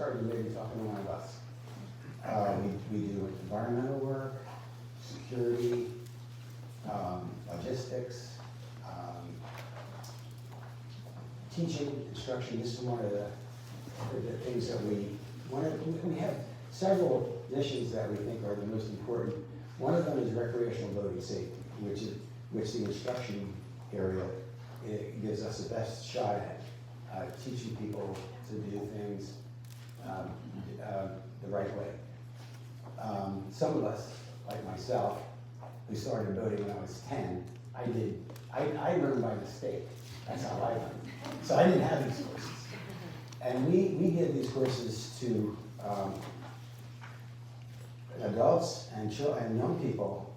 Guard, you may be talking to one of us. We do environmental work, security, logistics, teaching, instruction. This is one of the things that we have several missions that we think are the most important. One of them is recreational boating safety, which the instruction area, it gives us the best shot at teaching people to do things the right way. Some of us, like myself, who started boating when I was 10, I learned by mistake. That's how I learned. So I didn't have these courses. And we give these courses to adults and young people.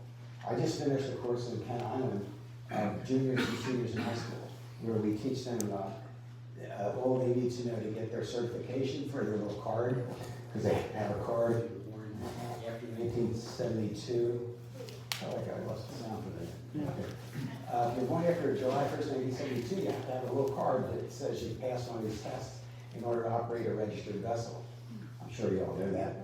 I just finished a course in Kent Island, juniors and seniors in high school, where we teach them all they need to know to get their certification for their little card, because they have a card after 1972. I felt like I lost the sound for a minute. If you're born after July 1st, 1972, you have to have a little card that says you passed one of these tests in order to operate a registered vessel. I'm sure you all know that.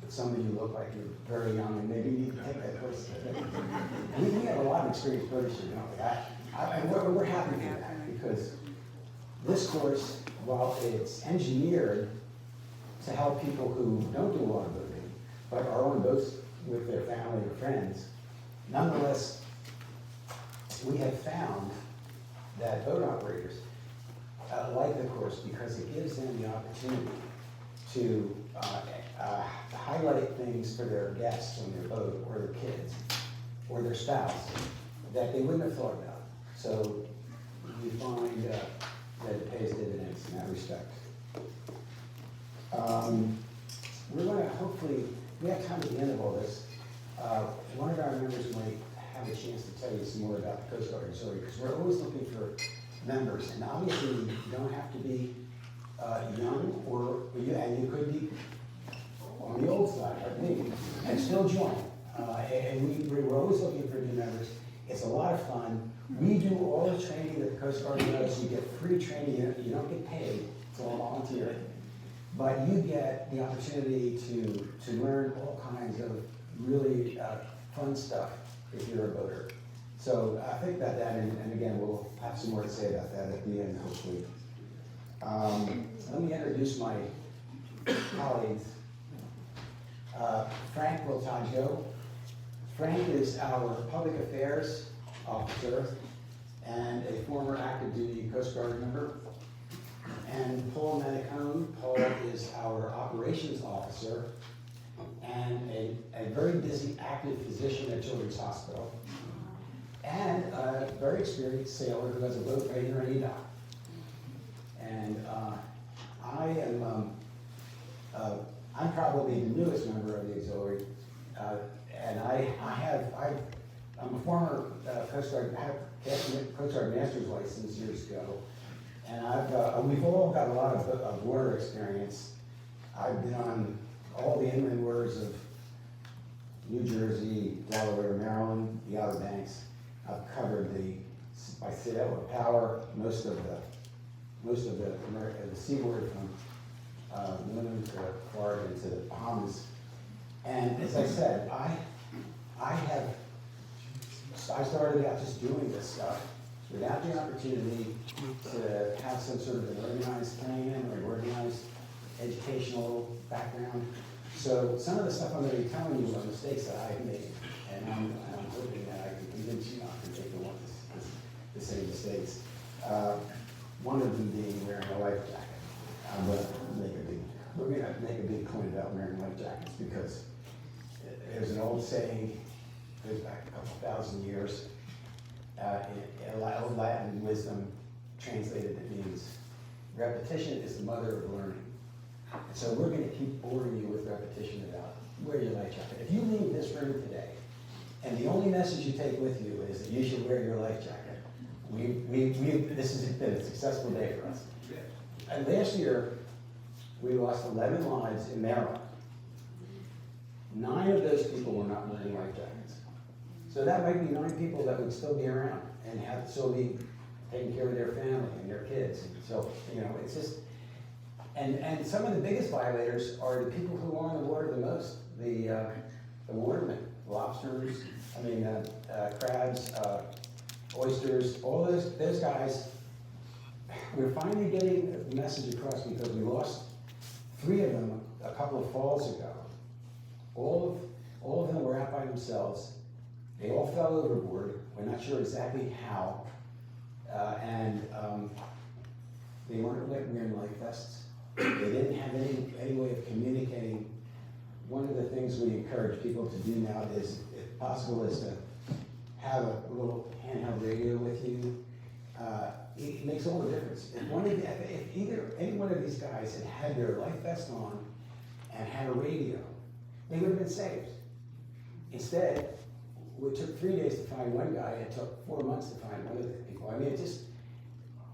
But some of you look like you're very young and maybe need to take that course. We have a lot of experience boaters here, don't we? And we're happy for that, because this course, while it's engineered to help people who don't do a lot of boating, but are on boats with their family or friends, nonetheless, we have found that boat operators like the course because it gives them the opportunity to highlight things for their guests on their boat, or their kids, or their spouse, that they wouldn't have thought about. So we find that it pays dividends in that respect. We're going to hopefully, we have time at the end of all this. One of our members might have a chance to tell you some more about the Coast Guard Auxiliary, because we're always looking for members, and obviously you don't have to be young, and you could be on the old side like me and still join. And we're always looking for new members. It's a lot of fun. We do all the training that the Coast Guard does. You get free training. You don't get paid. It's all volunteer. But you get the opportunity to learn all kinds of really fun stuff if you're a boater. So think about that, and again, we'll have some more to say about that at the end, hopefully. Let me introduce my colleagues. Frank Voltaggio. Frank is our public affairs officer and a former active duty Coast Guard member. And Paul Manicone. Paul is our operations officer and a very busy active physician at Children's Hospital, and a very experienced sailor who has a boat ready in any dock. And I'm probably the newest member of the auxiliary, and I'm a former Coast Guard, Coast Guard master's license years ago, and we've all got a lot of water experience. I've been on all the inland waters of New Jersey, Delaware, Maryland, the Outer Banks. I've covered by sail or power most of the seaboard from Maine to Florida to the Bahamas. And as I said, I started out just doing this stuff without the opportunity to have some sort of an organized training or organized educational background. So some of the stuff I'm going to be telling you are mistakes that I've made, and I'm hoping that I can convince you not to take the same mistakes. One of them being wearing a life jacket. We're going to make a big point about wearing life jackets, because there's an old saying, goes back a couple thousand years, in old Latin wisdom translated, it means repetition is the mother of learning. So we're going to keep boring you with repetition about wear your life jacket. If you leave this room today, and the only message you take with you is that you should wear your life jacket, this has been a successful day for us. And last year, we lost 11 lives in Maryland. 9 of those people were not wearing life jackets. So that might be 9 people that would still be around and have still be taking care of their family and their kids. And so, it's just, And some of the biggest violators are the people who are on the water the most, the watermen, lobsters, crabs, oysters, all those guys. We're finally getting the message across because we lost 3 of them a couple of falls ago. All of them were out by themselves. They all fell overboard. We're not sure exactly how. They weren't wearing life vests. They didn't have any way of communicating. One of the things we encourage people to do now is, if possible, is to have a little handheld radio with you. It makes all the difference. If either any one of these guys had their life vest on and had a radio, they would have been saved. Instead, it took 3 days to find one guy. It took 4 months to find one of the people. I mean,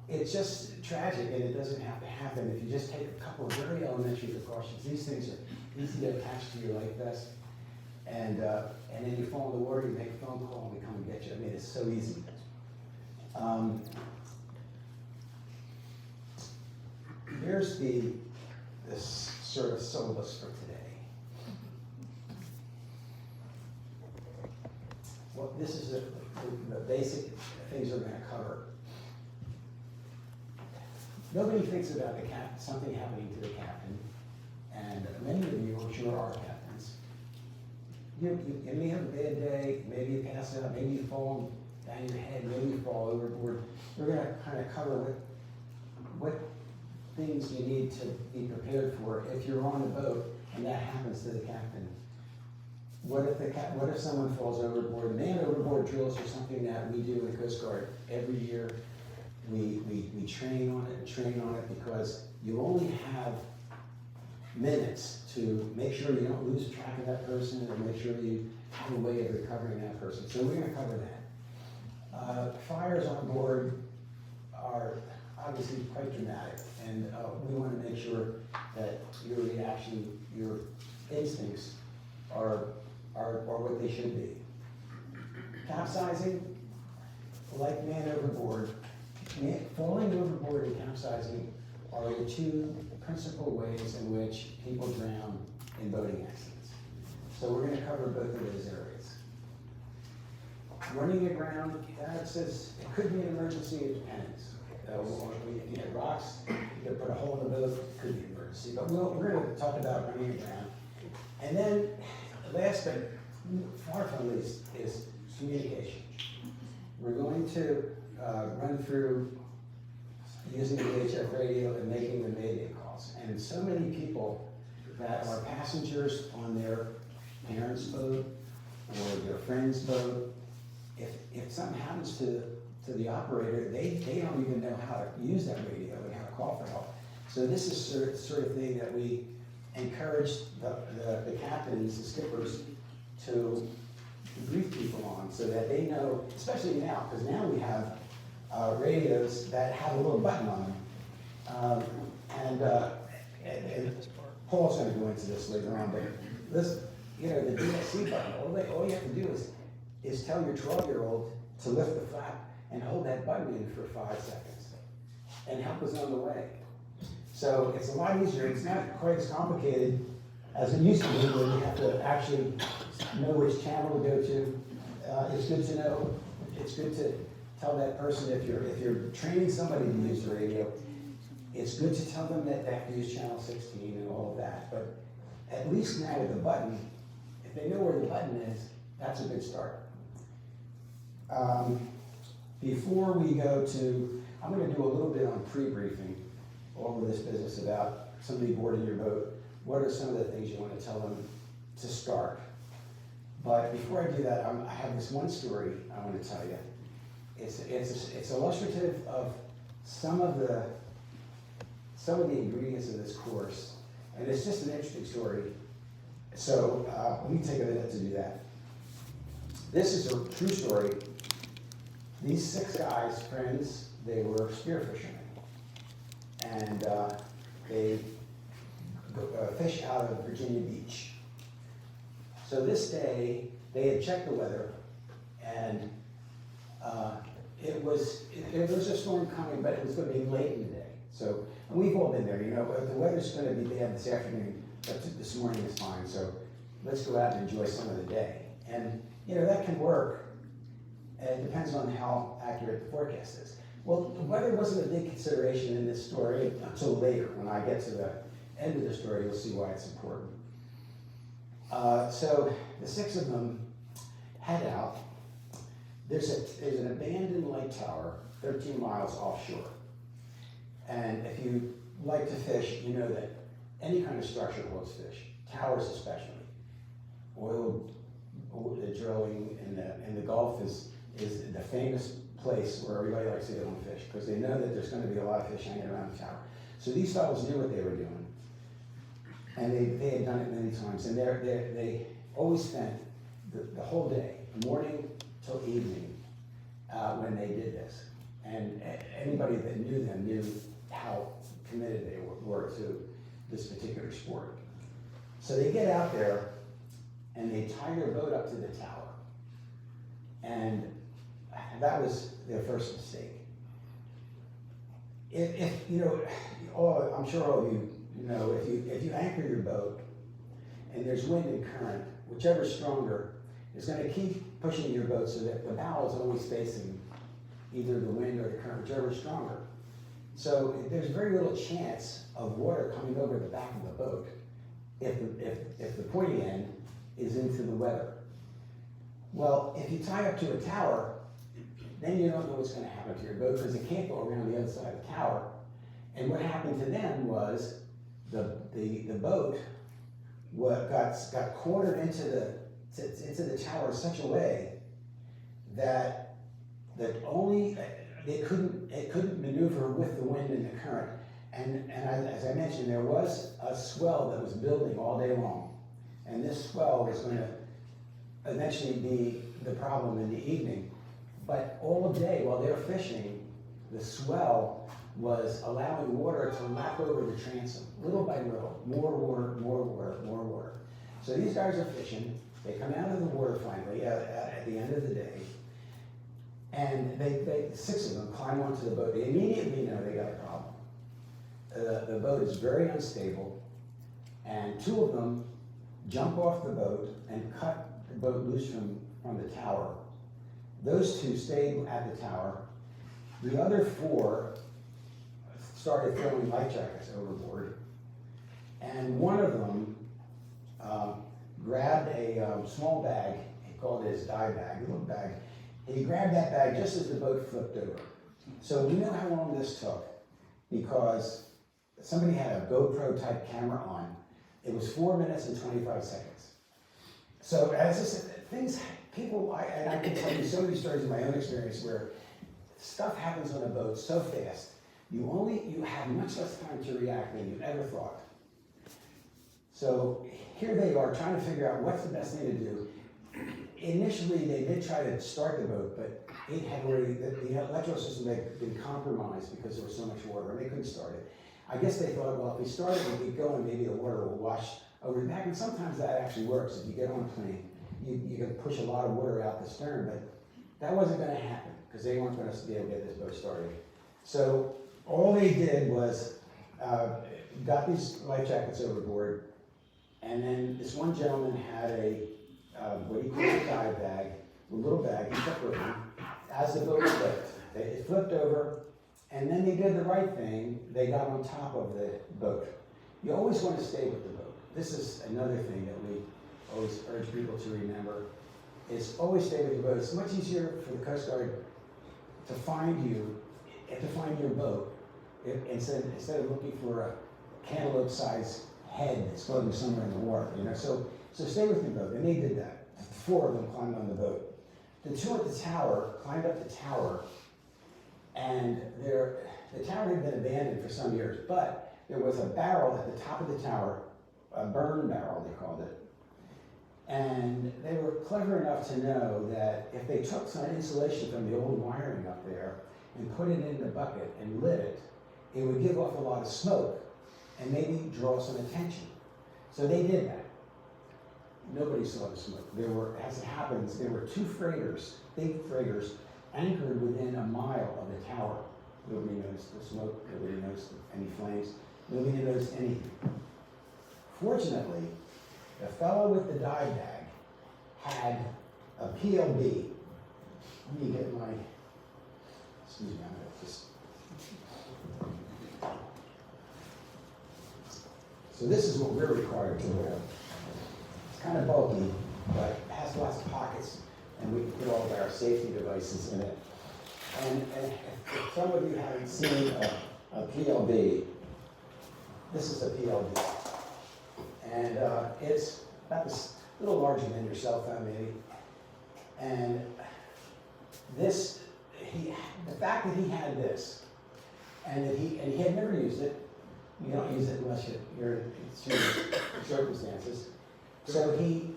it's just tragic, and it doesn't have to happen if you just take a couple of very elementary precautions. These things are easy to attach to your life vest, and then you fall in the water, you make a phone call, and we come and get you. I mean, it's so easy. Here's this sort of syllabus for today. Well, this is the basic things we're going to cover. Nobody thinks about something happening to the captain, and many of you, I'm sure, are captains. You may have a bad day, maybe you pass out, maybe you fall down your head, maybe you fall overboard. We're going to kind of cover what things you need to be prepared for if you're on a boat and that happens to the captain. What if someone falls overboard? Man overboard drills are something that we do in the Coast Guard every year. We train on it because you only have minutes to make sure you don't lose track of that person and make sure you have a way of recovering that person. So we're going to cover that. Fires on board are obviously quite dramatic, and we want to make sure that your reaction, your instincts are what they should be. Capsizing, like man overboard, falling overboard and capsizing are the 2 principal ways in which people drown in boating accidents. So we're going to cover both of those areas. Running aground, that says it could be an emergency, it depends. If you hit rocks, you could put a hole in the boat, it could be an emergency. But we're going to talk about running aground. And then last but far from least is communication. We're going to run through using the VHF radio and making the mayday calls. And so many people that are passengers on their parents' boat or their friend's boat, if something happens to the operator, they don't even know how to use that radio and how to call for help. So this is sort of thing that we encourage the captains, the skippers, to brief people on so that they know, especially now, because now we have radios that have a little button on them. And Paul's going to go into this later on, but listen, the DSC button, all you have to do is tell your 12-year-old to lift the flap and hold that button in for 5 seconds, and help is on the way. So it's a lot easier. It's not quite as complicated as it used to be, where you have to actually know which channel to go to. It's good to know. It's good to tell that person if you're training somebody to use the radio. It's good to tell them that they have to use channel 16 and all of that. But at least now with the button, if they know where the button is, that's a good start. Before we go to, I'm going to do a little bit on pre-briefing all of this business about somebody boarding your boat. What are some of the things you want to tell them to start? But before I do that, I have this one story I want to tell you. It's illustrative of some of the ingredients of this course, and it's just an interesting story. So let me take a minute to do that. This is a true story. These 6 guys, friends, they were spearfishermen, and they fish out of Virginia Beach. So this day, they had checked the weather, and it was a storm coming, but it was going to be late in the day. So We've all been there, you know, the weather's gonna be bad this afternoon, but this morning is fine, so let's go out and enjoy some of the day. And, you know, that can work, and it depends on how accurate the forecast is. Well, the weather wasn't a big consideration in this story until later. When I get to the end of the story, you'll see why it's important. So the 6 of them head out. There's an abandoned light tower 13 miles offshore. And if you like to fish, you know that any kind of structure holds fish, towers especially. Oil drilling in the Gulf is the famous place where everybody likes to go and fish because they know that there's going to be a lot of fish hanging around the tower. So these fellows knew what they were doing, and they had done it many times. And they always spent the whole day, morning till evening, when they did this. And anybody that knew them knew how committed they were to this particular sport. So they get out there and they tie their boat up to the tower. And that was their first mistake. If you know, I'm sure all of you know, if you anchor your boat and there's wind and current, whichever's stronger is going to keep pushing your boat so that the bow is always facing either the wind or the current, whichever is stronger. So there's very little chance of water coming over the back of the boat if the pointy end is into the weather. Well, if you tie up to a tower, then you don't know what's going to happen to your boat because it can't go around the other side of the tower. And what happened to them was the boat got quartered into the tower in such a way that only it couldn't maneuver with the wind and the current. And as I mentioned, there was a swell that was building all day long, and this swell was going to eventually be the problem in the evening. But all day while they're fishing, the swell was allowing water to lap over the transom, little by little, more water, more water, more water. So these guys are fishing. They come out of the water finally at the end of the day, and they 6 of them climb onto the boat. They immediately know they got a problem. The boat is very unstable, and 2 of them jump off the boat and cut the boat loose from the tower. Those 2 stayed at the tower. The other 4 started throwing life jackets overboard, and one of them grabbed a small bag. He called it his dive bag, a little bag. And he grabbed that bag just as the boat flipped over. So we know how long this took because somebody had a GoPro type camera on. It was 4 minutes and 25 seconds. So as I said, and I can tell you so many stories in my own experience where stuff happens on a boat so fast, you have much less time to react than you ever thought. So here they are trying to figure out what's the best thing to do. Initially, they did try to start the boat, but it had already, the electrical system had been compromised because there was so much water, and they couldn't start it. I guess they thought, well, if we start it and keep going, maybe the water will wash over the back, and sometimes that actually works. If you get on a plane, you can push a lot of water out the stern, but that wasn't going to happen because they weren't going to be able to get this boat started. So all they did was got these life jackets overboard, and then this one gentleman had a what he called a dive bag, a little bag. He took with him as the boat flipped. It flipped over, and then they did the right thing. They got on top of the boat. You always want to stay with the boat. This is another thing that we always urge people to remember, is always stay with your boat. It's much easier for the Coast Guard to find you, to find your boat, instead of looking for a cantaloupe-sized head that's floating somewhere in the water, you know. So stay with your boat, and they did that. 4 of them climbed on the boat. The 2 at the tower climbed up the tower, and the tower had been abandoned for some years, but there was a barrel at the top of the tower, a burn barrel they called it. And they were clever enough to know that if they took some insulation from the old wiring up there and put it in the bucket and lit it, it would give off a lot of smoke and maybe draw some attention. So they did that. Nobody saw the smoke. As it happens, there were 2 freighters, big freighters, anchored within a mile of the tower. Nobody noticed the smoke, nobody noticed any flames, nobody noticed anything. Fortunately, the fellow with the dive bag had a PLB. Let me get my, excuse me, I'm gonna just. So this is what we're required to wear. It's kind of bulky, but it has lots of pockets, and we can put all of our safety devices in it. And if some of you haven't seen a PLB, this is a PLB. And it's about this little larger than your cell phone maybe. And this, the fact that he had this, and that he had never used it, you don't use it unless you're in serious circumstances. So he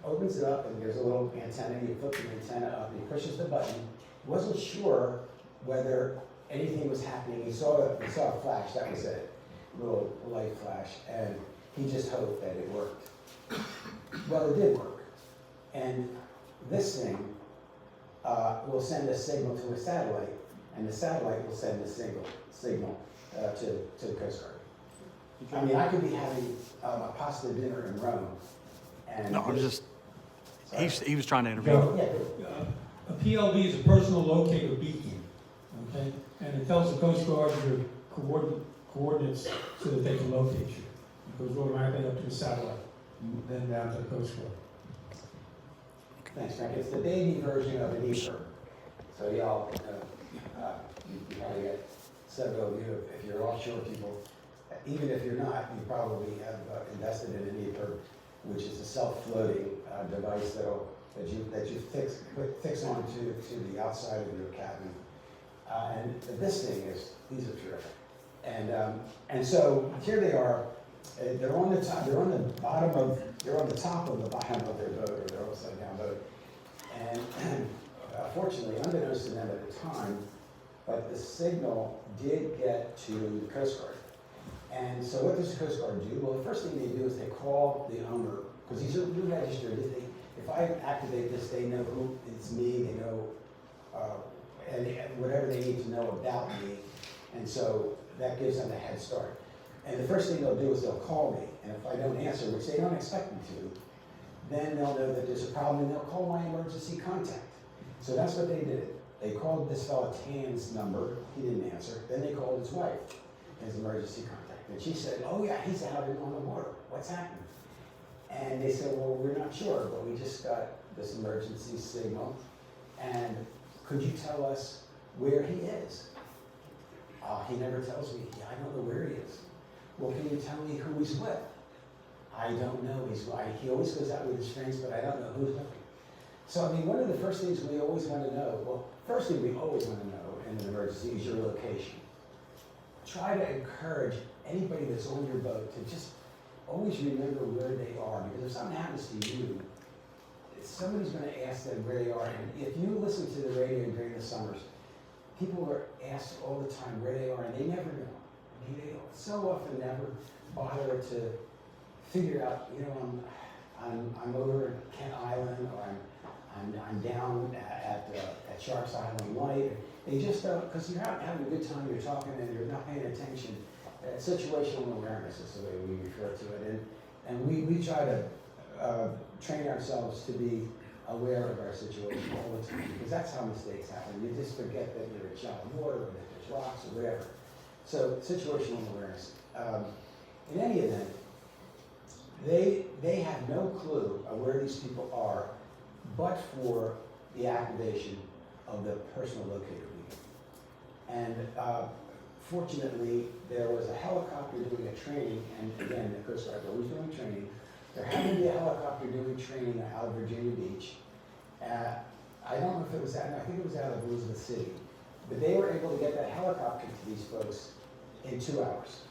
opens it up and there's a little antenna, you flip the antenna up and he pushes the button. He wasn't sure whether anything was happening. He saw a flash, that was it, a little light flash, and he just hoped that it worked. Well, it did work. And this thing will send a signal to a satellite, and the satellite will send a signal to the Coast Guard. I mean, I could be having a pasta dinner in Rome, and No, I'm just, he was trying to intervene. Yeah. A PLB is a personal locator beacon, okay? And it tells the Coast Guard your coordinates so that they can locate you. It goes automatically up to the satellite, and then down to the Coast Guard. Thanks, Frank. It's the baby version of an EPIR. So y'all, you probably get several of you, if you're offshore people, even if you're not, you probably have invested in an EPIR, which is a self-floating device that you fix onto the outside of your cabin. And this thing these are terrific. And so here they are. They're on the top. They're on the bottom of. They're on the top of the bottom of their boat, or their upside down boat. And fortunately, unbeknownst to them at the time, but the signal did get to the Coast Guard. And so what does the Coast Guard do? Well, the first thing they do is they call the owner, because these are registered. If I activate this, they know who it's me. They know and whatever they need to know about me. And so that gives them a head start. And the first thing they'll do is they'll call me. And if I don't answer, which they don't expect me to, then they'll know that there's a problem and they'll call my emergency contact. So that's what they did. They called this fellow Tan's number. He didn't answer. Then they called his wife, his emergency contact. And she said, oh yeah, he's out on the water. What's happening? And they said, well, we're not sure, but we just got this emergency signal. And could you tell us where he is? He never tells me. I don't know where he is. Well, can you tell me who he's with? I don't know. He always goes out with his friends, but I don't know who's with him. So, I mean, one of the first things we always want to know, well, first thing we always want to know in an emergency is your location. Try to encourage anybody that's on your boat to just always remember where they are, because if something happens to you, somebody's going to ask them where they are. And if you listen to the radio during the summers, people are asked all the time where they are, and they never know. I mean, they so often never bother to figure out, you know, I'm over at Kent Island, or I'm down at Sharks Island Light. They just don't, because you're out having a good time, you're talking, and you're not paying attention. Situational awareness is the way we refer to it, and we try to train ourselves to be aware of our situation all the time, because that's how mistakes happen. You just forget that you're in shallow water, or that there's rocks, or whatever. So situational awareness. In any event, they have no clue of where these people are, but for the activation of the personal locator beacon. And fortunately, there was a helicopter doing a training, and again, the Coast Guard is always doing training. There happened to be a helicopter doing training out of Virginia Beach. I don't know if it was out, I think it was out of Elizabeth City. But they were able to get that helicopter to these folks in 2 hours.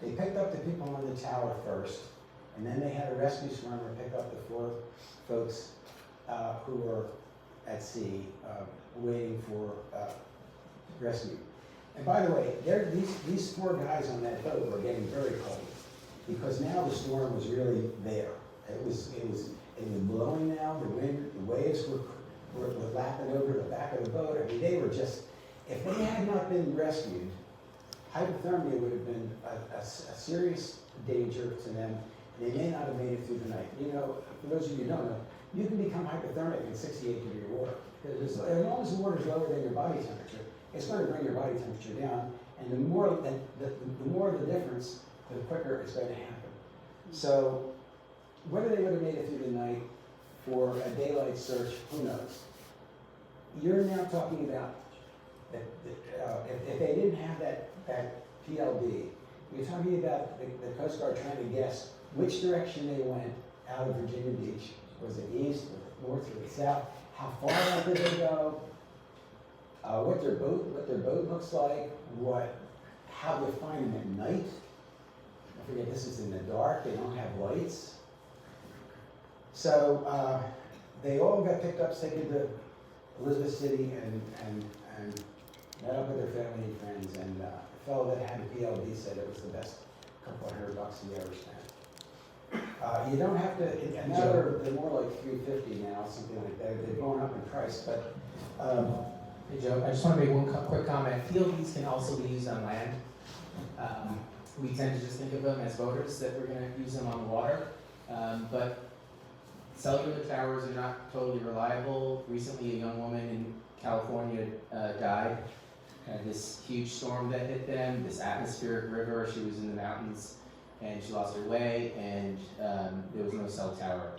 They picked up the people on the tower first, and then they had a rescue swimmer pick up the 4 folks who were at sea waiting for rescue. And by the way, these 4 guys on that boat were getting very cold, because now the storm was really there. It was blowing now. The wind, the waves were lapping over the back of the boat. I mean, they were just If they had not been rescued, hypothermia would have been a serious danger to them. They may not have made it through the night. You know, for those of you who don't know, you can become hypothermic in 68-degree water. Because as long as the water is lower than your body temperature, it's going to bring your body temperature down. And the more the difference, the quicker it's going to happen. So whether they would have made it through the night for a daylight search, who knows? You're now talking about if they didn't have that PLD, you're talking about the Coast Guard trying to guess which direction they went out of Virginia Beach. Was it east, or north, or south? How far out did they go? What their boat looks like? How they find them at night? I forget, this is in the dark. They don't have lights. So they all got picked up, taken to Elizabeth City, and met up with their family and friends. And the fellow that had a PLD said it was the best couple $100 he ever spent. You don't have to. And now they're more like $350 now, something like that. They've gone up in price, but. Hey Joe, I just want to make one quick comment. PLDs can also be used on land. We tend to just think of them as boaters, that we're going to use them on the water. But cellular towers are not totally reliable. Recently, a young woman in California died. Had this huge storm that hit them, this atmospheric river. She was in the mountains, and she lost her way, and there was no cell tower.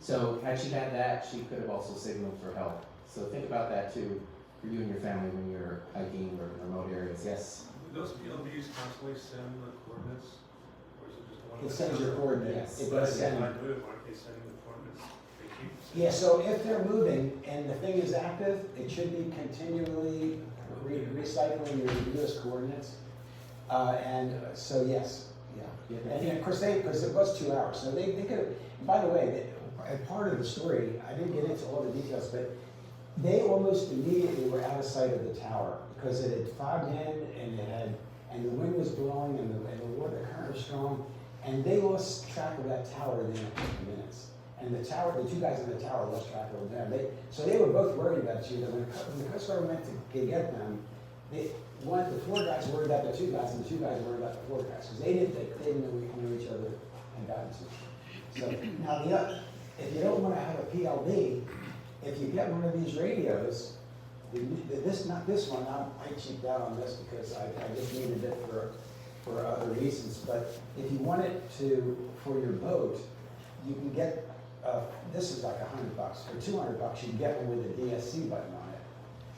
So had she had that, she could have also signaled for help. So think about that too, for you and your family when you're hiking or in remote areas. Yes? Do those PLDs constantly send the coordinates? Or is it just one? It sends your coordinates. Yes. It But does if send. I move, aren't they sending the coordinates? They keep sending. Yeah, so if they're moving and the thing is active, it should be continually recycling your US coordinates. And so yes, yeah. And of course because it was 2 hours, so they could have, by the way, part of the story, I didn't get into all the details, but they almost immediately were out of sight of the tower because it had fogged in and the wind was blowing and the water, the current was strong, and they lost track of that tower within a couple of minutes. And the two guys in the tower lost track of them. So they were both worried about each other. When the Coast Guard went to get them, the 4 guys worried about the 2 guys, and the 2 guys worried about the 4 guys because they didn't know each other and gotten to. So now if you don't want to have a PLD, if you get one of these radios, not this one, I cheaped out on this because I just needed it for other reasons. But if you want it for your boat, you can get. This is like $100 or $200. You can get one with a DSC button on it.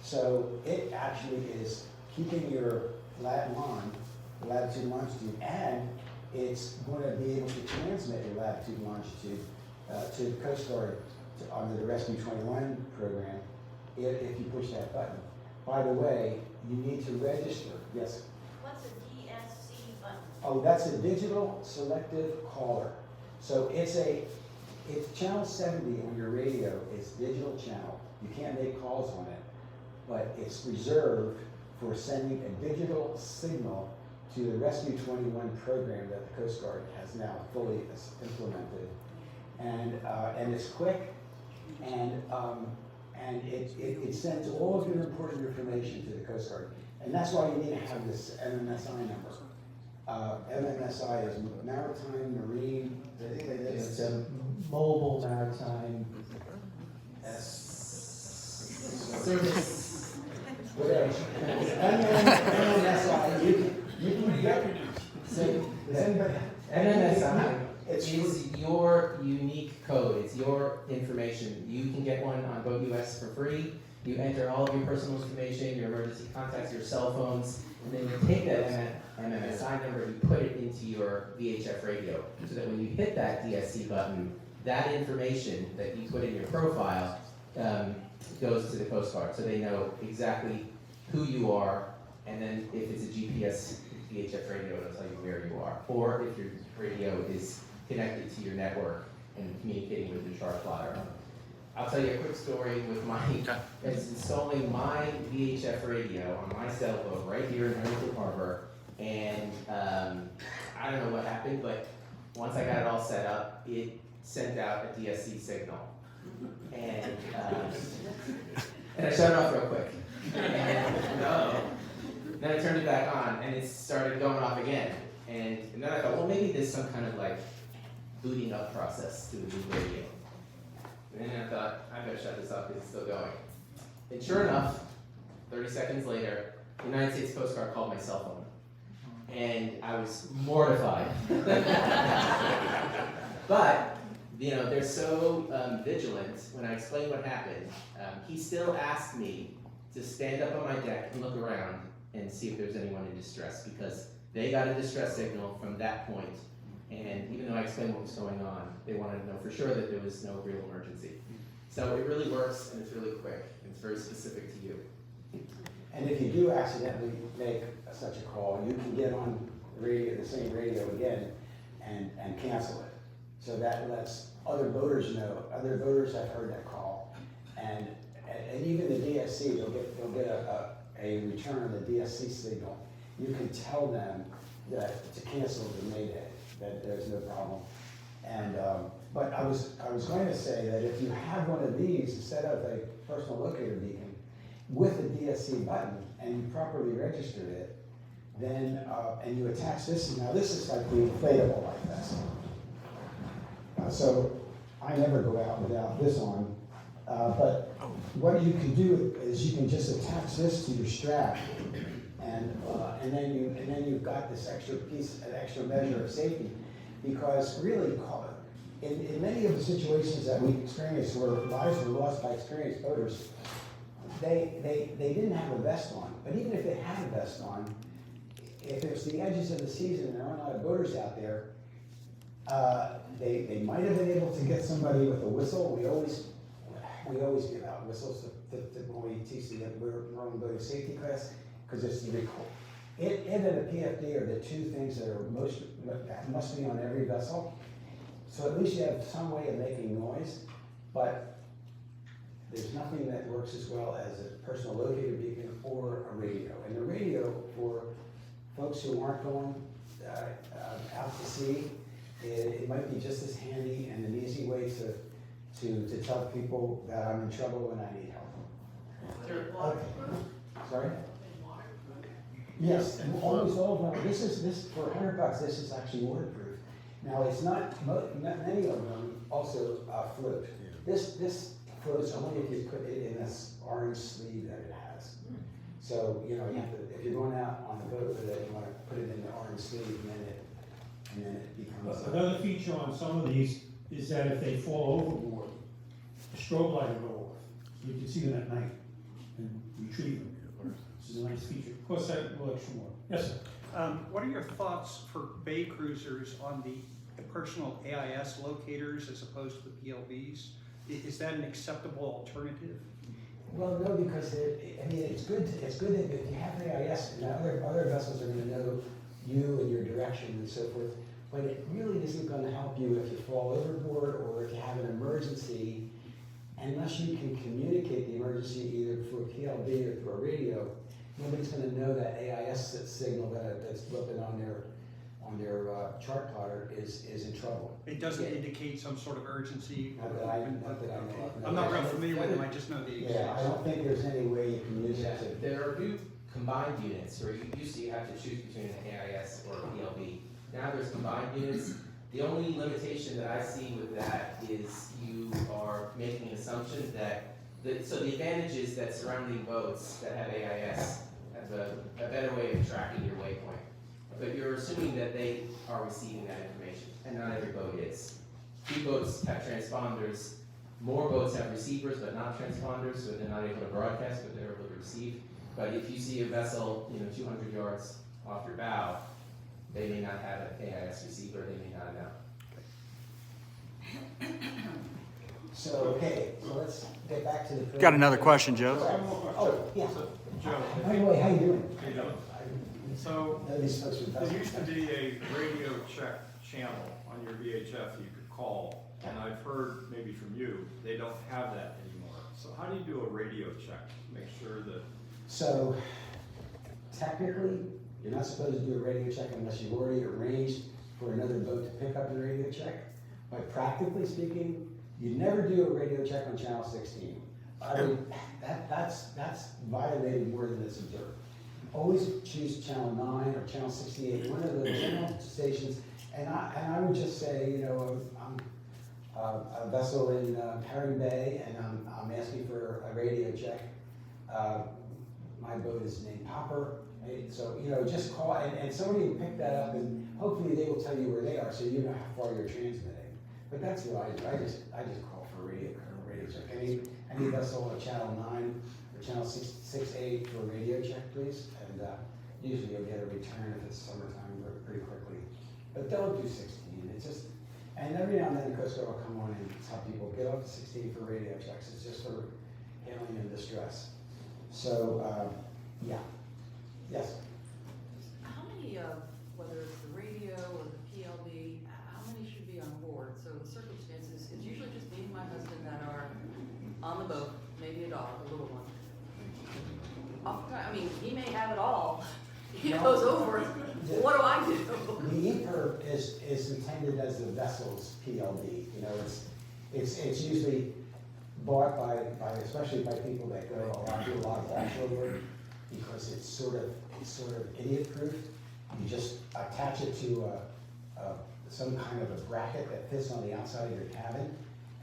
So it actually is keeping your latitude, longitude, and it's going to be able to transmit your latitude, longitude to the Coast Guard under the Rescue 21 program if you push that button. By the way, you need to register. Yes? What's a DSC button? Oh, that's a digital selective caller. So it's channel 70 on your radio. It's digital channel. You can't make calls on it, but it's reserved for sending a digital signal to the Rescue 21 program that the Coast Guard has now fully implemented. And it's quick, and it sends all of your important information to the Coast Guard. And that's why you need to have this MMSI number. MMSI is Maritime, Marine, It's a mobile maritime service. whatever. MMSI, you can get MMSI It's is your unique code. It's your information. You can get one on Boat US for free. You enter all of your personal information, your emergency contacts, your cell phones, and then you take that MMSI number and you put it into your VHF radio, so that when you hit that DSC button, that information that you put in your profile goes to the Coast Guard, so they know exactly who you are, and then if it's a GPS VHF radio, it'll tell you where you are, or if your radio is connected to your network and communicating with your chart plotter. I'll tell you a quick story with installing my VHF radio on my sailboat right here in Herrington Harbour, and I don't know what happened, but once I got it all set up, it sent out a DSC signal. And And I shut it off real quick. And no. Then I turned it back on, and it started going off again. And then I thought, well, maybe there's some kind of like booting up process to the new radio. And then I thought, I better shut this off because it's still going. And sure enough, 30 seconds later, the United States Coast Guard called my cell phone. And I was mortified. But, you know, they're so vigilant. When I explained what happened, he still asked me to stand up on my deck and look around and see if there's anyone in distress, because they got a distress signal from that point. And even though I explained what was going on, they wanted to know for sure that there was no real emergency. So it really works, and it's really quick, and it's very specific to you. And if you do accidentally make such a call, you can get on the radio, the same radio again, and cancel it. So that lets other boaters know. Other boaters have heard that call, and even the DSC, they'll get a return on the DSC signal. You can tell them that to cancel the Mayday, that there's no problem. And but I was going to say that if you have one of these instead of a personal locator beacon with a DSC button and you properly registered it, then and you attach this. Now this is like the inflatable like this. So I never go out without this on. But what you can do is you can just attach this to your strap, and then you've got this extra piece, an extra measure of safety, because really, in many of the situations that we've experienced where lives were lost by experienced boaters, they didn't have a vest on. But even if they had a vest on, if it's the edges of the season and there aren't a lot of boaters out there, they might have been able to get somebody with a whistle. We always give out whistles when we teach the rowing boating safety class, because it's the it and a PFD are the two things that must be on every vessel. So at least you have some way of making noise, but there's nothing that works as well as a personal locator beacon or a radio. And the radio, for folks who aren't going out to sea, it might be just as handy and an easy way to tell people that I'm in trouble and I need help. Okay. Sorry? Yes, always all this for $100. This is actually waterproof. Now it's not many of them also float. This floats only if you put it in this orange sleeve that it has. So you know you have to, if you're going out on the boat with it, you want to put it in the orange sleeve, and then it becomes. Another feature on some of these is that if they fall overboard, the strobe light will go off, so you can see them at night and retrieve them. This is a nice feature. Of course, that will extra more. Yes, sir. What are your thoughts for bay cruisers on the personal AIS locators as opposed to the PLBs? Is that an acceptable alternative? Well, no, because it's good if you have AIS, and other vessels are going to know you and your direction and so forth. But it really isn't going to help you if you fall overboard or if you have an emergency, unless you can communicate the emergency either through a PLB or through a radio. Nobody's going to know that AIS signal that's flipping on their chart plotter is in trouble. It doesn't indicate some sort of urgency? Not that I know of. I'm not real familiar with them, I just know they exist. Yeah, I don't think there's any way you can use it to. There are new combined units, where you used to have to choose between an AIS or a PLB. Now there's combined units. The only limitation that I see with that is you are making an assumption that, so the advantage is that surrounding boats that have AIS have a better way of tracking your waypoint. But you're assuming that they are receiving that information, and not every boat is. Few boats have transponders, more boats have receivers but not transponders, so they're not able to broadcast, but they're able to receive. But if you see a vessel, 200 yards off your bow, they may not have an AIS receiver, they may not know. So let's get back to the. Got another question, Joe? Oh, yeah. Joe. By the way, how you doing? How you doing? So, I know these folks are There used to be a radio check channel on your VHF you could call, and I've heard maybe from you, they don't have that anymore. So how do you do a radio check to make sure that... So, technically, you're not supposed to do a radio check unless you've already arranged for another boat to pick up the radio check. But practically speaking, you never do a radio check on channel 16 I mean, that's violating more than it's observed. Always choose channel 9 or channel 68, one of the general stations, and I would just say, you know, I'm a vessel in Herring Bay, and I'm asking for a radio check. My boat is named Popper, right? So, you know, just call, and somebody will pick that up, and hopefully they will tell you where they are, so you know how far you're transmitting. But that's what I do. I just call for a radio check. Any vessel on channel 9 or channel 68 for a radio check, please. And usually you'll get a return if it's summertime pretty quickly. But don't do 16. It's just, and every now and then the Coast Guard will come on and tell people get off the 16 for radio checks. It's just for hailing in distress. So, yeah. Yes. How many, whether it's the radio or the PLB, how many should be on board? So the circumstances, it's usually just me and my husband that are on the boat, maybe a dog, a little one. Oftentimes, I mean, he may have it all. He goes over it. What do I do? The EPIRB is intended as the vessel's PLB. You know, it's usually bought by especially by people that do a lot of offshore work, because it's sort of idiot-proof. You just attach it to some kind of a bracket that fits on the outside of your cabin,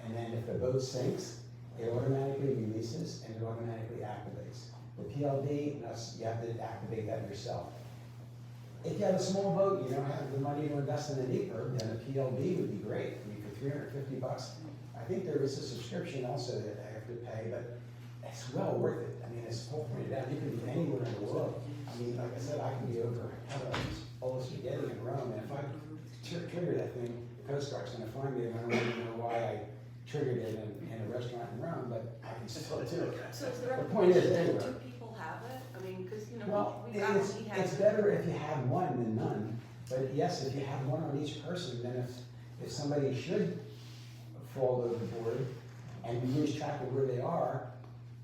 and then if the boat sinks, it automatically releases and it automatically activates. The PLB, you have to activate that yourself. If you have a small boat, you don't have the money to invest in an EPIRB, then a PLB would be great. I mean, for $350, I think there is a subscription also that I have to pay, but it's well worth it. I mean, it's Paul pointed out, you can be anywhere in the world. I mean, like I said, I can be over Polish spaghetti in Rome, and if I trigger that thing, the Coast Guard's gonna find me, and I don't even know why I triggered it in a restaurant in Rome, but I can still do it. So is there The point is, that anywhere. 2 people have it? I mean, because, you know, Well, we got what we have. it's better if you have one than none, but yes, if you have one on each person, then if somebody should fall overboard and you lose track of where they are,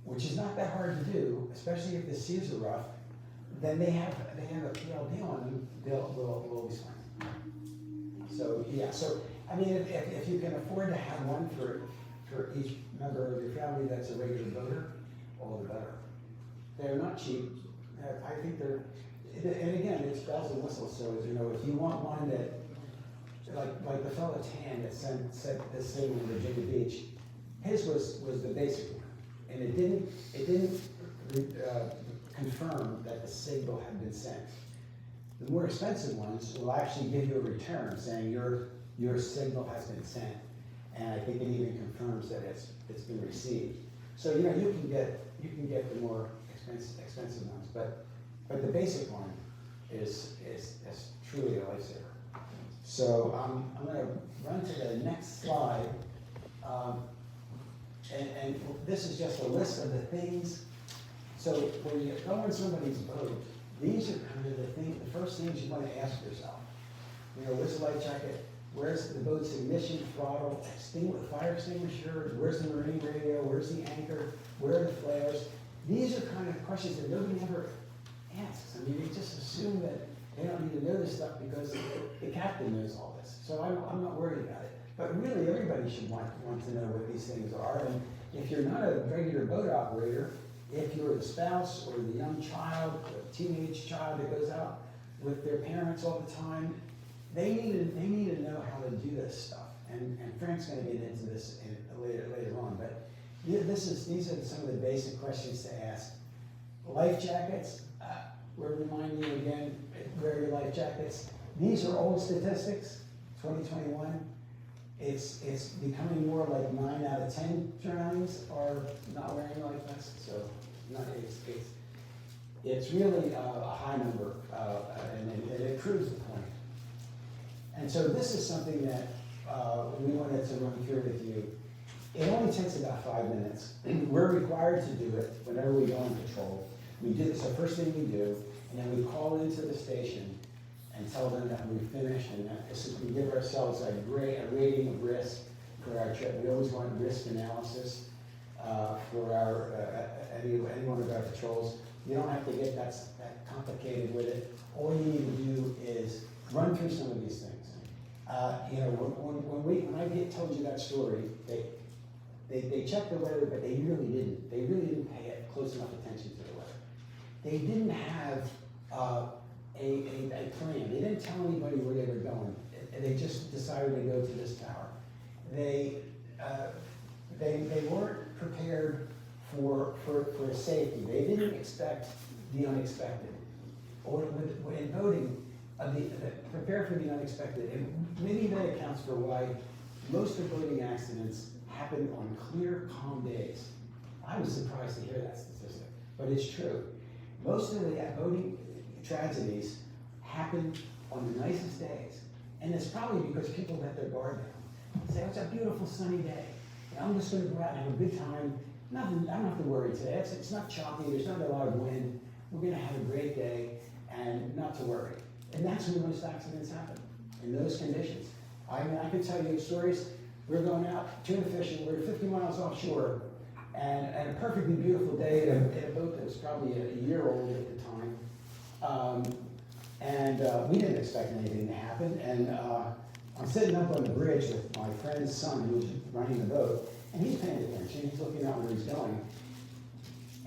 which is not that hard to do, especially if the seas are rough, then they have a PLD on them, we'll be fine. So, yeah, so, I mean, if you can afford to have one for each member of your family that's a regular boater, all the better. They're not cheap. I think they're, and again, it's bells and whistles, so, you know, if you want one that, like the fellow Tan that sent this thing in Virginia Beach, his was the basic one, and it didn't confirm that the signal had been sent. The more expensive ones will actually give you a return saying your signal has been sent, and I think it even confirms that it's been received. So, you know, you can get the more expensive ones, but the basic one is truly a lifesaver. So I'm going to run to the next slide, and this is just a list of the things. So when you go on somebody's boat, these are kind of the first things you want to ask yourself. You know, where's the life jacket? Where's the boat's ignition, throttle, fire extinguisher? Where's the marine radio? Where's the anchor? Where are the flares? These are kind of questions that nobody ever asks. I mean, they just assume that they don't need to know this stuff because the captain knows all this. So I'm not worried about it. But really, everybody should want to know what these things are. And if you're not a regular boat operator, if you're the spouse or the young child, the teenage child that goes out with their parents all the time, they need to know how to do this stuff. And Frank's going to get into this later on. But these are some of the basic questions to ask. Life jackets. We're reminding you again, wear your life jackets. These are old statistics, 2021. It's becoming more like 9 out of 10 drownings are not wearing life vests. So it's really a high number, and it proves the point. And so this is something that we wanted to run through with you. It only takes about 5 minutes. We're required to do it whenever we go on patrol. We do this, the first thing we do, and then we call into the station and tell them that we've finished, and that we give ourselves a rating of risk for our trip. We always want risk analysis for our any one of our patrols. You don't have to get that complicated with it. All you need to do is run through some of these things. You know, when I told you that story, They checked the weather, but they really didn't. They really didn't pay close enough attention to the weather. They didn't have a plan. They didn't tell anybody where they were going. They just decided to go to this tower. They weren't prepared for safety. They didn't expect the unexpected. In voting, prepare for the unexpected. And maybe that accounts for why most of voting accidents happen on clear, calm days. I was surprised to hear that statistic, but it's true. Most of the voting tragedies happen on the nicest days. And it's probably because people let their guard down. They say, it's a beautiful sunny day. And I'm just gonna go out and have a good time. Nothing, I don't have to worry today. It's not choppy, there's not a lot of wind. We're gonna have a great day and not to worry. And that's when most accidents happen, in those conditions. I mean, I could tell you stories. We're going out tuna fishing, we're 50 miles offshore, and a perfectly beautiful day in a boat that was probably a year old at the time. We didn't expect anything to happen. And I'm sitting up on the bridge with my friend's son who's running the boat, and he's paying attention, he's looking out where he's going.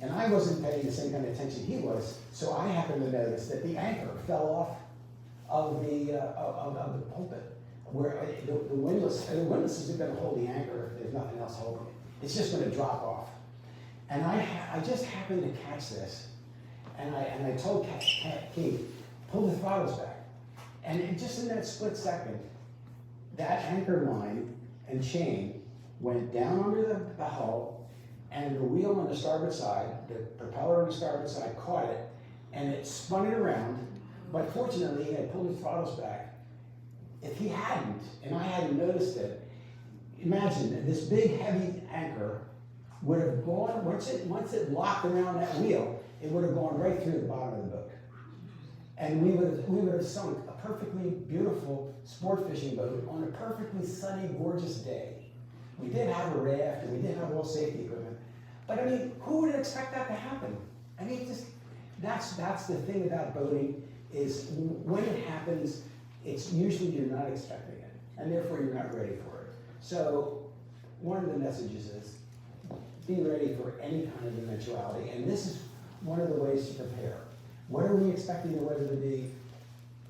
And I wasn't paying the same kind of attention he was, so I happened to notice that the anchor fell off of the pulpit, where the windlass isn't going to hold the anchor if there's nothing else holding it. It's just going to drop off. And I just happened to catch this, and I told Keith, pull the throttles back. And just in that split second, that anchor line and chain went down under the hull, and the wheel on the starboard side, the propeller on the starboard side caught it, and it spun it around. But fortunately, he had pulled the throttles back. If he hadn't, and I hadn't noticed it, imagine this big heavy anchor would have gone, once it locked around that wheel, it would have gone right through the bottom of the boat. And we would have sunk a perfectly beautiful sport fishing boat on a perfectly sunny, gorgeous day. We did have a raft and we did have all safety equipment. But I mean, who would expect that to happen? I mean, that's the thing about boating, is when it happens, it's usually you're not expecting it, and therefore you're not ready for it. So one of the messages is, be ready for any kind of eventuality, and this is one of the ways to prepare. What are we expecting the weather to be?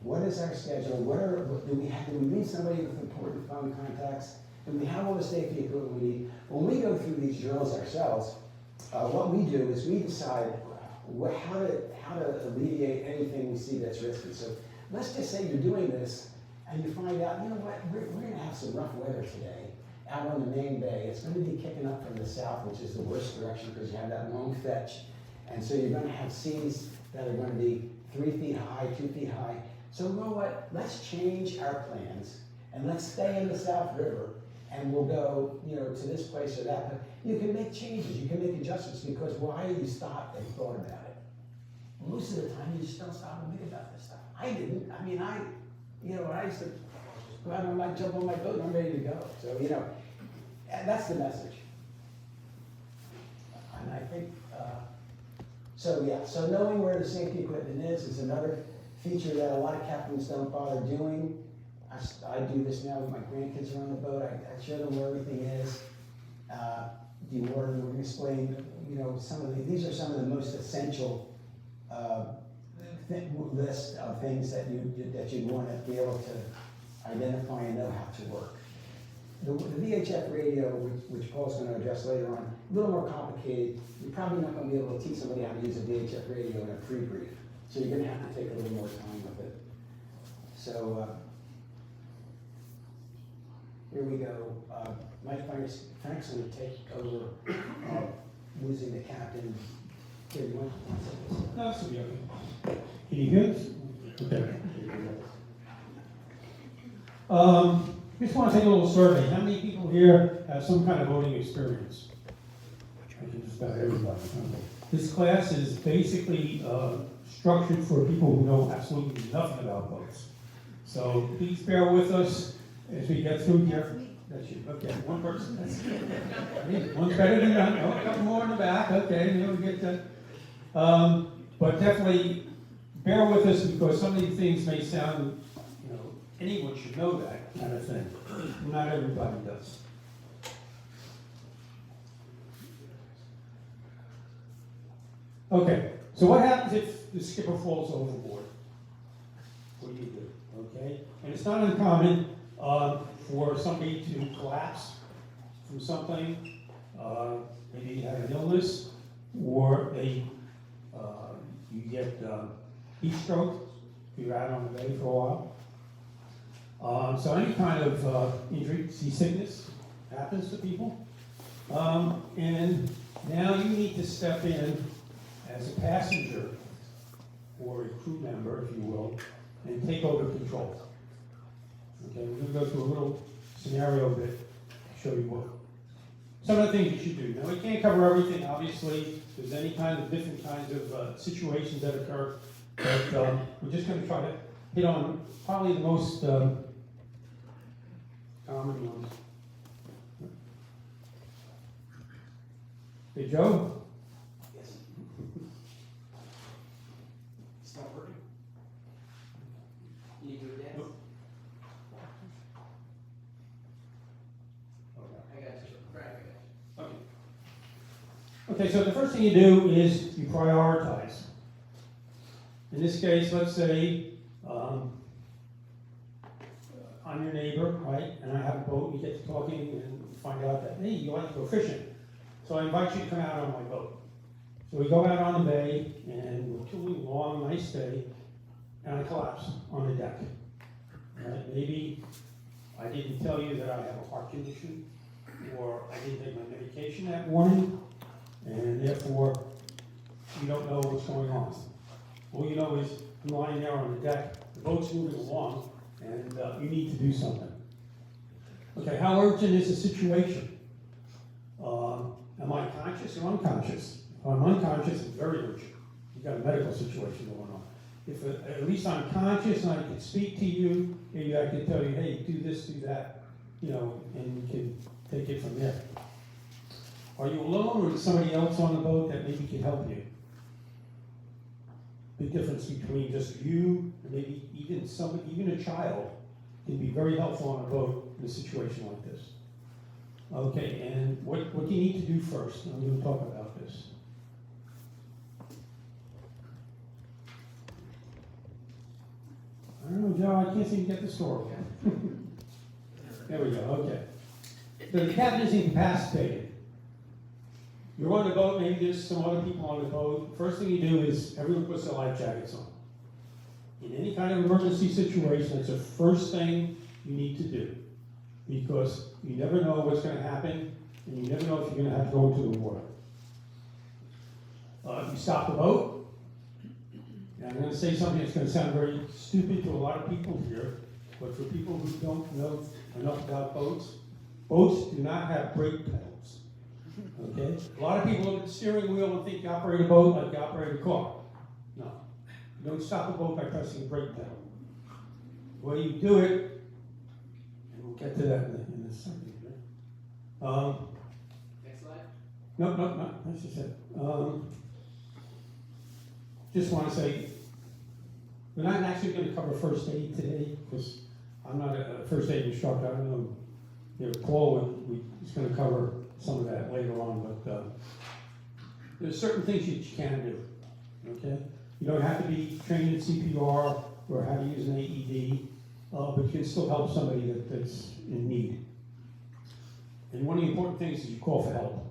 What is our schedule? Do we meet somebody with important phone contacts? Do we have all the safety equipment we need? When we go through these drills ourselves, what we do is we decide how to alleviate anything we see that's risky. So let's just say you're doing this and you find out, you know what, we're going to have some rough weather today out on the main bay. It's going to be kicking up from the south, which is the worst direction because you have that long fetch. And so you're going to have seas that are going to be 3 feet high, 2 feet high. So you know what, let's change our plans and let's stay in the South River and we'll go, to this place or that. But you can make changes, you can make adjustments, because why you stopped and thought about it? Most of the time you just don't stop and think about this stuff. I didn't. I mean, I used to go out and jump on my boat and I'm ready to go. So, that's the message. And I think, so knowing where the safety equipment is another feature that a lot of captains don't bother doing. I do this now with my grandkids around the boat. I show them where everything is. We're going to explain, these are some of the most essential list of things that you'd want to be able to identify and know how to work. The VHF radio, which Paul's going to address later on, a little more complicated. You're probably not going to be able to teach somebody how to use a VHF radio in a pre-brief. So you're going to have to take a little more time with it. So here we go. Frank's going to take over losing the captain. Here, you want to say this? No, this will be okay. Can you hear us? Okay. Just want to take a little survey. How many people here have some kind of voting experience? I can just about everybody. This class is basically structured for people who know absolutely nothing about votes. So please bear with us as we get through here. That's you. Okay, one person. That's one's better than none. Oh, a couple more in the back. Okay, we get that. But definitely bear with us, because some of these things may sound, anyone should know that kind of thing. Not everybody does. Okay, so what happens if the skipper falls overboard? What do you do? Okay, and it's not uncommon for somebody to collapse from something. Maybe you have an illness, or you get heat stroke if you're out on the bay for a while. So any kind of injury, seasickness happens to people. And now you need to step in as a passenger or a crew member, if you will, and take over control. Okay, we're going to go through a little scenario bit to show you what some of the things you should do. Now, we can't cover everything, obviously. There's any kind of different kinds of situations that occur, but we're just going to try to hit on probably the most common ones. Hey, Joe? Yes. It's not working. You do it, Dan? I got you. Frank, I got you. Okay. Okay, so the first thing you do is you prioritize. In this case, let's say I'm your neighbor, right? And I have a boat, we get to talking and find out that, hey, you like to go fishing. So I invite you to come out on my boat. So we go out on the bay, and we're chilling along, nice day, and I collapse on the deck. Right? Maybe I didn't tell you that I have a heart condition, or I didn't take my medication that morning, and therefore you don't know what's going on. All you know is I'm lying there on the deck, the boat's moving along, and you need to do something. Okay, how urgent is the situation? Am I conscious or unconscious? If I'm unconscious, it's very urgent. You've got a medical situation going on. If at least I'm conscious and I can speak to you, maybe I can tell you, hey, do this, do that, and we can take it from there. Are you alone, or is somebody else on the boat that maybe can help you? Big difference between just you and maybe even a child can be very helpful on a boat in a situation like this. Okay, and what do you need to do first? I'm going to talk about this. I don't know, Joe, I can't seem to get the story. There we go, okay. So the captain is incapacitated. You're on the boat, maybe there's some other people on the boat. First thing you do is everyone puts their life jackets on. In any kind of emergency situation, that's the first thing you need to do. Because you never know what's going to happen, and you never know if you're going to have to go into the water. You stop the boat, and I'm going to say something that's going to sound very stupid to a lot of people here, but for people who don't know enough about boats, boats do not have brake pedals. Okay? A lot of people look at the steering wheel and think you operate a boat like you operate a car. No. You don't stop a boat by pressing a brake pedal. The way you do it, get to that in a second. Next slide. No, that's just it. Just want to say, we're not actually going to cover first aid today, because I'm not a first aid instructor. I don't know, Paul is going to cover some of that later on, but there's certain things that you can do, okay? You don't have to be trained in CPR or how to use an AED. But you can still help somebody that's in need. And one of the important things is you call for help.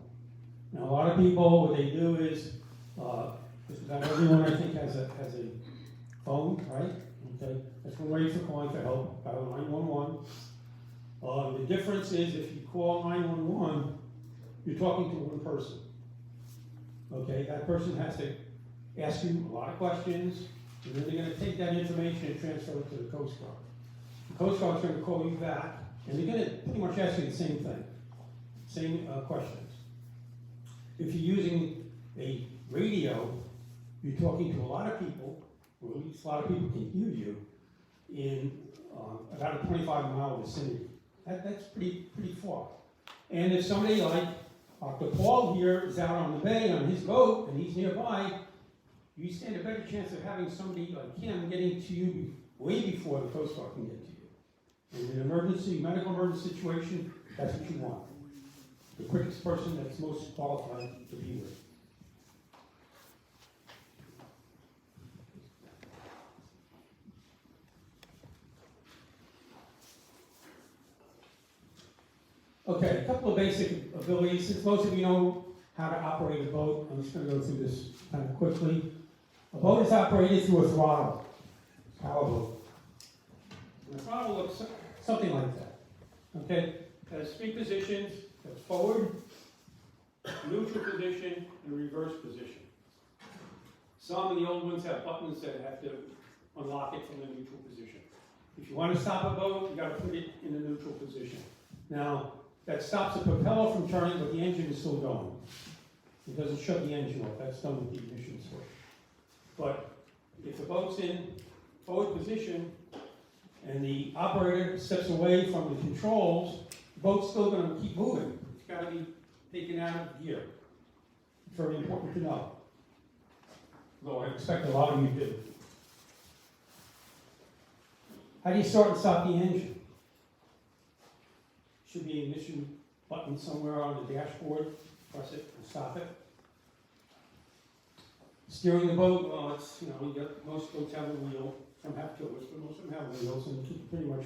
Now, a lot of people, what they do is, just about everyone I think has a phone, right? Okay, that's one way for calling for help, dial 911. The difference is if you call 911, you're talking to one person. Okay, that person has to ask you a lot of questions, and then they're going to take that information and transfer it to the Coast Guard. The Coast Guard's going to call you back, and they're going to pretty much ask you the same thing, same questions. If you're using a radio, you're talking to a lot of people, or at least a lot of people can hear you, in about a 25-mile vicinity. That's pretty far. And if somebody like Dr. Paul here is out on the bay on his boat, and he's nearby, you stand a better chance of having somebody like him getting to you way before the Coast Guard can get to you. In an medical emergency situation, that's what you want. The quickest person that's most qualified to be with. Okay, a couple of basic abilities. Since most of you know how to operate a boat, I'm just going to go through this kind of quickly. A boat is operated through a throttle, power boat. And the throttle looks something like that. Okay, it has three positions. That's forward, neutral position, and reverse position. Some of the old ones have buttons that have to unlock it from the neutral position. If you want to stop a boat, you got to put it in the neutral position. Now, that stops the propeller from turning, but the engine is still going. It doesn't shut the engine off. That's done with the ignition switch. But if the boat's in forward position and the operator steps away from the controls, the boat's still going to keep moving. It's got to be taken out of gear. It's very important to know. Though I expect a lot of you do. How do you start and stop the engine? Should be an ignition button somewhere on the dashboard. Press it and stop it. Steering the boat, well, it's, most boats have a wheel. Some have tillers, but most of them have wheels, and you can pretty much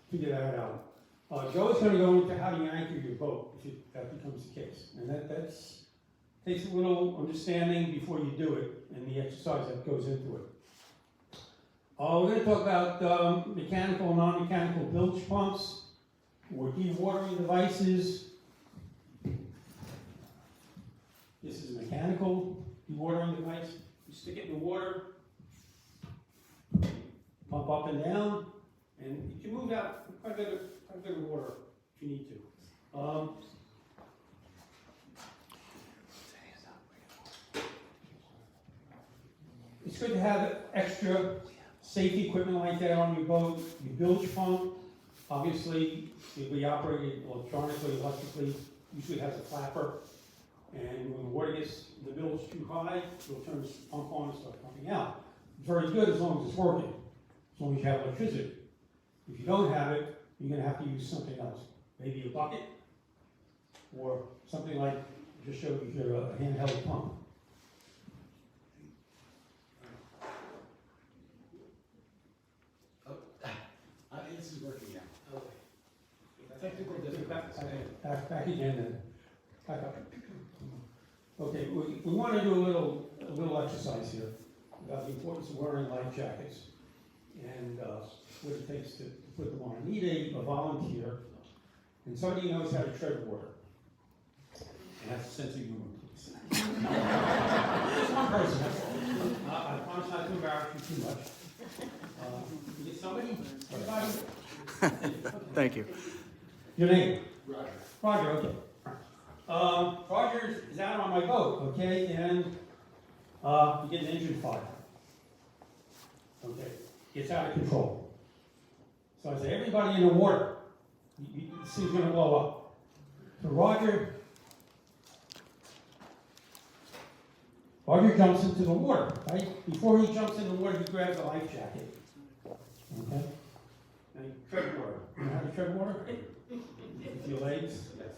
figure that out. Joe is going to go into how do you anchor your boat, if that becomes the case. And that takes a little understanding before you do it, and the exercise that goes into it. We're going to talk about mechanical and non-mechanical bilge pumps, or dewatering devices. This is a mechanical dewatering device. You stick it in the water, pump up and down, and you can move out quite a bit of water if you need to. It's good to have extra safety equipment like that on your boat. Your bilge pump, obviously, it'll be operated electronically, electrically. Usually has a flapper. And when the water gets the bilge too high, it'll turn the pump on and start pumping out. It's very good as long as it's working, as long as you have electricity. If you don't have it, you're going to have to use something else. Maybe a bucket, or something like I just showed you here, a handheld pump. This is working now. Okay. Technical Back again then. Back up. Okay, we want to do a little exercise here about the importance of wearing life jackets and what it takes to put them on. I need a volunteer and somebody who knows how to tread water. And that's a sense of humor, please. Just one person, that's all. I promise not to embarrass you too much. You get somebody? Everybody? Thank you. Your name? Roger. Roger, okay. Roger is out on my boat, okay, and you get an engine fire. Okay, gets out of control. So I say, everybody in the water, this thing's going to blow up. So Roger jumps into the water, right? Before he jumps in the water, he grabs a life jacket. Okay? And you tread water. You know how to tread water? With your legs? Yes.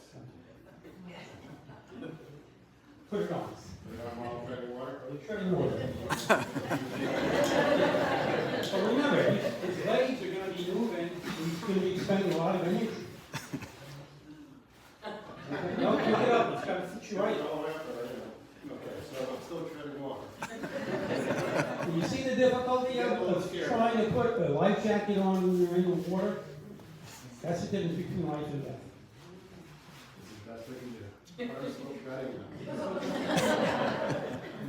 Put it on. Treading water? Treading water. But remember, his legs are going to be moving, and he's going to be expending a lot of energy. Okay, no, pick it up. It's got to fit you right. Okay, so I'm still treading water. You see the difficulty of trying to put a life jacket on when you're in the water? That's the difference between life and death. That's what we can do. I'm still treading And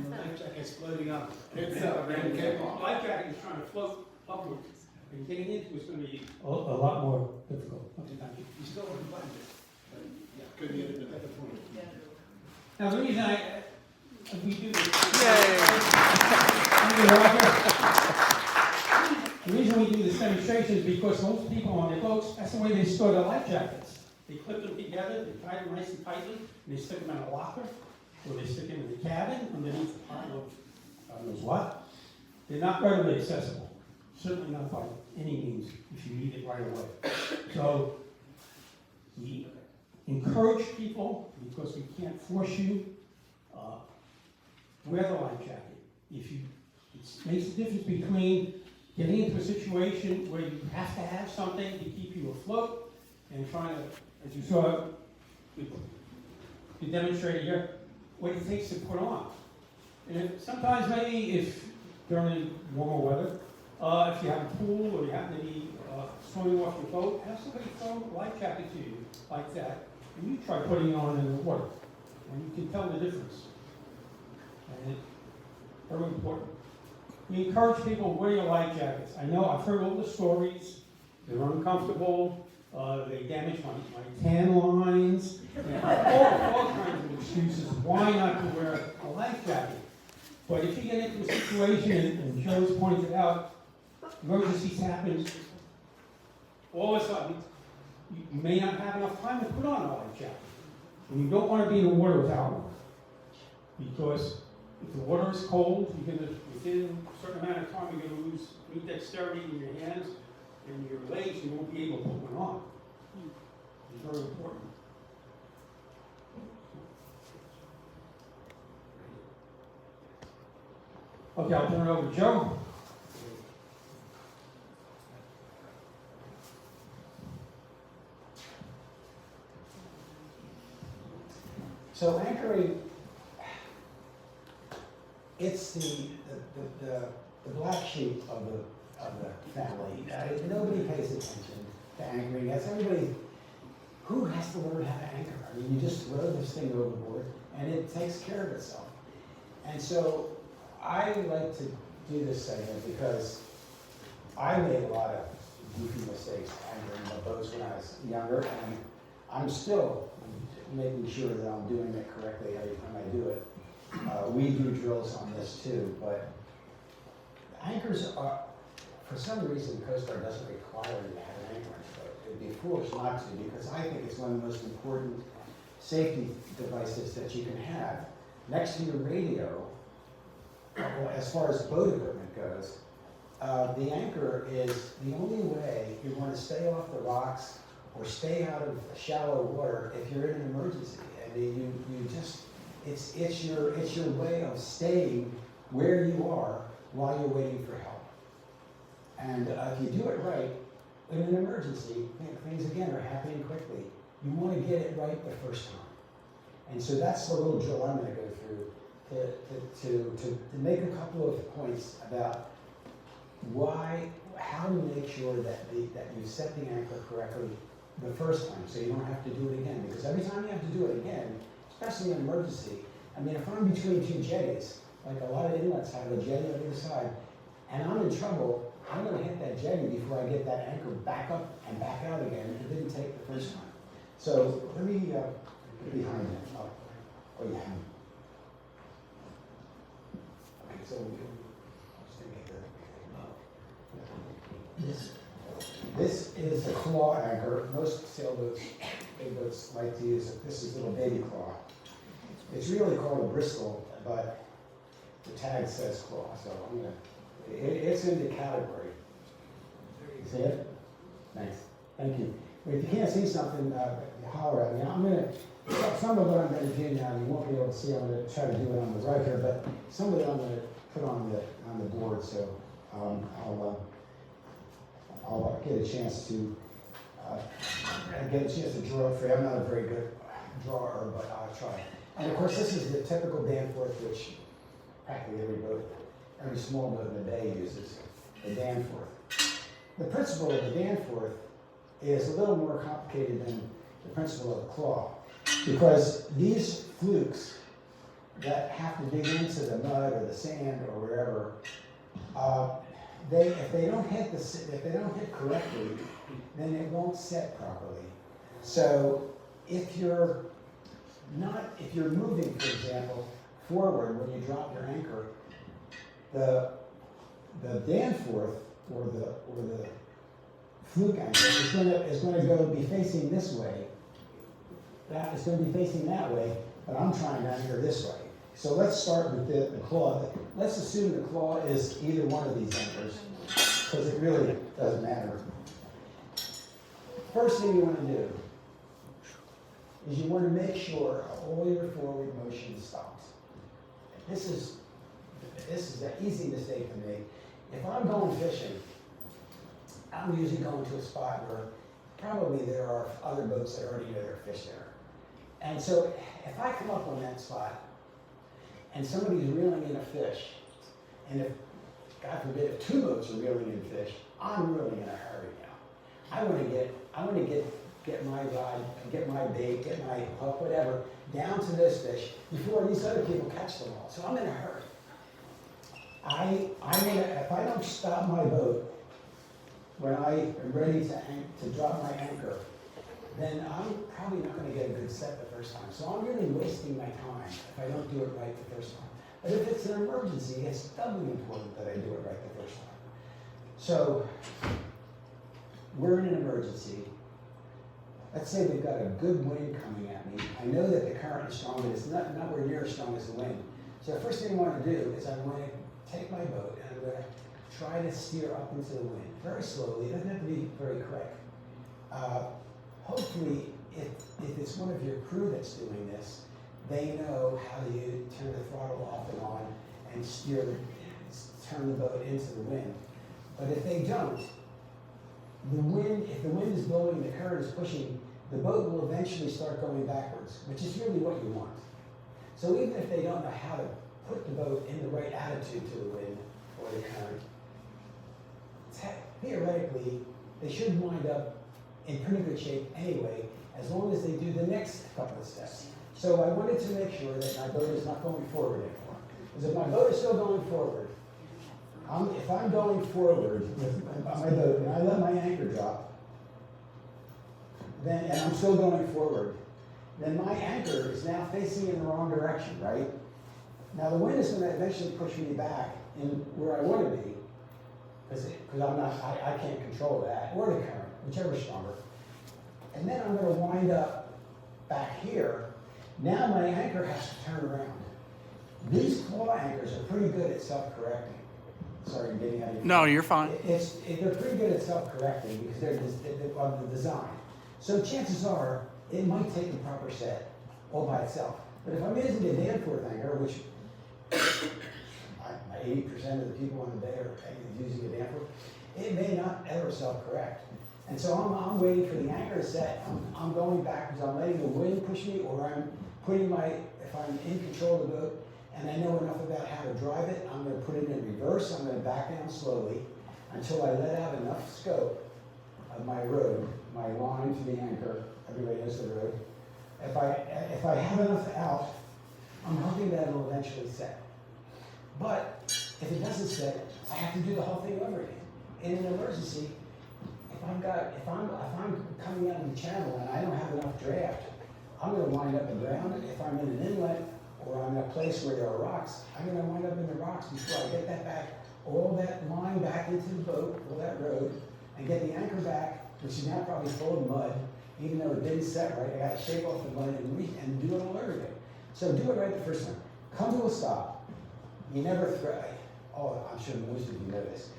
the life jacket's floating up. It's Life jacket is trying to float upwards, and getting into it's going to be a lot more difficult. Okay, thank you. You still haven't buttoned it. But, yeah. Couldn't get it in At the point. Now, the reason we do this. Yay! Thank you, Roger. The reason we do this demonstration is because most people on their boats, that's the way they store their life jackets. They clip them together, they tie them nice and tightly, and they stick them in a locker, or they stick them in the cabin underneath the pile of God knows what. They're not readily accessible. Certainly not by any means if you need it right away. So we encourage people, because we can't force you, wear the life jacket. It makes a difference between getting into a situation where you have to have something to keep you afloat and trying to, as you saw, you demonstrated here, what it takes to put on. And sometimes maybe if during warmer weather, if you have a pool or you happen to be swimming off your boat, have somebody throw a life jacket to you like that, and you try putting it on in the water, and you can tell the difference. And it's very important. We encourage people to wear your life jackets. I know I've heard all the stories. They're uncomfortable. They damage my tan lines. All kinds of excuses why not to wear a life jacket. But if you get into a situation, and Joe's pointed out, emergencies happen all of a sudden, you may not have enough time to put on a life jacket. And you don't want to be in the water without one. Because if the water is cold, you're going to, within a certain amount of time, you're going to lose dexterity in your hands and your legs. You won't be able to put one on. It's very important. Okay, I'll turn it over to Joe. So anchoring, it's the black sheep of the family. Nobody pays attention to anchoring. That's everybody who has to learn how to anchor. I mean, you just throw this thing overboard and it takes care of itself. And so I like to do this segment because I made a lot of goofy mistakes anchoring my boats when I was younger, and I'm still making sure that I'm doing it correctly every time I do it. We do drills on this too, but anchors are, for some reason, the Coast Guard doesn't require you to have an anchor on your boat. It'd be foolish not to, because I think it's one of the most important safety devices that you can have. Next to your radio, as far as boat equipment goes, the anchor is the only way you're going to stay off the rocks or stay out of shallow water if you're in an emergency. I mean, you just, it's your way of staying where you are while you're waiting for help. And if you do it right, in an emergency, things again are happening quickly. You want to get it right the first time. And so that's the little drill I'm going to go through to make a couple of points about how to make sure that you set the anchor correctly the first time, so you don't have to do it again. Because every time you have to do it again, especially in an emergency, I mean, if I'm between two jetties, like a lot of inlets have a jetty on either side, and I'm in trouble, I'm going to hit that jetty before I get that anchor back up and back out again, and it didn't take the first time. So let me get behind that. Oh, yeah. Okay, so this is a claw anchor. Most sailboats, big boats like to use it. This is a little baby claw. It's really called a bristle, but the tag says claw, so I'm gonna. It's in the category. See it? Nice. Thank you. If you can't see something, holler at me. I'm gonna. Some of what I'm going to do now, you won't be able to see. I'm going to try to do it on the right here, but some of it I'm going to put on the board. So I'll get a chance to draw it for you. I'm not a very good drawer, but I'll try. And of course, this is the typical Danforth, which practically every small boat in the bay uses, the Danforth. The principle of the Danforth is a little more complicated than the principle of the claw, because these flukes that have to dig into the mud or the sand or wherever, if they don't hit correctly, then it won't set properly. So if you're moving, for example, forward when you drop your anchor, the Danforth or the fluke anchor is going to be facing this way. That is going to be facing that way, but I'm trying to anchor this way. So let's start with the claw. Let's assume the claw is either one of these anchors, because it really doesn't matter. First thing you want to do is you want to make sure all your forward motion stops. This is an easy mistake to make. If I'm going fishing, I'm usually going to a spot where probably there are other boats that already know there are fish there. And so if I come up on that spot and somebody's reeling in a fish, and if, God forbid, if two boats are reeling in fish, I'm really in a hurry now. I want to get my rod, get my bait, get my hook, whatever, down to this fish before these other people catch them all. So I'm in a hurry. If I don't stop my boat when I am ready to drop my anchor, then I'm probably not going to get a good set the first time. So I'm really wasting my time if I don't do it right the first time. But if it's an emergency, it's doubly important that I do it right the first time. So we're in an emergency. Let's say we've got a good wind coming at me. I know that the current is strong, but it's nowhere near as strong as the wind. So the first thing I want to do is I want to take my boat and I'm going to try to steer up into the wind very slowly. It doesn't have to be very quick. Hopefully, if it's one of your crew that's doing this, they know how to turn the throttle off and on and turn the boat into the wind. But if they don't, if the wind is blowing, the current is pushing, the boat will eventually start going backwards, which is really what you want. So even if they don't know how to put the boat in the right attitude to the wind or the current, theoretically, they should wind up in pretty good shape anyway, as long as they do the next couple of steps. So I wanted to make sure that my boat is not going forward anymore. Because if my boat is still going forward, if I'm going forward with my boat and I let my anchor drop, and I'm still going forward, then my anchor is now facing in the wrong direction, right? Now the wind is going to eventually push me back in where I want to be, because I can't control that, or the current, whichever's stronger. And then I'm going to wind up back here. Now my anchor has to turn around. These claw anchors are pretty good at self-correcting. Sorry, I'm getting out of your... No, you're fine. They're pretty good at self-correcting because they're of the design. So chances are, it might take the proper set all by itself. But if I'm using a Danforth anchor, which 80% of the people on the bay are using a Danforth, it may not ever self-correct. And so I'm waiting for the anchor to set. I'm going backwards. I'm letting the wind push me, or I'm putting if I'm in control of the boat and I know enough about how to drive it, I'm going to put it in reverse. I'm going to back down slowly until I let out enough scope of my road, my line to the anchor. Everybody knows the road. If I have enough out, I'm hoping that it'll eventually set. But if it doesn't set, I have to do the whole thing over again. In an emergency, if I'm coming out of the channel and I don't have enough draft, I'm going to wind up aground. If I'm in an inlet or I'm in a place where there are rocks, I'm going to wind up in the rocks before I get that back, all that line back into the boat, all that road, and get the anchor back, which is now probably full of mud, even though it didn't set right. I got to shake off the mud and do it all over again. So do it right the first time. Come to a stop. You never throw. Oh, I'm sure most of you know this.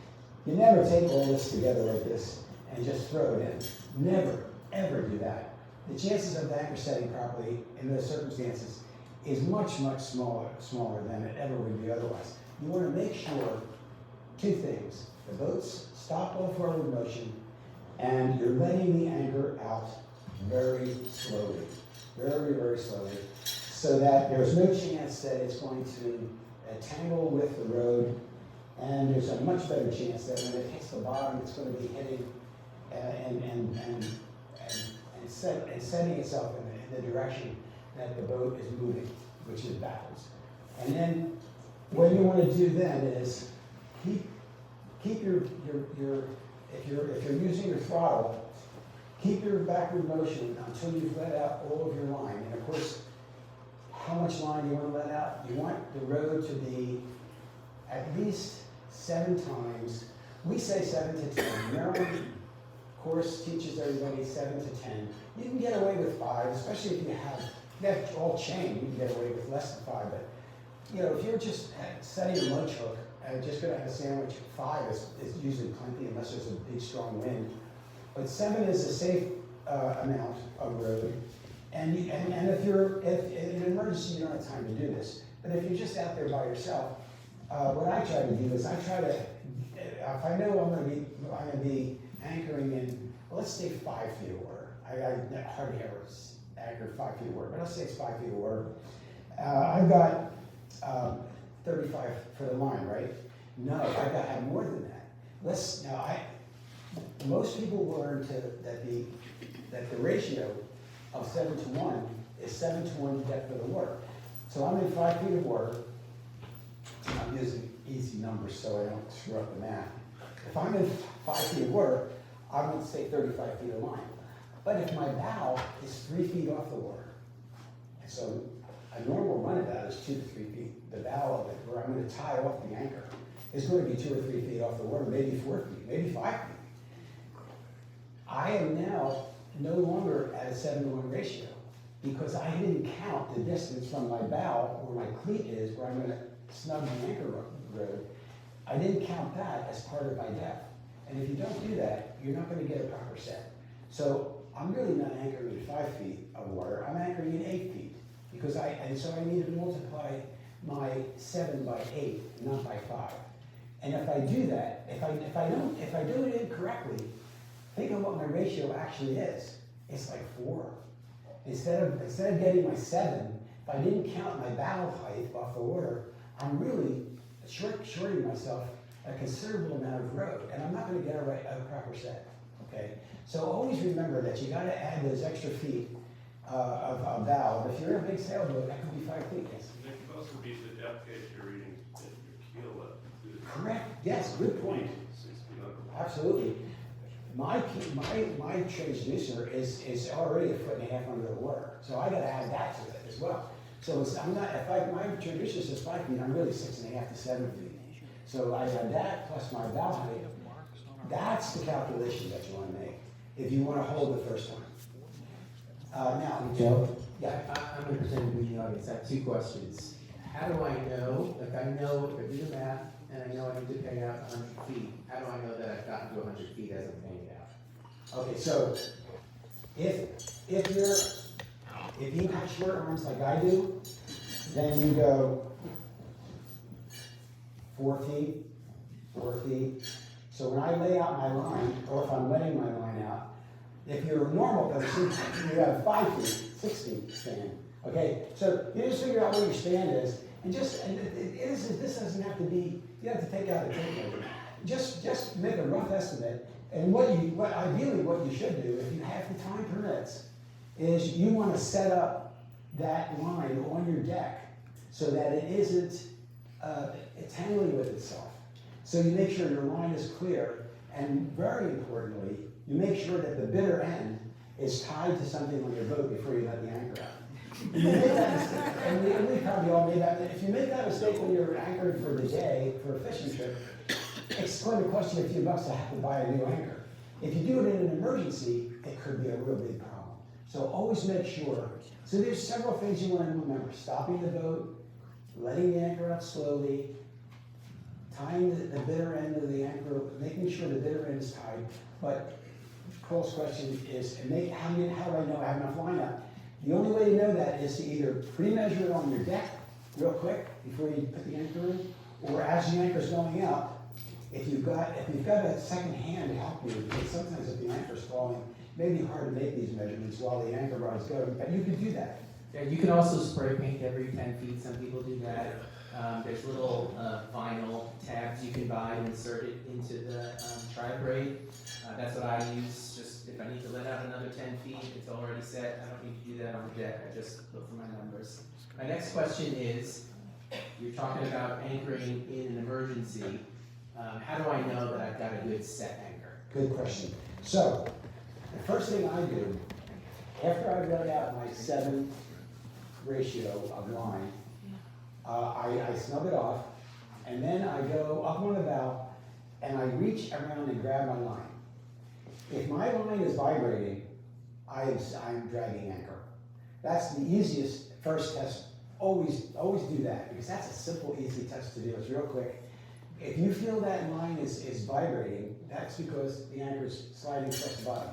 You never take all this together like this and just throw it in. Never, ever do that. The chances of the anchor setting properly in those circumstances is much, much smaller than it ever would be otherwise. You want to make sure two things. The boat's stop all forward motion, and you're letting the anchor out very slowly, very, very slowly, so that there's no chance that it's going to tangle with the road, and there's a much better chance that when it hits the bottom, it's going to be hitting and setting itself in the direction that the boat is moving, which is backwards. And then what you want to do then is keep your if you're using your throttle, keep your backward motion until you've let out all of your line. And of course, how much line do you want to let out? You want the road to be at least 7 times. We say 7 to 10. Maryland course teaches everybody 7 to 10. You can get away with 5, especially if you have all chain. You can get away with less than 5. But if you're just setting a lunch hook and just going to have a sandwich, 5 is usually plenty unless there's a big strong wind. But 7 is a safe amount of road. And if in an emergency you don't have time to do this, but if you're just out there by yourself, what I try to do is if I know I'm going to be anchoring in let's say 5 feet of water. I hardly ever anchor 5 feet of water, but let's say it's 5 feet of water. I've got 35 for the line, right? No, I've got to have more than that. Most people learn that the ratio of 7 to 1 is 7 to 1 depth of the water. So I'm in 5 feet of water. I'm using easy numbers so I don't screw up the math. If I'm in 5 feet of water, I'm going to say 35 feet of line. But if my bow is 3 feet off the water, so a normal runabout is 2 to 3 feet. The bow of it, where I'm going to tie off the anchor, is going to be 2 or 3 feet off the water, maybe 4 feet, maybe 5 feet. I am now no longer at a 7 to 1 ratio because I didn't count the distance from my bow, where my cleat is, where I'm going to snug the anchor road. I didn't count that as part of my depth. And if you don't do that, you're not going to get a proper set. So I'm really not anchoring in 5 feet of water. I'm anchoring in 8 feet because so I need to multiply my 7 by 8, not by 5. And if I do that, if I do it incorrectly, think of what my ratio actually is. It's like 4. Instead of getting my 7, if I didn't count my bow height off the water, I'm really shorting myself a considerable amount of road, and I'm not going to get a proper set. Okay, so always remember that you got to add those extra feet of bow. If you're in a big sailboat, that could be 5 feet. Yes. And it could also be the depth gauge you're reading your keel up. Correct. Yes. Good point. 6 feet up. Absolutely. My transducer is already 1.5 feet under the water, so I got to add that to it as well. So I'm not. My transducer says 5 feet, I'm really 6.5 to 7 feet. So I add that plus my bow height. That's the calculation that you want to make if you want to hold the first time. Now, Joe? Yeah. I'm going to pretend to be the audience. I have 2 questions. How do I know, if I do the math and I know I need to pay out 100 feet, how do I know that I've gotten to 100 feet as I'm paying it out? Okay, so if you have short arms like I do, then you go 4 feet, 4 feet. So when I lay out my line, or if I'm laying my line out, if you're a normal person, you have 5 feet, 6 feet span. Okay, so you just figure out where your span is, and this doesn't have to be. You have to take out a tape measure. Just make a rough estimate. And ideally what you should do, if you have the time permits, is you want to set up that line on your deck so that it isn't tangling with itself. So you make sure your line is clear, and very importantly, you make sure that the bitter end is tied to something on your boat before you let the anchor out. If you make that mistake, and we probably all made that. If you make that mistake when you're anchored for the day for a fishing trip, it's going to cost you a few bucks to have to buy a new anchor. If you do it in an emergency, it could be a real big problem. So always make sure. So there's several things you want to remember: stopping the boat, letting the anchor out slowly, tying the bitter end of the anchor, making sure the bitter end is tied. But Cole's question is, how do I know I have enough line out? The only way to know that is to either pre-measure it on your deck real quick before you put the anchor in, or as the anchor's going out. If you've got a second hand to help you, because sometimes if the anchor's falling, it may be hard to make these measurements while the anchor rod's going, but you can do that. Yeah, you can also spray paint every 10 feet. Some people do that. There's little vinyl tabs you can buy to insert it into the tri-braid. That's what I use. Just if I need to let out another 10 feet, it's already set. I don't need to do that on the deck. I just look for my numbers. My next question is, you're talking about anchoring in an emergency. How do I know that I've got a good set anchor? Good question. So, the first thing I do, after I let out my 7 ratio of line, I snub it off, and then I go up on the bow, and I reach around and grab my line. If my line is vibrating, I'm dragging anchor. That's the easiest first test. Always do that, because that's a simple, easy test to do. It's real quick. If you feel that line is vibrating, that's because the anchor is sliding across the bottom.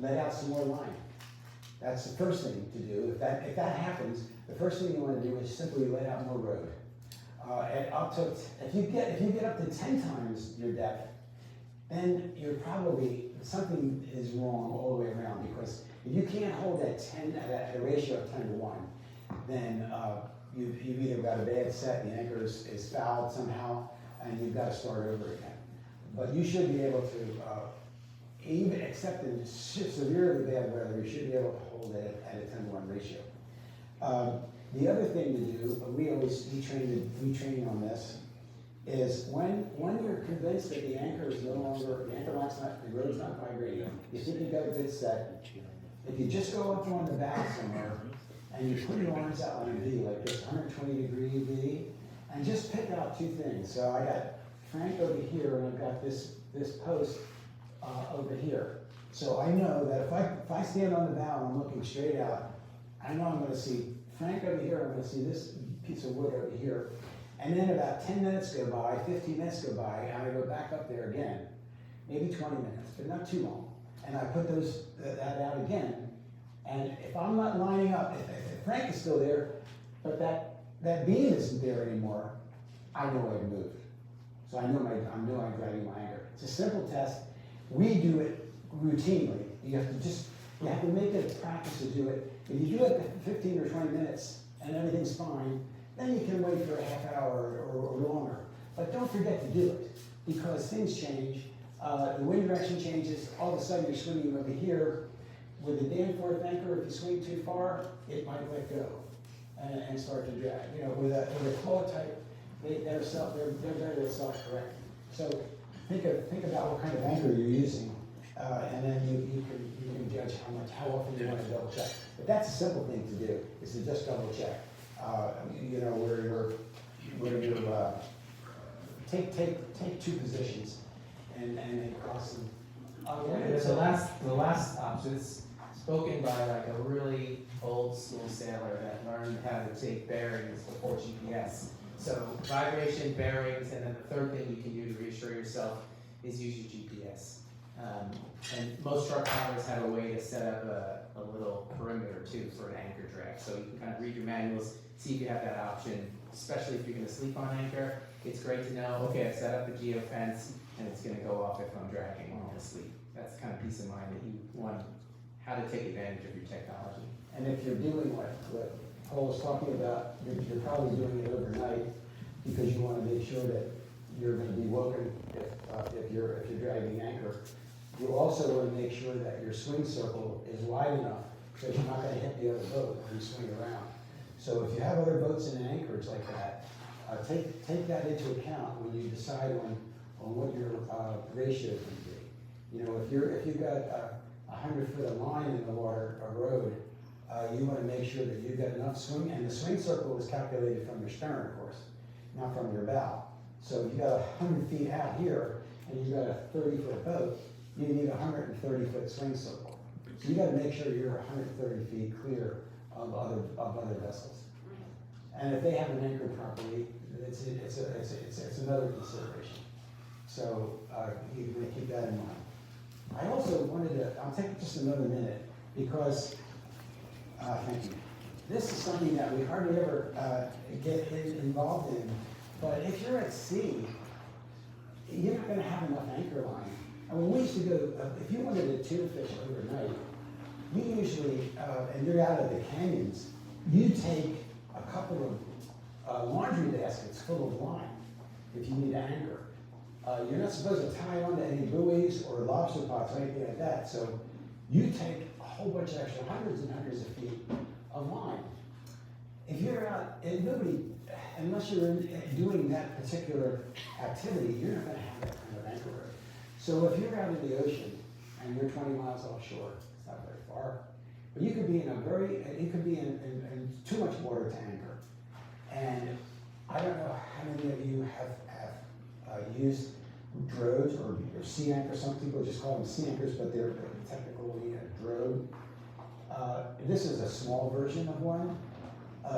Let out some more line. That's the first thing to do. If that happens, the first thing you want to do is simply let out more road. And if you get up to 10 times your depth, then you're probably something is wrong all the way around, because if you can't hold that 10, at a ratio of 10 to 1, then you've either got a bad set, the anchor is fouled somehow, and you've got to start over again. But you should be able to, even except in severely bad weather, you should be able to hold it at a 10 to 1 ratio. The other thing to do, we train on this, is when you're convinced that the anchor is no longer, the anchor lock's not, the road's not vibrating, you think you've got a good set, if you just go up on the bow somewhere, and you put your arms out on a V, like this 120-degree V, and just pick out two things. So I got Frank over here, and I've got this post over here. So I know that if I stand on the bow and I'm looking straight out, I know I'm going to see Frank over here, I'm going to see this piece of wood over here. And then about 10 minutes go by, 15 minutes go by, and I go back up there again, maybe 20 minutes, but not too long. And I put that out again. And if I'm not lining up, if Frank is still there, but that beam isn't there anymore, I know I've moved. So I know I'm driving my anchor. It's a simple test. We do it routinely. You have to make it a practice to do it. If you do it for 15 or 20 minutes and everything's fine, then you can wait for a half hour or longer. But don't forget to do it, because things change. The wind direction changes. All of a sudden you're swimming over here. With a Danforth anchor, if you swing too far, it might let go and start to drag. You know, with a claw type, they're very self-correcting. So think about what kind of anchor you're using, and then you can judge how often you want to double check. But that's a simple thing to do, is to just double check. You know, where you're take two positions and then cross them. The last option is spoken by like a really old school sailor that learned how to take bearings before GPS. So vibration, bearings, and then the third thing you can do to reassure yourself is use your GPS. And most truck drivers have a way to set up a little perimeter too for an anchor drag. So you can kind of read your manuals, see if you have that option, especially if you're going to sleep on anchor. It's great to know, okay, I set up a geofence and it's going to go off if I'm dragging while I'm asleep. That's the kind of peace of mind that you want, how to take advantage of your technology. And if you're doing what Paul was talking about, you're probably doing it overnight because you want to make sure that you're going to be woken if you're dragging anchor. You also want to make sure that your swing circle is wide enough so you're not going to hit the other boat when you swing around. So if you have other boats in anchorage like that, take that into account when you decide on what your ratio is going to be. You know, if you've got 100 foot of line in the water or road, you want to make sure that you've got enough swing, and the swing circle is calculated from your stern, of course, not from your bow. So if you've got 100 feet out here and you've got a 30-foot boat, you need a 130-foot swing circle. So you got to make sure you're 130 feet clear of other vessels. And if they haven't anchored properly, it's another consideration. So you want to keep that in mind. I also wanted to, I'll take just another minute because, thank you. This is something that we hardly ever get involved in, but if you're at sea, you're not going to have enough anchor line. I mean, we used to go, if you wanted to tuna fish overnight, you usually, and you're out of the canyons, you take a couple of laundry baskets full of line if you need to anchor. You're not supposed to tie on to any buoys or lobster pots or anything like that, so you take a whole bunch of extra hundreds and hundreds of feet of line. If you're out, and nobody, unless you're doing that particular activity, you're not going to have that kind of anchor road. So if you're out in the ocean and you're 20 miles offshore, it's not very far, but you could be in too much water to anchor. And I don't know how many of you have used drogues or sea anchors. Some people just call them sea anchors, but they're technically a drogue. This is a small version of one.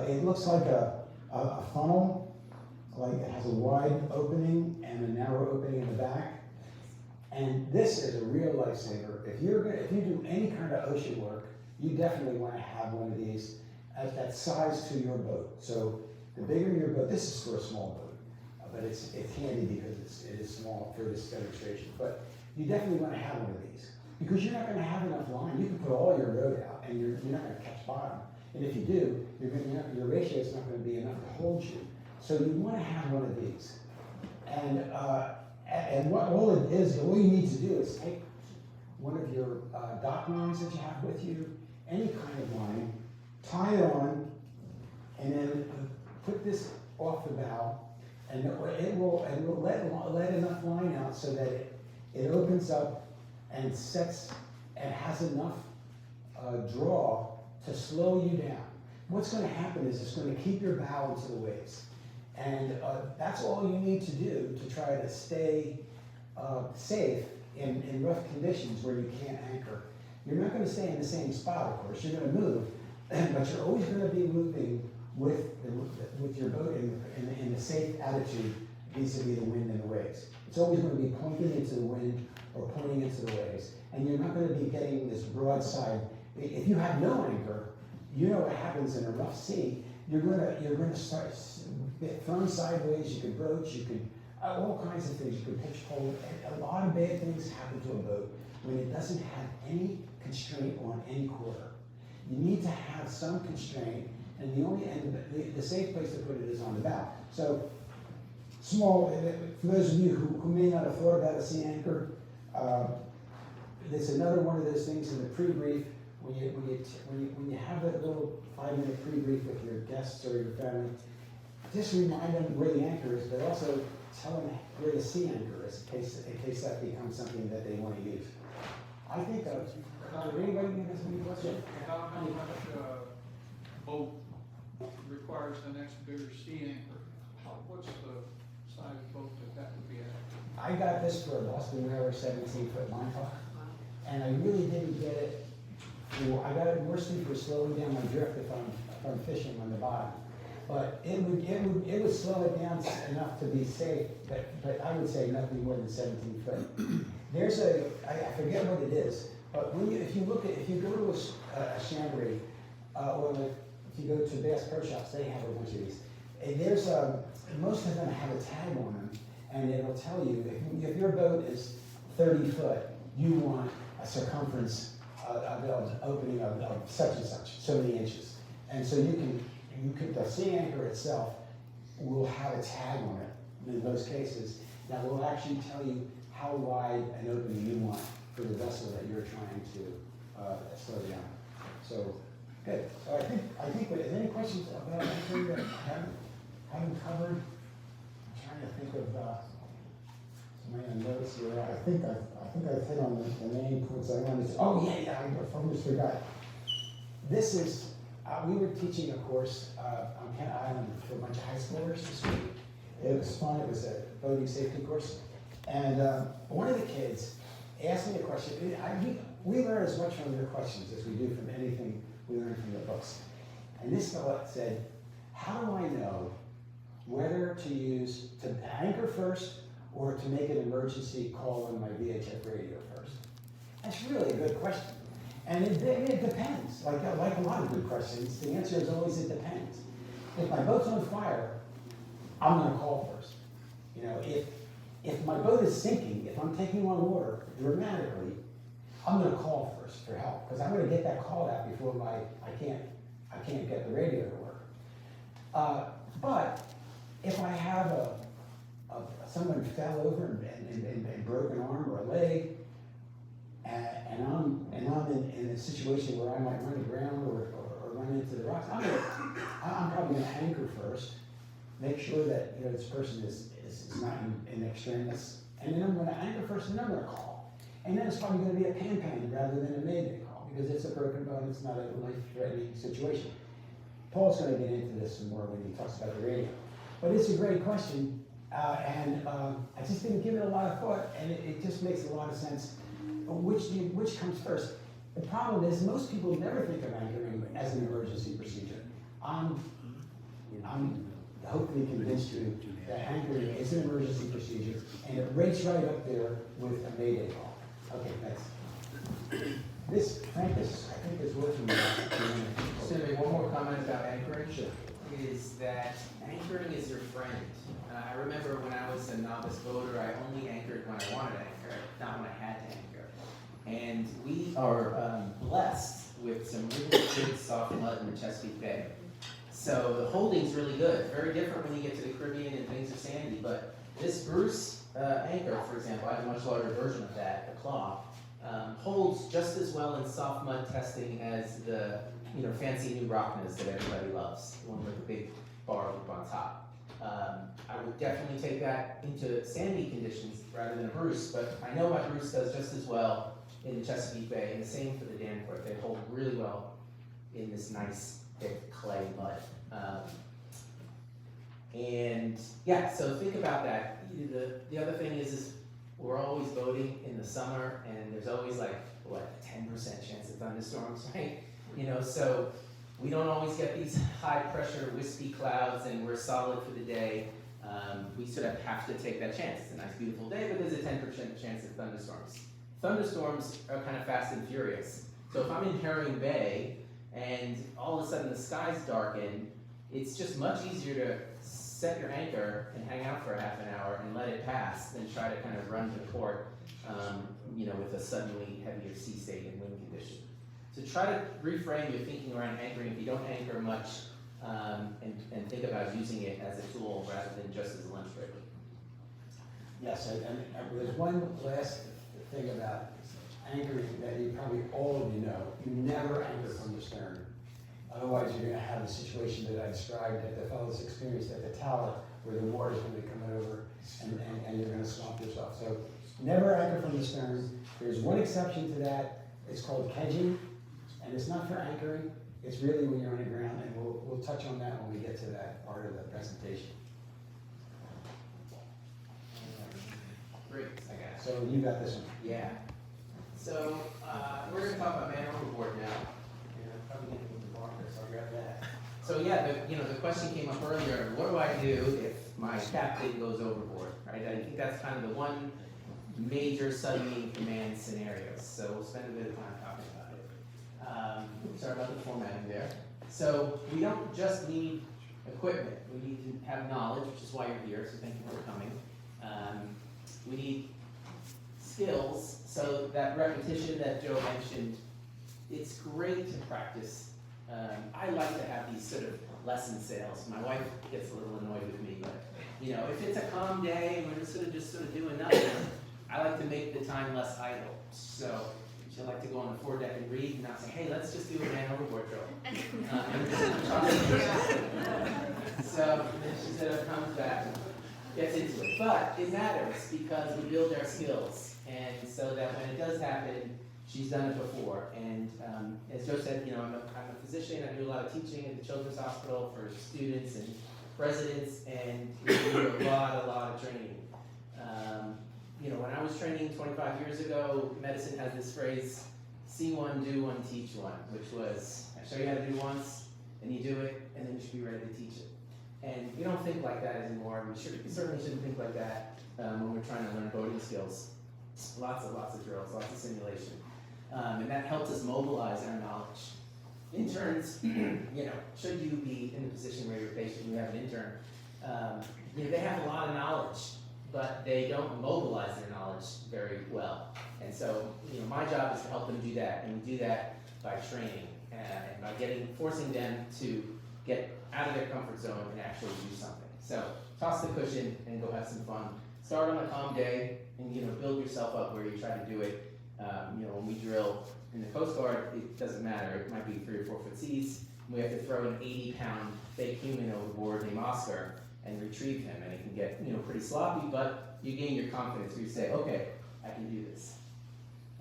It looks like a funnel, like it has a wide opening and a narrow opening in the back. And this is a real lifesaver. If you do any kind of ocean work, you definitely want to have one of these at that size to your boat. So the bigger your boat, this is for a small boat, but it's handy because it is small for this demonstration. But you definitely want to have one of these. Because you're not going to have enough line. You can put all your load out and you're not going to catch bottom. And if you do, your ratio is not going to be enough to hold you. So you want to have one of these. And what all it is, all you need to do is take one of your dock lines that you have with you, any kind of line, tie it on, and then put this off the bow, and it will let enough line out so that it opens up and sets and has enough draw to slow you down. What's going to happen is it's going to keep your bow into the waves. And that's all you need to do to try to stay safe in rough conditions where you can't anchor. You're not going to stay in the same spot, of course. You're going to move, but you're always going to be moving with your boat in a safe attitude vis-a-vis the wind and the waves. It's always going to be pointing into the wind or pointing into the waves, and you're not going to be getting this broadside. If you have no anchor, you know what happens in a rough sea. You're going to start thrown sideways. You could broach. You could all kinds of things. You could pitch pole. A lot of bad things happen to a boat when it doesn't have any constraint on any quarter. You need to have some constraint, and the safe place to put it is on the bow. So small. For those of you who may not have thought about a sea anchor, there's another one of those things in the pre-brief. When you have that little 5-minute pre-brief with your guests or your family, just remind them where the anchor is, but also tell them where the sea anchor is in case that becomes something that they want to use. I think anybody has any questions? How much boat requires the next bigger sea anchor? What's the size boat that would be at? I got this for a Boston Whaler 17-foot line hook, and I really didn't get it. I got it mostly for slowing down my drift if I'm fishing on the bottom. But it would slow it down enough to be safe, but I would say nothing more than 17 foot. There's I forget what it is, but if you go to a Chambray, or if you go to Bass Pro Shops, they have a bunch of these. And there's most of them have a tag on them, and it'll tell you if your boat is 30 foot, you want a circumference of opening of such and such, so many inches. And so the sea anchor itself will have a tag on it in most cases that will actually tell you how wide an opening you want for the vessel that you're trying to slow down. So, good. So I think, is there any questions about anything that I haven't covered? I'm trying to think of some of the notes here. I think I've hit on the main points I wanted to. Oh yeah, I almost forgot. This is. We were teaching a course on Kent Island for a bunch of high schoolers this week. It was fun. It was a boating safety course. And one of the kids asked me a question. We learn as much from your questions as we do from anything we learn from the books. And this fellow said, how do I know whether to anchor first or to make an emergency call on my VHF radio first? That's really a good question. And it depends. Like a lot of good questions, the answer is always it depends. If my boat's on fire, I'm going to call first. You know, if my boat is sinking, if I'm taking on water dramatically, I'm going to call first for help because I'm going to get that call out before I can't get the radio to work. But if I have someone fell over and broke an arm or a leg, and I'm in a situation where I might run aground or run into the rocks, I'm probably going to anchor first, make sure that this person is not in extremis, and then I'm going to anchor first, and then I'm going to call. And then it's probably going to be a pan rather than a mayday call because it's a broken bone, it's not a life-threatening situation. Paul's going to get into this some more when he talks about the radio. But it's a great question, and I just didn't give it a lot of thought, and it just makes a lot of sense. Which comes first? The problem is most people never think of anchoring as an emergency procedure. I'm hopefully convinced you that anchoring is an emergency procedure, and it rates right up there with a mayday call. Okay, next. This, Frank, I think is working. So one more comment about anchoring is that anchoring is your friend. I remember when I was a novice boater, I only anchored when I wanted to anchor. not when I had to anchor. And we are blessed with some really good soft mud in the Chesapeake Bay. So the holding's really good. Very different when you get to the Caribbean and things are sandy. But this Bruce anchor, for example, I have a much larger version of that, the claw, holds just as well in soft mud testing as the fancy new Rocknas that everybody loves, the one with the big bar loop on top. I would definitely take that into sandy conditions rather than a Bruce, but I know my Bruce does just as well in the Chesapeake Bay, and the same for the Danforth. They hold really well in this nice thick clay mud. And yeah, so think about that. The other thing is we're always voting in the summer, and there's always like, what, a 10% chance of thunderstorms, right? So we don't always get these high pressure wispy clouds and we're solid for the day. We sort of have to take that chance. It's a nice beautiful day, but there's a 10% chance of thunderstorms. Thunderstorms are kind of fast and furious. So if I'm in Herring Bay and all of a sudden the skies darken, it's just much easier to set your anchor and hang out for a half an hour and let it pass than try to kind of run to port, with a suddenly heavier sea state and wind condition. So try to reframe your thinking around anchoring if you don't anchor much, and think about using it as a tool rather than just as a lunch break. Yes, and there's one last thing about anchoring that you probably all of you know. You never anchor from the stern. Otherwise, you're going to have a situation that I described that the fellows experienced at the tower, where the water's going to be coming over and you're going to swamp yourself. So never anchor from the stern. There's one exception to that. It's called kedging, and it's not for anchoring. It's really when you're on the ground, and we'll touch on that when we get to that part of the presentation. Great, I got it. So you got this one. Yeah. So we're going to talk about man overboard now. I'm probably going to move the marker, so I'll grab that. So yeah, the question came up earlier. What do I do if my captain goes overboard? Right? I think that's kind of the one major submarine command scenario. So we'll spend a bit of time talking about it. Sorry about the formatting there. So we don't just need equipment. We need to have knowledge, which is why you're here. So thank you for coming. We need skills. So that repetition that Joe mentioned, it's great to practice. I like to have these sort of lesson sales. My wife gets a little annoyed with me, but if it's a calm day and we're just sort of doing nothing, I like to make the time less idle. So she'll like to go on the foredeck and read, and I'll say, hey, let's just do a man overboard drill. So then she sort of comes back and gets into it. But it matters because we build our skills, and so that when it does happen, she's done it before. And as Joe said, I'm a physician. I do a lot of teaching at the Children's Hospital for students and residents, and we do a lot of training. When I was training 25 years ago, medicine has this phrase, see one, do one, teach one, which was, I show you how to do once, and you do it, and then you should be ready to teach it. And we don't think like that anymore. We certainly shouldn't think like that when we're trying to learn boating skills. Lots of drills, lots of simulation. And that helps us mobilize our knowledge. Interns, should you be in the position where you're a patient and you have an intern, they have a lot of knowledge, but they don't mobilize their knowledge very well. And so, my job is to help them do that, and we do that by training and by forcing them to get out of their comfort zone and actually do something. So, toss the cushion and go have some fun. Start on a calm day and build yourself up where you try to do it. When we drill in the Coast Guard, it doesn't matter. It might be 3 or 4 foot seas. We have to throw an 80-pound fake human overboard named Oscar and retrieve him, and it can get pretty sloppy, but you gain your confidence where you say, okay, I can do this.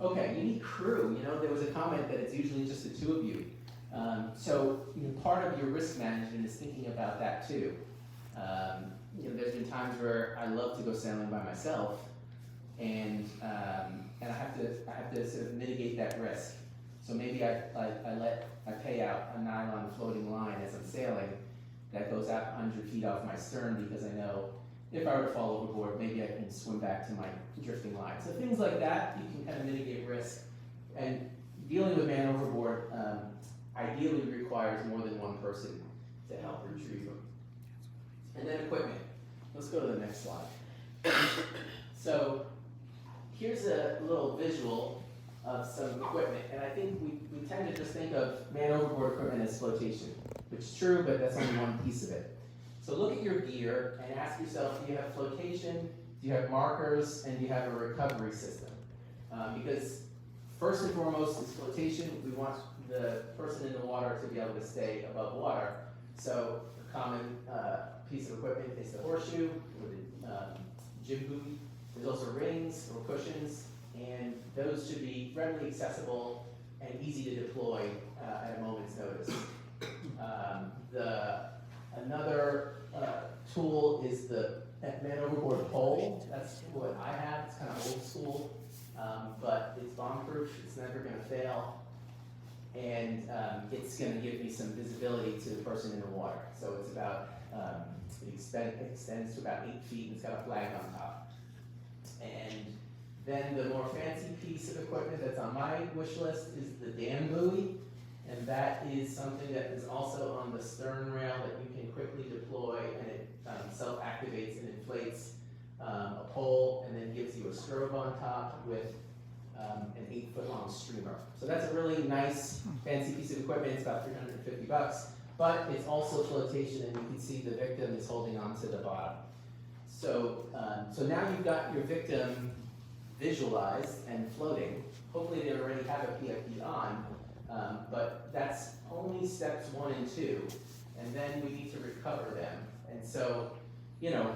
Okay, you need crew. There was a comment that it's usually just the 2 of you. So part of your risk management is thinking about that too. There's been times where I love to go sailing by myself, and I have to sort of mitigate that risk. So maybe I pay out a nylon floating line as I'm sailing that goes out 100 feet off my stern, because I know if I were to fall overboard, maybe I can swim back to my drifting line. So things like that, you can kind of mitigate risk. And dealing with man overboard ideally requires more than one person to help retrieve them. And then equipment. Let's go to the next slide. So here's a little visual of some equipment, and I think we tend to just think of man overboard equipment as flotation, which is true, but that's only one piece of it. So look at your gear and ask yourself, do you have flotation, do you have markers, and do you have a recovery system? Because first and foremost is flotation. We want the person in the water to be able to stay above water. So a common piece of equipment is the horseshoe or the jib buoy. There's also rings or cushions, and those should be readily accessible and easy to deploy at a moment's notice. Another tool is the man overboard pole. That's what I have. It's kind of old school, but it's bomb-proof. It's never going to fail, and it's going to give me some visibility to the person in the water. So it's about it extends to about 8 feet, and it's got a flag on top. And then the more fancy piece of equipment that's on my wish list is the dam buoy. And that is something that is also on the stern rail that you can quickly deploy, and it self-activates and inflates a pole, and then gives you a strobe on top with an 8-foot-long streamer. So that's a really nice, fancy piece of equipment. It's about $350, but it's also flotation, and you can see the victim is holding on to the bottom. So, so now you've got your victim visualized and floating. Hopefully they already have a PFD on. But that's only steps 1 and 2, and then we need to recover them. And so, you know,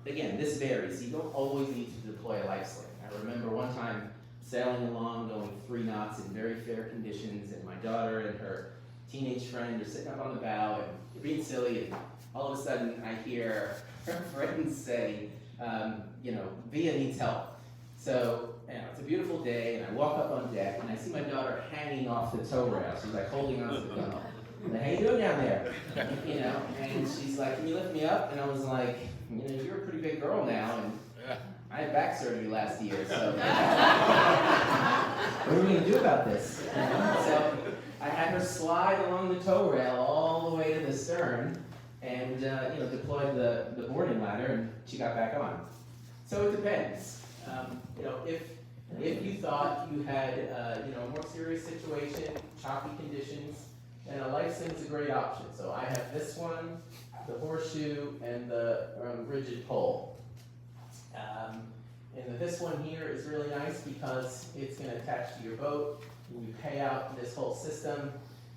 again, this varies. You don't always need to deploy a life sling. I remember one time sailing along, going 3 knots in very fair conditions, and my daughter and her teenage friend are sitting up on the bow, and they're being silly, and all of a sudden I hear her friend say, you know, Via needs help. So, you know, it's a beautiful day, and I walk up on deck, and I see my daughter hanging off the tow rail. She's like holding on to the gunwale. I'm like, how you doing down there? You know, and she's like, can you lift me up? And I was like, you know, you're a pretty big girl now, and I had back surgery last year, so what are we gonna do about this? You know? So I had her slide along the tow rail all the way to the stern, and you know, deployed the boarding ladder, and she got back on. So it depends. You know, if you thought you had you know, a more serious situation, choppy conditions, then a life sling is a great option. So I have this one, the horseshoe, and the rigid pole. And this one here is really nice because it's going to attach to your boat. When you pay out this whole system,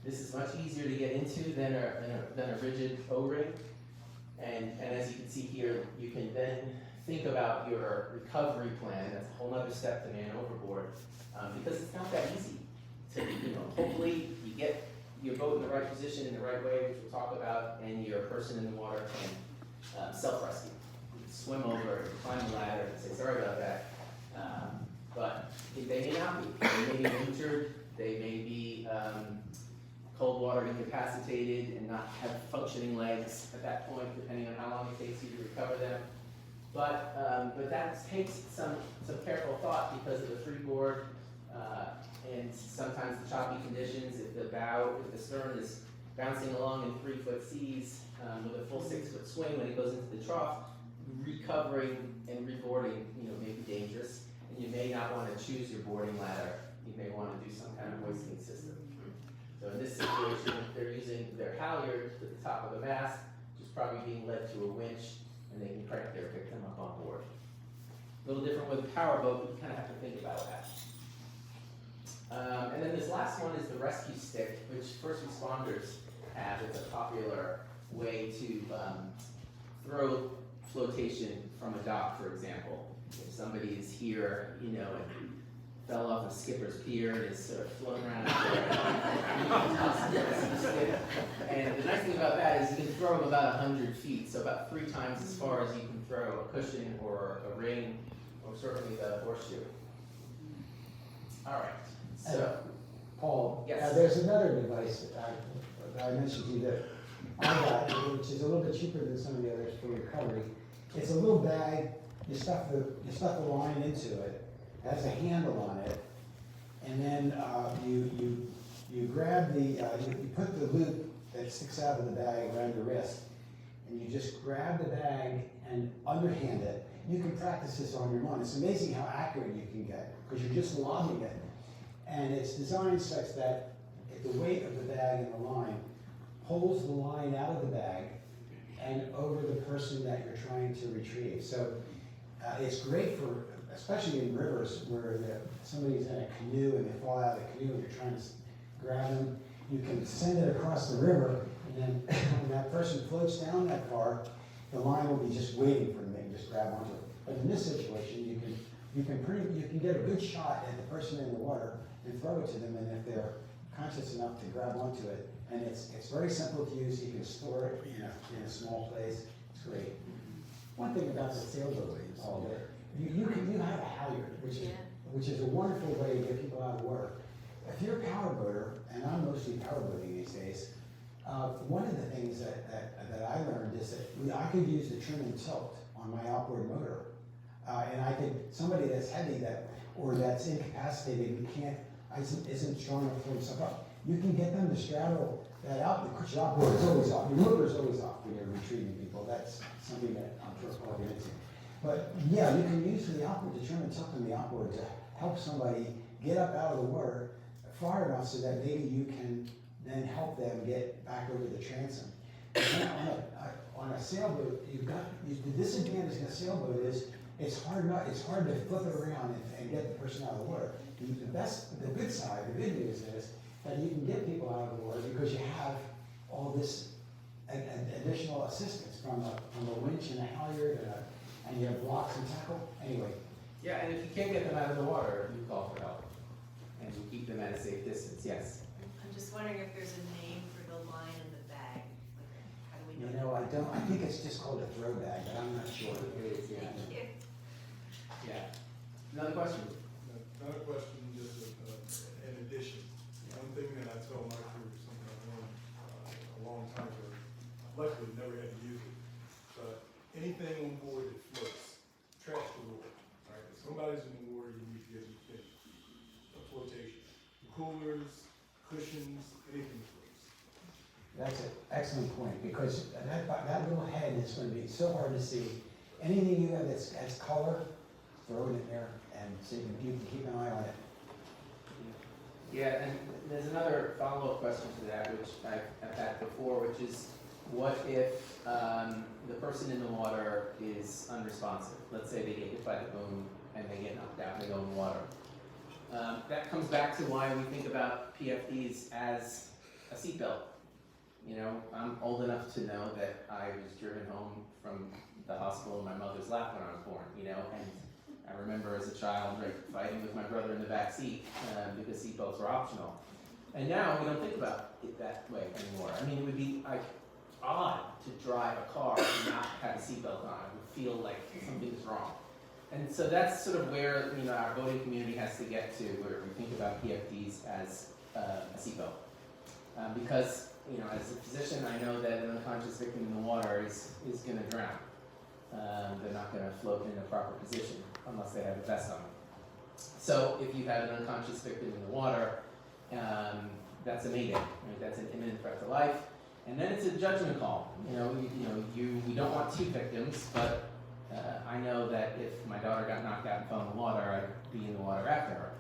this is much easier to get into than a rigid O-ring. And as you can see here, you can then think about your recovery plan. That's a whole other step to man overboard, because it's not that easy to, you know, hopefully you get your boat in the right position in the right way, which we'll talk about, and your person in the water can self-rescue. Swim over, climb the ladder, and say, sorry about that. But they may not be. They may be injured, they may be cold water incapacitated and not have functioning legs at that point, depending on how long it takes you to recover them. But that takes some careful thought because of the freeboard and sometimes the choppy conditions. If the stern is bouncing along in 3-foot seas with a full 6-foot swing when it goes into the trough, recovering and reboarding, you know, may be dangerous, and you may not want to choose your boarding ladder. You may want to do some kind of hoisting system. So in this situation, they're using their halyard at the top of the mast, which is probably being led to a winch, and they can crank their victim up on board. A little different with a powerboat, but you kind of have to think about that. And then this last one is the rescue stick, which first responders have. It's a popular way to throw flotation from a dock, for example. If somebody is here, you know, and fell off a skipper's pier and is sort of flown around out there, you can toss the rescue stick. And the nice thing about that is you can throw them about 100 feet, so about 3 times as far as you can throw a cushion or a ring, or certainly the horseshoe. All right, so. Paul, Yes. there's another device that I mentioned to you that I got, which is a little bit cheaper than some of the others for recovery. It's a little bag, you stuff the line into it, it has a handle on it, and then you grab you put the loop that sticks out of the bag around your wrist, and you just grab the bag and underhand it, you can practice this on your own. It's amazing how accurate you can get, because you're just logging it. And it's designed such that if the weight of the bag and the line pulls the line out of the bag and over the person that you're trying to retrieve. So it's great for, especially in rivers where somebody's in a canoe and they fall out of the canoe and you're trying to grab them. You can send it across the river, and then when that person floats down that far, the line will be just waiting for them. They can just grab onto it. But in this situation, you can get a good shot at the person in the water and throw it to them, and if they're conscious enough to grab onto it, and it's very simple to use. You can store it in a small place. It's great. One thing about the sailboat, Paul, you have a halyard, which is a wonderful way to get people out of water. If you're a power boater, and I'm mostly power boating these days, one of the things that I learned is that I could use the trim and tilt on my outboard motor, and I could, somebody that's heavy or that's incapacitated, isn't strong enough to pull himself up. You can get them to straddle that out. Of course, your outboard is always off. Your motor is always off when you're retrieving people. That's something that I'm sure Paul will get into. But yeah, you can use the outboard, the trim and tilt on the outboard to help somebody get up out of the water far enough so that maybe you can then help them get back over the transom. On a sailboat, the disadvantage in a sailboat is it's hard to flip it around and get the person out of the water. The good side, the good news is that you can get people out of the water because you have all this additional assistance from a winch and a halyard and you have blocks and tackle. Anyway. Yeah, and if you can't get them out of the water, you call for help. And you keep them at a safe distance, yes. I'm just wondering if there's a name for the line in the bag. Like, how do we know? I think it's just called a throw bag, but I'm not sure. It is, yeah. Thank you. Yeah. Another question? Another question, just in addition. One thing that I tell my crew, something I've learned a long time ago, luckily never had to use it, but anything on board that floats, trash the water. Right? If somebody's in the water, you need to get a flotation. Coolers, cushions, anything floats. That's an excellent point, because that little head is going to be so hard to see. Anything you have that's color, throw it in there, and so you can keep an eye on it. Yeah, and there's another follow-up question to that, which I've had before, which is, what if the person in the water is unresponsive? Let's say they get hit by the boom and they get knocked out and they go in the water. That comes back to why we think about PFDs as a seatbelt. You know, I'm old enough to know that I was driven home from the hospital in my mother's lap when I was born, you know, and I remember as a child fighting with my brother in the back seat because seatbelts were optional. And now we don't think about it that way anymore. I mean, it would be odd to drive a car and not have a seatbelt on. It would feel like something is wrong. And so that's sort of where, you know, our boating community has to get to, where we think about PFDs as a seatbelt. Because, you know, as a physician, I know that an unconscious victim in the water is going to drown. They're not going to float in a proper position unless they have a vest on. So if you have an unconscious victim in the water, that's a mayday, right? That's an imminent threat to life. And then it's a judgment call. We don't want two victims, but I know that if my daughter got knocked out and fell in the water, I'd be in the water after her.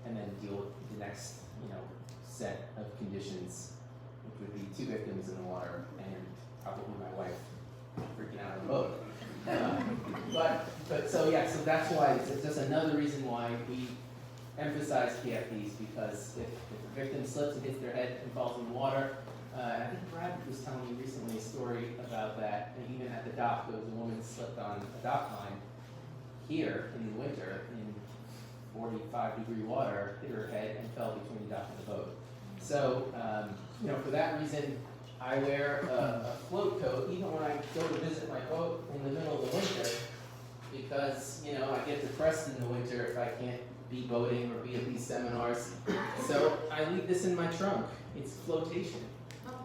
And then deal with the next, set of conditions, which would be two victims in the water and probably my wife freaking out on the boat. So that's why it's just another reason why we emphasize PFDs, because if a victim slips and hits their head and falls in the water, I think Brad was telling me recently a story about that, and even at the dock, there was a woman slipped on a dock line here in the winter in 45-degree water, hit her head and fell between the dock and the boat. So, for that reason, I wear a float coat even when I go to visit my boat in the middle of the winter, because, I get depressed in the winter if I can't be boating or be at these seminars. So I leave this in my trunk. It's flotation.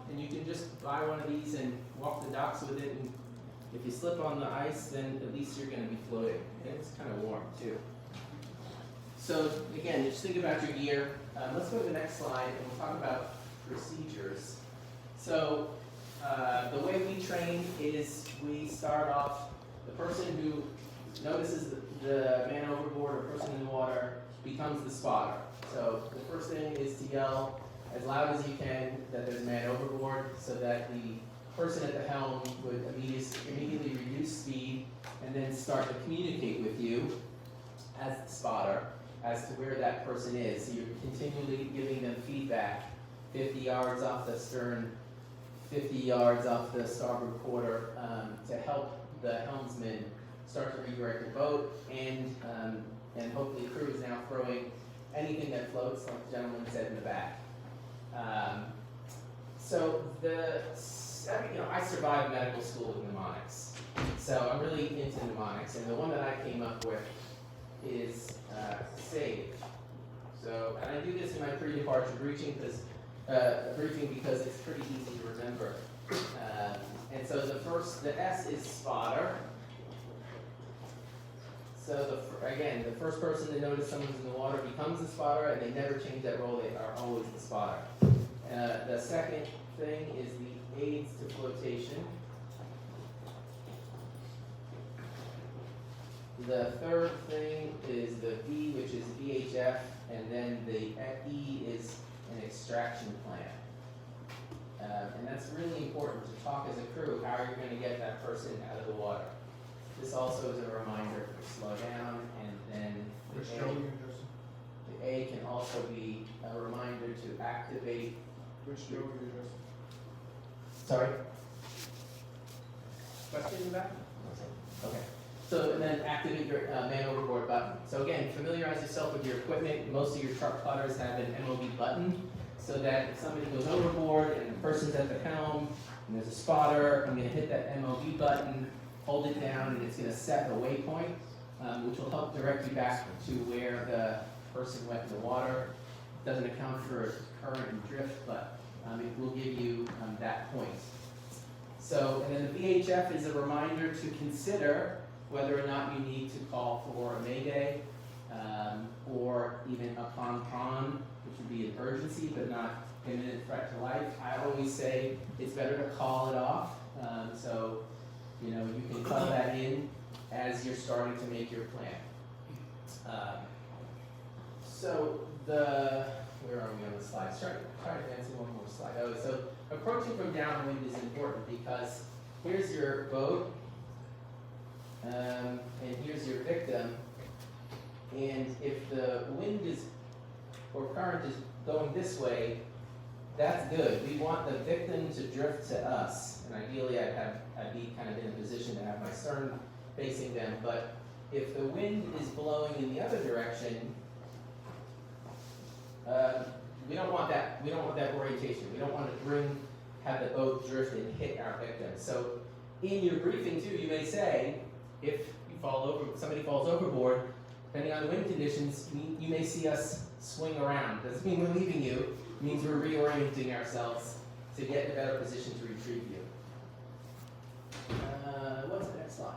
And you can just buy one of these and walk the docks with it, and if you slip on the ice, then at least you're going to be floating. And it's kind of warm too. So again, just think about your gear. Let's go to the next slide and we'll talk about procedures. So the way we train is we start off the person who notices the man overboard or person in the water becomes the spotter. So the first thing is to yell as loud as you can that there's a man overboard, so that the person at the helm would immediately reduce speed and then start to communicate with you as the spotter as to where that person is. So you're continually giving them feedback, 50 yards off the stern, 50 yards off the starboard quarter, to help the helmsman start to redirect the boat, and hopefully the crew is now throwing anything that floats, like the gentleman said in the back. I survived medical school with mnemonics, so I'm really into mnemonics, and the one that I came up with is SAVE. So, and I do this in my pre-departure briefing because it's pretty easy to remember. And so the S is spotter. So the first person to notice someone's in the water becomes the spotter, and they never change that role. They are always the spotter. The second thing is the aids to flotation. The third thing is the V, which is VHF, and then the E is an extraction plan. And that's really important to talk as a crew how you're going to get that person out of the water. This also is a reminder to slow down, and then the A can also be a reminder to activate. Which show you just? Sorry? Question in the back? Okay. So, and then activate your man overboard button. So again, familiarize yourself with your equipment. Most of your truck plotters have an MOB button, so that if somebody goes overboard and the person's at the helm and there's a spotter, I'm going to hit that MOB button, hold it down, and it's going to set a waypoint, which will help direct you back to where the person went in the water. It doesn't account for current and drift, but it will give you that point. So, and then the VHF is a reminder to consider whether or not you need to call for a mayday, or even a con, which would be an urgency but not imminent threat to life. I always say it's better to call it off, so you can call that in as you're starting to make your plan. Where are we on the slide? Try advancing one more slide. Oh, so approaching from downwind is important because here's your boat, and here's your victim. And if the wind or current is going this way, that's good. We want the victim to drift to us, and ideally I'd be kind of in a position to have my stern facing them. But if the wind is blowing in the other direction, we don't want that. We don't want that orientation. We don't want to have the boat drift and hit our victim. So in your briefing too, you may say, if somebody falls overboard, depending on the wind conditions, you may see us swing around. Doesn't mean we're leaving you. It means we're reorienting ourselves to get in a better position to retrieve you. What's the next slide?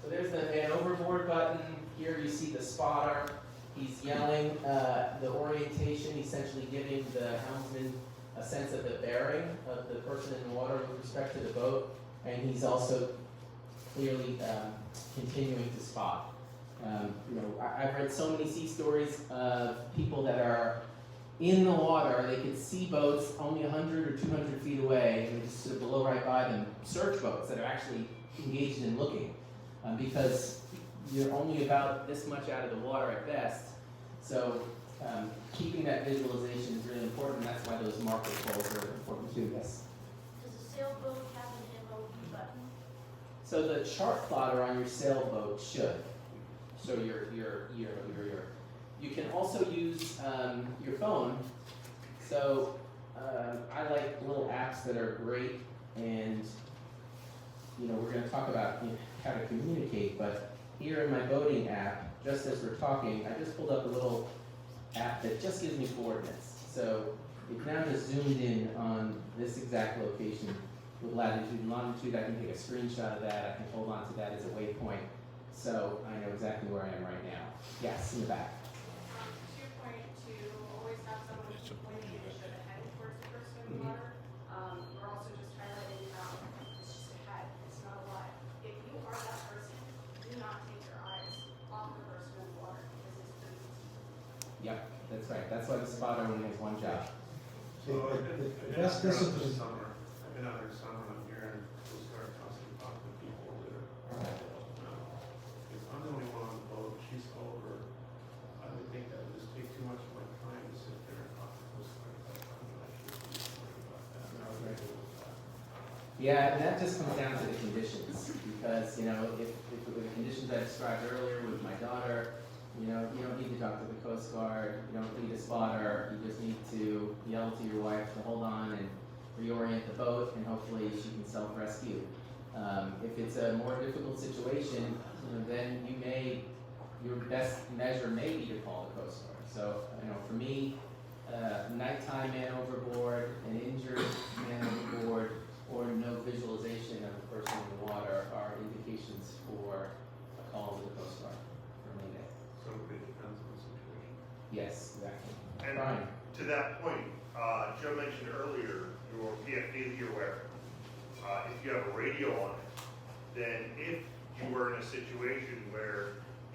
So there's the man overboard button. Here you see the spotter. He's yelling the orientation, essentially giving the helmsman a sense of the bearing of the person in the water with respect to the boat, and he's also clearly continuing to spot. I've read so many sea stories of people that are in the water. They could see boats only 100 or 200 feet away, and they just sort of blow right by them. Search boats that are actually engaged in looking, because you're only about this much out of the water at best. So keeping that visualization is really important. That's why those marker poles are important too. Yes. Does a sailboat have an MOB button? So the chart plotter on your sailboat should. So you can also use your phone. So I like little apps that are great, and we're going to talk about how to communicate. But here in my boating app, just as we're talking, I just pulled up a little app that just gives me coordinates. So it now just zoomed in on this exact location with latitude and longitude. I can take a screenshot of that. I can hold on to that as a waypoint. So I know exactly where I am right now. Yes, in the back. To your point, to always have someone pointing initiative ahead towards the person in the water. We're also just highlighting it's just ahead. That's right, that's why the spotter only has one job. The best discipline. Summer, I've been out there summer, I'm hearing Coast Guard constantly talking to people that are, if I'm the only one on the boat, she's over, I would think that would just take too much of my time to sit there and talk to Coast Guard about, I'm not sure about that. And I was ready to do that. Yeah, and that just comes down to the conditions, because, you know, if with the conditions I described earlier with my daughter, you know, you don't need to talk to the Coast Guard, you don't need a spotter, you just need to yell to your wife to hold on and reorient the boat, and hopefully she can self-rescue. If it's a more difficult situation, you know, then your best measure may be to call the Coast Guard. So, you know, for me, nighttime man overboard, an injured man overboard, or no visualization of a person in the water are indications for a call to the Coast Guard for Mayday. So it depends on the situation. Yes, exactly. And Brian? to that point, Joe mentioned earlier your PFD that you're wearing. If you have a radio on it, then if you were in a situation where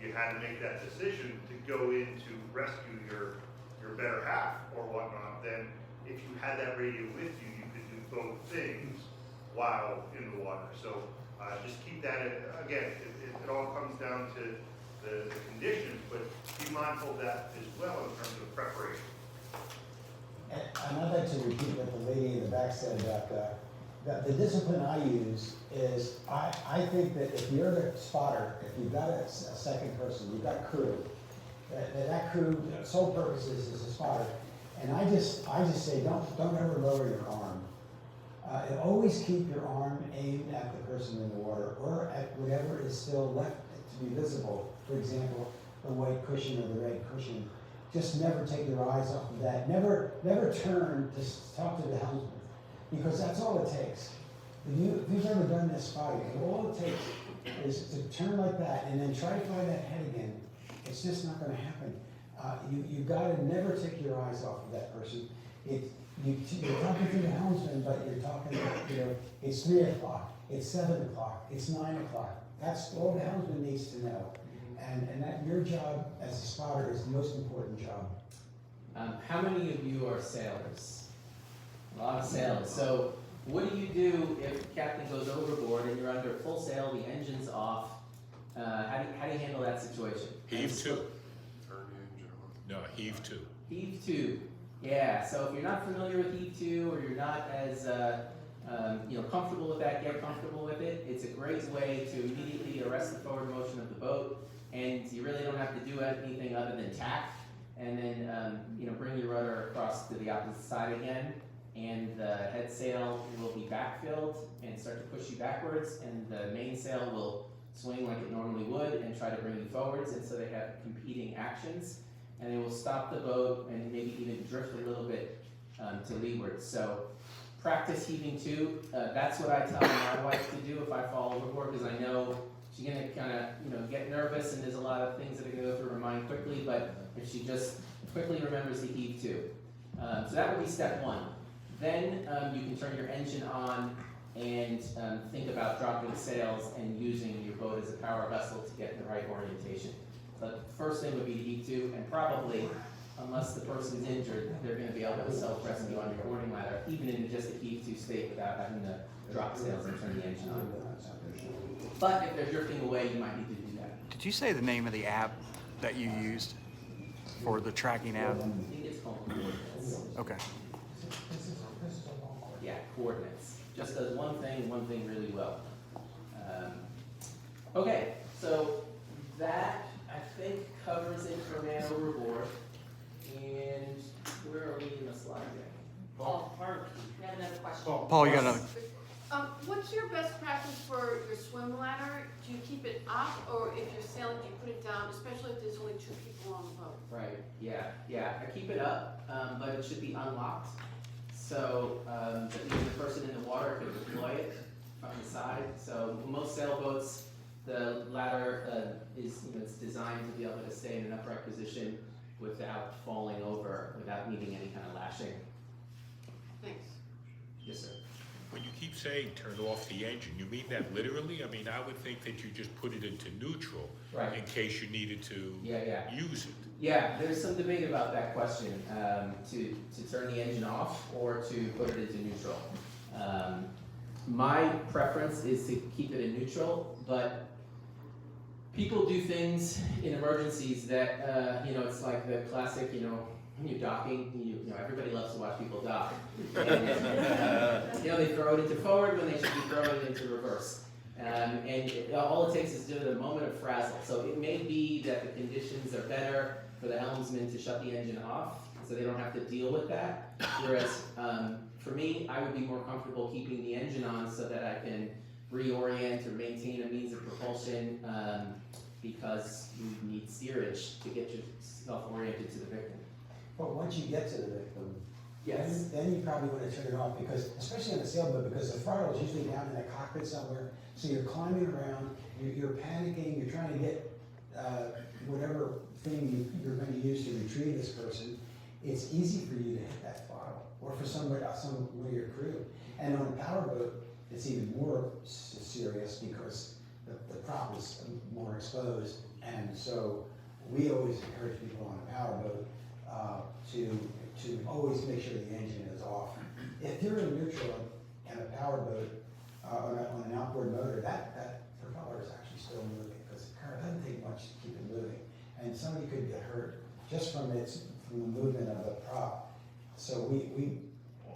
you had to make that decision to go in to rescue your better half or whatnot, then if you had that radio with you, you could do both things while in the water. So just keep that in. Again, it all comes down to the conditions, but be mindful of that as well in terms of preparation. And I'd like to repeat what the lady in the back said about that the discipline I use is, I think that if you're the spotter, if you've got a second person, you've got crew, that crew, sole purpose is a spotter. And I just say, don't ever lower your arm. Always keep your arm aimed at the person in the water, or at whatever is still left to be visible. For example, the white cushion or the red cushion. Just never take your eyes off of that. Never turn to talk to the helmsman, because that's all it takes. If you've ever done this spotting, all it takes is to turn like that and then try to find that head again. It's just not going to happen. You've got to never take your eyes off of that person. You're talking to the helmsman, but you're talking, it's 3 o'clock, it's 7 o'clock, it's 9 o'clock. That's all the helmsman needs to know. And that your job as a spotter is the most important job. How many of you are sailors? A lot of sailors. So what do you do if the captain goes overboard and you're under full sail, the engine's off? How do you handle that situation? Heave to. Turn the engine on. No, heave to. Heave to. Yeah, so if you're not familiar with heave to, or you're not as comfortable with that, get comfortable with it. It's a great way to immediately arrest the forward motion of the boat, and you really don't have to do anything other than tack, and then bring your rudder across to the opposite side again, and the head sail will be backfilled and start to push you backwards, and the main sail will swing like it normally would and try to bring you forwards, and so they have competing actions, and they will stop the boat and maybe even drift a little bit to leeward. So practice heaving to. That's what I tell my wife to do if I fall overboard, because I know she's gonna kind of get nervous, and there's a lot of things that are gonna go through her mind quickly, but if she just quickly remembers to heave to. So that would be step one. Then you can turn your engine on and think about dropping the sails and using your boat as a power vessel to get in the right orientation. But the first thing would be to heave to, and probably, unless the person's injured, they're going to be able to self-rescue on your boarding ladder, even in just a heave to state without having to drop sails and turn the engine on. But if they're drifting away, you might need to do that. Did you say the name of the app that you used for the tracking app? I think it's called coordinates. Okay. Yeah, coordinates. Just does one thing really well. Okay, so that I think covers it for man overboard. And where are we in the slide deck? Paul, I have another question. Paul, you got another? What's your best practice for your swim ladder? Do you keep it up, or if you're sailing, do you put it down, especially if there's only 2 people on the boat? Right, yeah, I keep it up, but it should be unlocked. So, that even the person in the water can deploy it from the side. So most sailboats, the ladder is, it's designed to be able to stay in an upright position without falling over, without needing any kind of lashing. Thanks. Yes, sir. When you keep keep saying turn off the engine, you mean that literally? I mean, I would think that you just put it into neutral Right. in case you needed to Yeah. use it. Yeah, there's some debate about that question, to turn the engine off or to put it into neutral. My preference is to keep it in neutral, but people do things in emergencies that, it's like the classic, when you're docking, everybody loves to watch people dock. And, they throw it into forward when they should be throwing it into reverse. All it takes is just a moment of frazzle. So it may be that the conditions are better for the helmsman to shut the engine off, so they don't have to deal with that. Whereas, for me, I would be more comfortable keeping the engine on so that I can reorient or maintain a means of propulsion, because you need steerage to get yourself oriented to the victim. But once you get to the victim, Yes. then you probably want to turn it off, because, especially on a sailboat, because the throttle is usually down in the cockpit somewhere, so you're climbing around, you're panicking, you're trying to get whatever thing you're going to use to retrieve this person. It's easy for you to hit that throttle, or for somebody, some of your crew. And on a powerboat, it's even more serious because the prop is more exposed, and so we always encourage people on a powerboat to always make sure the engine is off. If you're in neutral and a powerboat on an outboard motor, that propeller is actually still moving, because it doesn't take much to keep it moving, and somebody could get hurt just from the movement of the prop. So we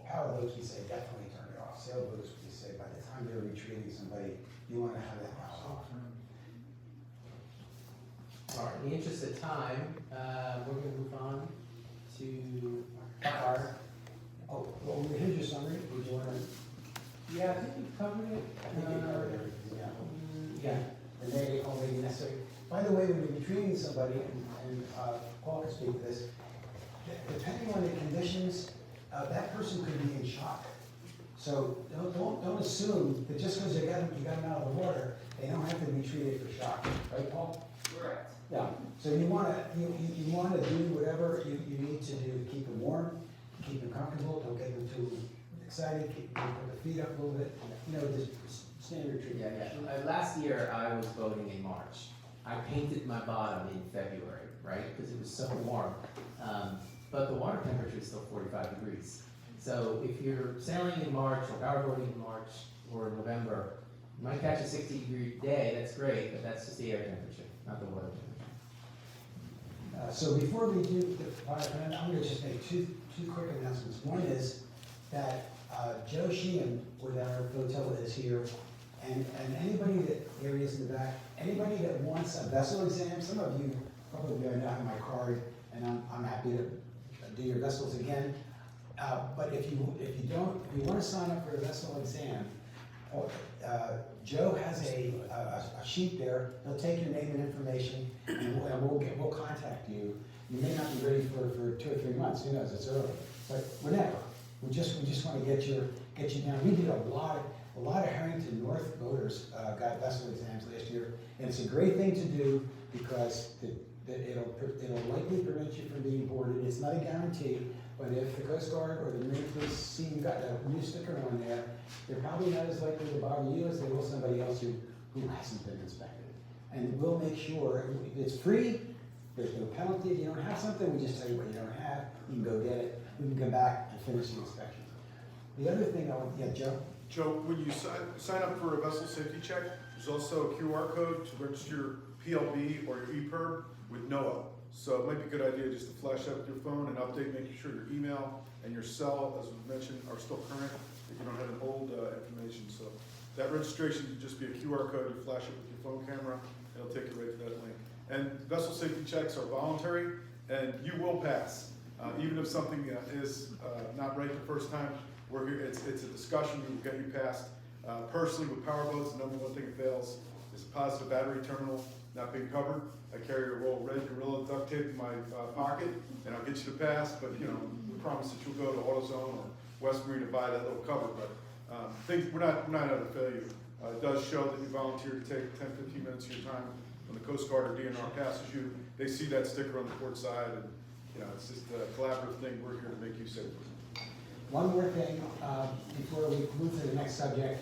powerboats, we say definitely turn it off. Sailboats, we say by the time they're retrieving somebody, you want to have that power off. All right, in the interest of time, we're going to move on to our. Well, here's your summary. Would you want to? Yeah, I think we've covered it. I think you covered everything, yeah. Yeah. And they only necessary. By the way, when you're retrieving somebody, and Paul can speak to this, depending on the conditions, that person could be in shock. So don't assume that just because you got them out of the water, they don't have to be treated for shock, right, Paul? Correct. Yeah. So you want to do whatever you need to do to keep them warm, keep them comfortable. Don't get them too excited. Put the feet up a little bit. Just standard treatment. Yeah. Last year I was boating in March. I painted my bottom in February, right? Because it was so warm. But the water temperature is still 45 degrees. So if you're sailing in March or powerboating in March or November, you might catch a 60-degree day. That's great, but that's just the air temperature, not the water temperature. So before we do the fire plan, I'm going to just make two quick announcements. One is that Joe Sheehan with our flotilla is here, and anybody that, there he is in the back, anybody that wants a vessel exam, some of you probably already have my card, and I'm happy to do your vessels again. But if you want to sign up for a vessel exam, Joe has a sheet there. He'll take your name and information, and we'll contact you. You may not be ready for 2 or 3 months. Who knows? It's early, but whenever. We just want to get you down. We did a lot of Herrington North boaters got vessel exams last year, and it's a great thing to do because it'll likely prevent you from being boarded. It's not a guarantee. But if the Coast Guard or the Marine Police see you got a new sticker on there, they're probably not as likely to bother you as they will somebody else who hasn't been inspected. And we'll make sure it's free. There's no penalty if you don't have something. We just tell you what you don't have. You can go get it. We can come back and finish the inspection. The other thing Joe? Joe, when you sign up for a vessel safety check, there's also a QR code to register your PLB or your EPIRB with NOAA. So it might be a good idea just to flash up your phone and update, making sure your email and your cell, as we mentioned, are still current, that you don't have an old information. So that registration would just be a QR code. You flash it with your phone camera, and it'll take you right to that link. And vessel safety checks are voluntary, and you will pass. Even if something is not right the first time, we're here. It's a discussion. We will get you passed. Personally, with powerboats, the number one thing that fails is a positive battery terminal not being covered. I carry a roll of red Gorilla duct tape in my pocket, and I'll get you to pass. But we promise that you'll go to AutoZone or West Marine and buy that little cover. But we're not out of failure. It does show that you volunteer to take 10-15 minutes of your time when the Coast Guard or DNR passes you. They see that sticker on the port side, and it's just a collaborative thing. We're here to make you safer. one more thing, before we move to the next subject,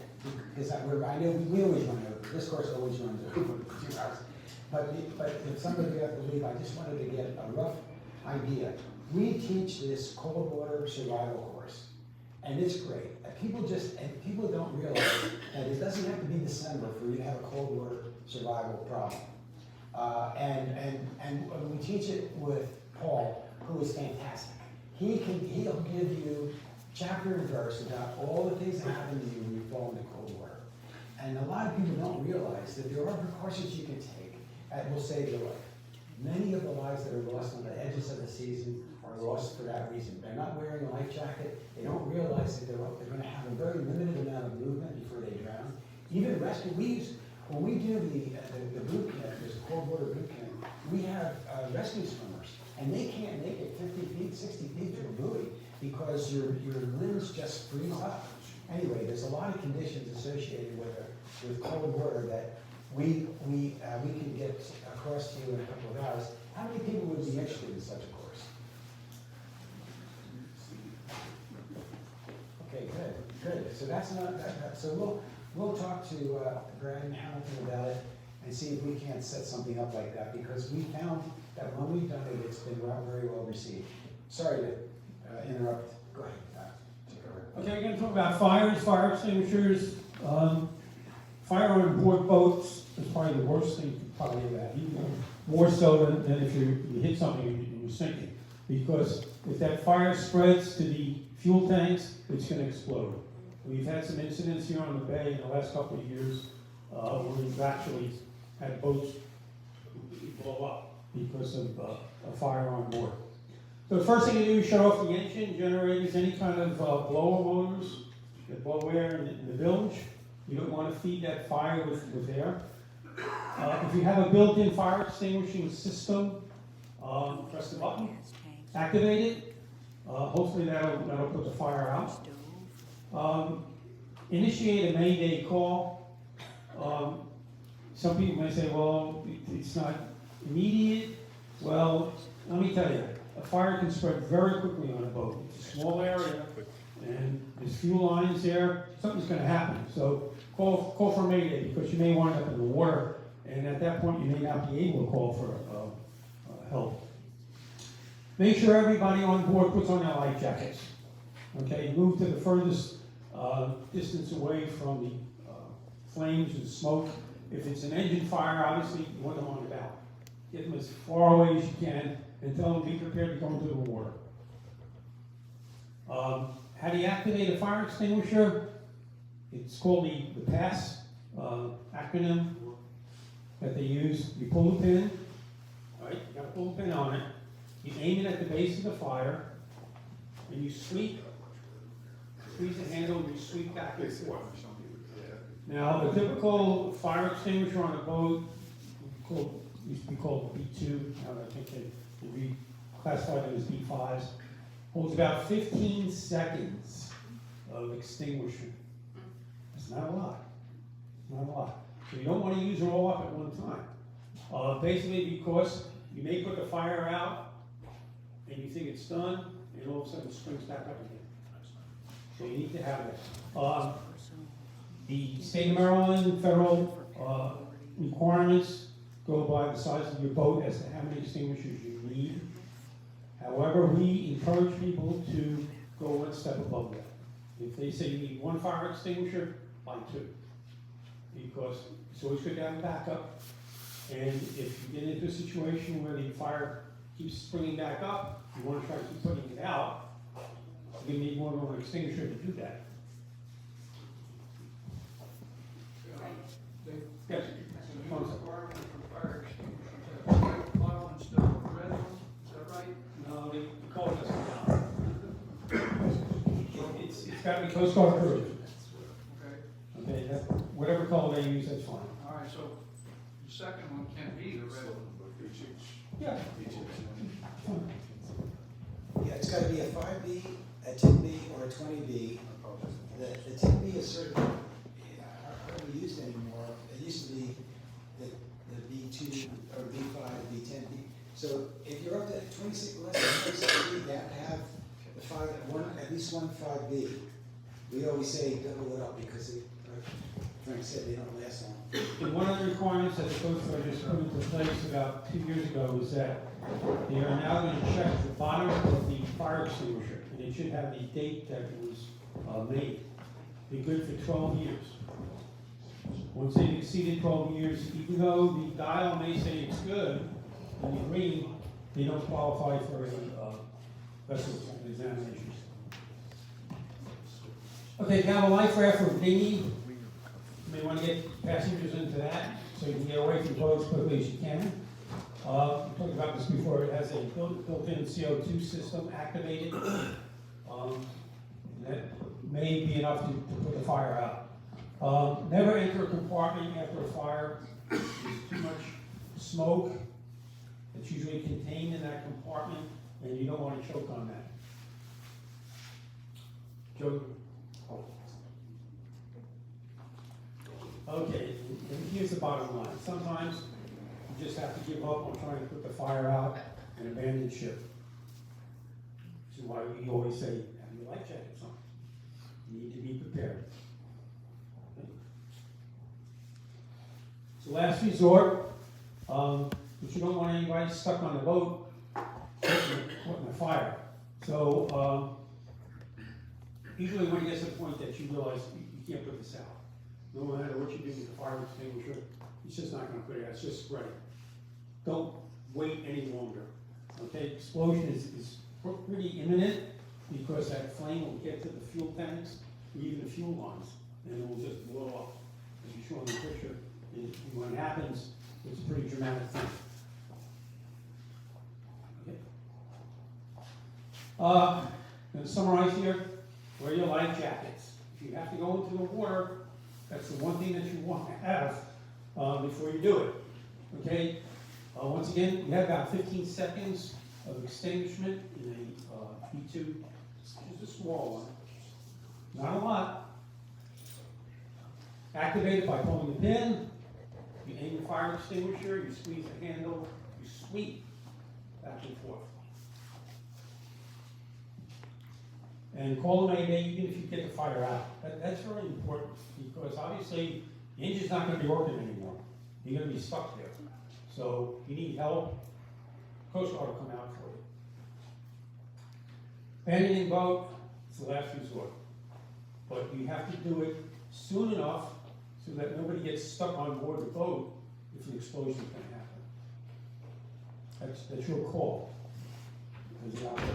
because I know we always run over, this course always runs over 2 hours. But if somebody would have to leave, I just wanted to get a rough idea. We teach this cold water survival course, and it's great. And people don't realize that it doesn't have to be December for you to have a cold water survival problem. And we teach it with Paul, who is fantastic. He'll give you chapter and verse about all the things that happen to you when you fall into cold water. And a lot of people don't realize that there are precautions you can take that will save your life. Many of the lives that are lost on the edges of the season are lost for that reason. They're not wearing a life jacket. They don't realize that they're going to have a very limited amount of movement before they drown. Even rescue, when we do the boot camp, this cold water boot camp, we have rescue swimmers, and they can't make it 50 feet, 60 feet to a buoy because your limbs just freeze up. Anyway, there's a lot of conditions associated with cold water that we can get across to you in a couple of hours. How many people would be interested in such a course? Okay, good. So that's not that. So we'll talk to Brad and Hamilton about it and see if we can't set something up like that, because we found that when we've done it, it's been very well received. Sorry to interrupt. Go ahead. Take over. Okay, we're going to talk about fires, fire extinguishers. Fire on board boats is probably the worst thing you could probably ever have, even more so than if you hit something and you're sinking. Because if that fire spreads to the fuel tanks, it's going to explode. We've had some incidents here on the bay in the last couple of years where we've actually had boats blow up because of a fire on board. So the first thing you do is shut off the engine, generators, any kind of blower motors that blow air in the bilge. You don't want to feed that fire with air. If you have a built-in fire extinguishing system, press the button, activate it. Hopefully that'll put the fire out. Initiate a Mayday call. Some people may say, well, it's not immediate. Well, let me tell you, a fire can spread very quickly on a boat. It's a small area, and there's fuel lines there. Something's going to happen. So call for Mayday, because you may wind up in the water, and at that point you may not be able to call for help. Make sure everybody on board puts on their life jackets. Okay, move to the furthest distance away from the flames and smoke. If it's an engine fire, obviously you want them on the bow. Get them as far away as you can and tell them to be prepared to go into the water. How do you activate a fire extinguisher? It's called the PASS acronym that they use. You pull the pin, right? You got to pull the pin on it. You aim it at the base of the fire, and you sweep. Squeeze the handle and you sweep back and forth. Now, a typical fire extinguisher on a boat used to be called B2. Now I think they reclassified it as B5s. Holds about 15 seconds of extinguishing. It's not a lot. Not a lot. So you don't want to use it all up at one time. Basically because you may put the fire out and you think it's done, and all of a sudden it springs back up again. So you need to have it. The state of Maryland federal requirements go by the size of your boat as to how many extinguishers you need. However, we encourage people to go one step above that. If they say you need one fire extinguisher, buy two. Because it's always good to have a backup. And if you get into a situation where the fire keeps springing back up, you want to try to keep putting it out, you need more than one extinguisher to do that. Yes. The requirement for fire extinguishers, have white bottle instead of a red one, is that right? No, the code doesn't count. It's got to be Coast Guard approved. Okay, Okay, whatever color they use, that's fine. all right, so the second one can't be the red one. Yeah. Yeah, it's got to be a 5B, a 10B, or a 20B. The 10B is sort of hardly used anymore. It used to be the B2 or B5, B10B. So if you're up to 26, less than 26B, you have to have at least 1.5B, we always say double it up because it, like Frank said, they don't last long. And one of the requirements that the Coast Guard just put into place about 2 years ago is that they are now going to check the bottom of the fire extinguisher, and it should have the date that it was made. Be good for 12 years. Once they've exceeded 12 years, even though the dial may say it's good, and the green, they don't qualify for a vessel examination. Okay, now a life raft or dinghy. You may want to get passengers into that so you can get away from boats as quickly as you can. We talked about this before. It has a built-in CO2 system activated. That may be enough to put the fire out. Never enter a compartment after a fire. There's too much smoke. It's usually contained in that compartment, and you don't want to choke on that. Joe? Okay, and here's the bottom line. Sometimes you just have to give up on trying to put the fire out and abandon ship. Which is why we always say, have your life jackets on. You need to be prepared. Okay. So last resort, but you don't want anybody stuck on the boat putting a fire. So usually when it gets to the point that you realize you can't put this out, no matter what you do with the fire extinguisher, it's just not going to put it out. It's just spreading. Don't wait any longer. Okay, explosion is pretty imminent because that flame will get to the fuel tanks or even the fuel lines, and it will just blow up. As you show in the picture, and when it happens, it's a pretty dramatic thing. Okay. Going to summarize here. Wear your life jackets. If you have to go into the water, that's the one thing that you want to have before you do it. Okay? Once again, you have about 15 seconds of extinguishment in a B2, just a small one. Not a lot. Activate it by pulling the pin. You aim the fire extinguisher, you squeeze the handle, you sweep back and forth. And call the mayday even if you get the fire out. That's very important because obviously the engine's not going to be working anymore. You're going to be stuck there. So you need help. Coast Guard will come out for you. Abandoning boat, it's the last resort. But you have to do it soon enough so that nobody gets stuck on board the boat if an explosion can happen. That's your call as an operator.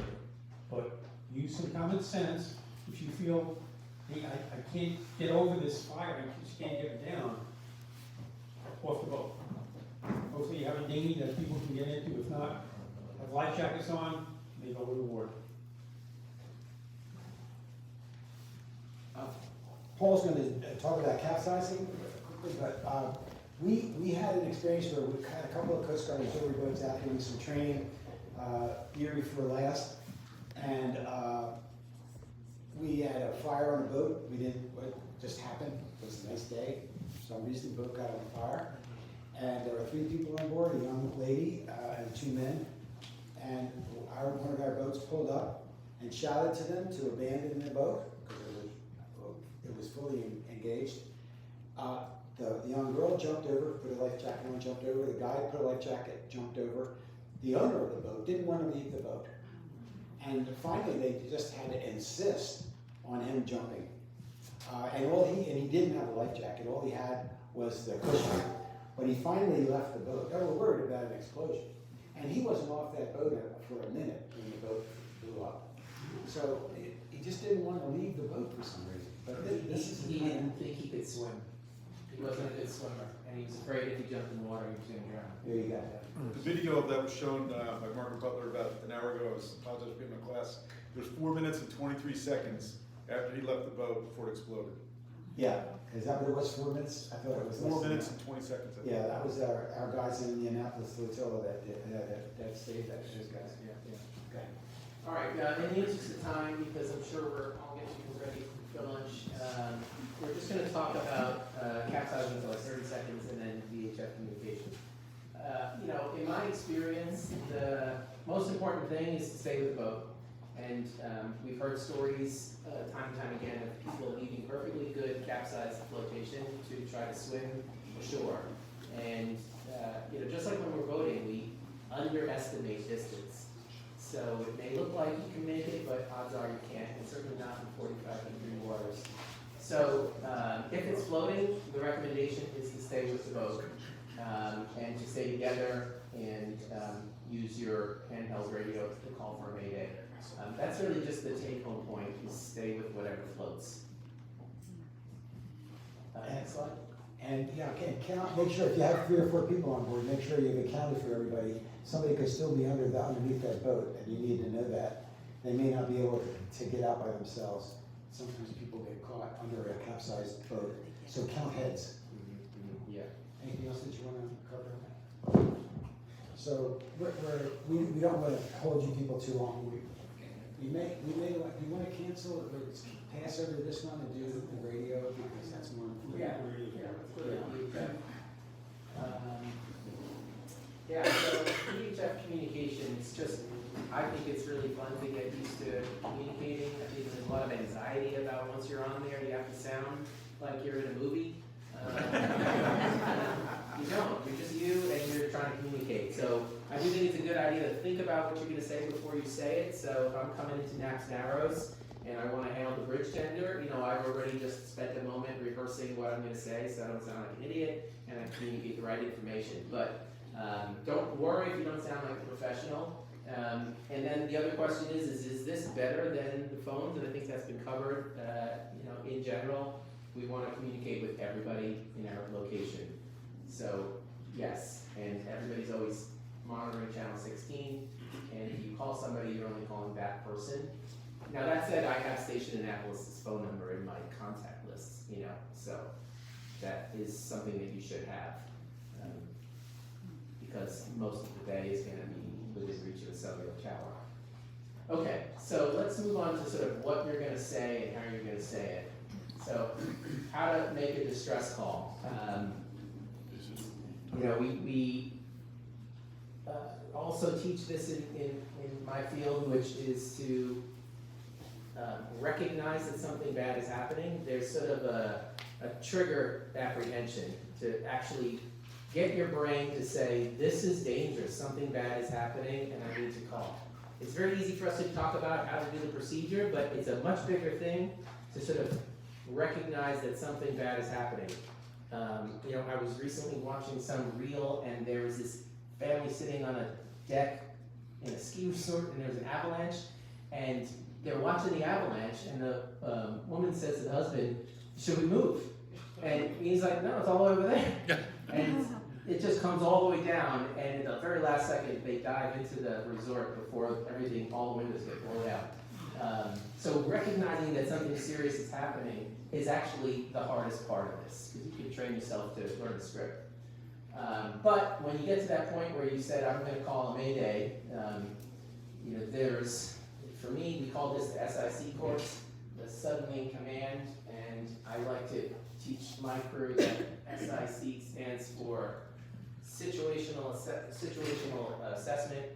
But use some common sense. If you feel, hey, I can't get over this fire, I just can't get it down, off the boat. Hopefully you have a dinghy that people can get into. If not, have life jackets on, they go overboard. Paul's going to talk about capsizing quickly, but we had an experience where we had a couple of Coast Guard auxiliary boats out doing some training year before last, and we had a fire on a boat. We didn't, what just happened, it was a nice day. For some reason the boat got on fire, and there were 3 people on board, a young lady and 2 men, and one of our boats pulled up and shouted to them to abandon the boat because it was fully engaged. The young girl jumped over, put a life jacket on, jumped over. The guy put a life jacket, jumped over. The owner of the boat didn't want to leave the boat. And finally, they just had to insist on him jumping. And he didn't have a life jacket. All he had was the cushion. But he finally left the boat. They were worried about an explosion. And he wasn't off that boat for a minute when the boat blew up. So he just didn't want to leave the boat for some reason. But He didn't think he could swim. He wasn't a good swimmer, and he was afraid if he jumped in the water, he was going to drown. There you go. The video of that was shown by Margaret Butler about an hour ago. I was apologizing for being in my class. There's 4 minutes and 23 seconds after he left the boat before it exploded. Yeah, is that what it was, 4 minutes? I thought it was less 4 than minutes that. and 20 seconds. I think. Yeah, that was our guys in the Annapolis flotilla that stayed, those guys. Yeah. Okay. All right, in the interest of time, because I'm sure I'll get you ready for lunch, we're just going to talk about capsizing for like 30 seconds and then VHF communication. In my experience, the most important thing is to stay with the boat And we've heard stories time and time again of people leaving perfectly good capsized flotation to try to swim ashore. And just like when we're boating, we underestimate distance. So it may look like you can make it, but odds are you can't, and certainly not in 45-degree waters. So if it's floating, the recommendation is to stay with the boat and to stay together and use your handheld radio to call for a mayday. That's really just the take-home point, is stay with whatever floats. Next slide. And, okay, make sure if you have 3 or 4 people on board, make sure you've accounted for everybody. Somebody could still be underneath that boat, and you need to know that. They may not be able to get out by themselves. Sometimes people get caught under a capsized boat. So count heads. Yeah. Anything else that you want to cover? So we don't want to hold you people too long. You want to cancel or pass over this one and do the radio because that's more important. So VHF communication, it's just, I think it's really fun to get used to communicating. I think there's a lot of anxiety about once you're on there, you have to sound like you're in a movie. You don't, you're just you and you're trying to communicate. So I do think it's a good idea to think about what you're going to say before you say it. So if I'm coming into Naps Narrows and I want to hail the bridge tender, I've already just spent a moment rehearsing what I'm going to say so I don't sound like an idiot and I communicate the right information. But don't worry if you don't sound like a professional. And then the other question is this better than the phones? And I think that's been covered. In general, we want to communicate with everybody in our location. So yes, and everybody's always monitoring channel 16. And if you call somebody, you're only calling that person. Now that said, I have Station Annapolis' phone number in my contact list, so that is something that you should have. Because most of the day is going to be within reach of a cellular tower. Okay, so let's move on to sort of what you're going to say and how you're going to say it. So, how to make a distress call. We also teach this in my field, which is to recognize that something bad is happening. There's sort of a trigger apprehension to actually get your brain to say, this is dangerous, something bad is happening, and I need to call. It's very easy for us to talk about how to do the procedure, but it's a much bigger thing to sort of recognize that something bad is happening. I was recently watching some reel, and there was this family sitting on a deck in a ski resort, and there was an avalanche, and they're watching the avalanche, and the woman says to the husband, should we move? And he's like, no, it's all over there. And it just comes all the way down, and at the very last second, they dive into the resort before all the windows get blown out. So recognizing that something serious is happening is actually the hardest part of this, because you can train yourself to learn the script. But when you get to that point where you said, I'm going to call a mayday, for me, we call this the SIC course, the Sudden Link Command, and I like to teach my crew that SIC stands for Situational Assessment,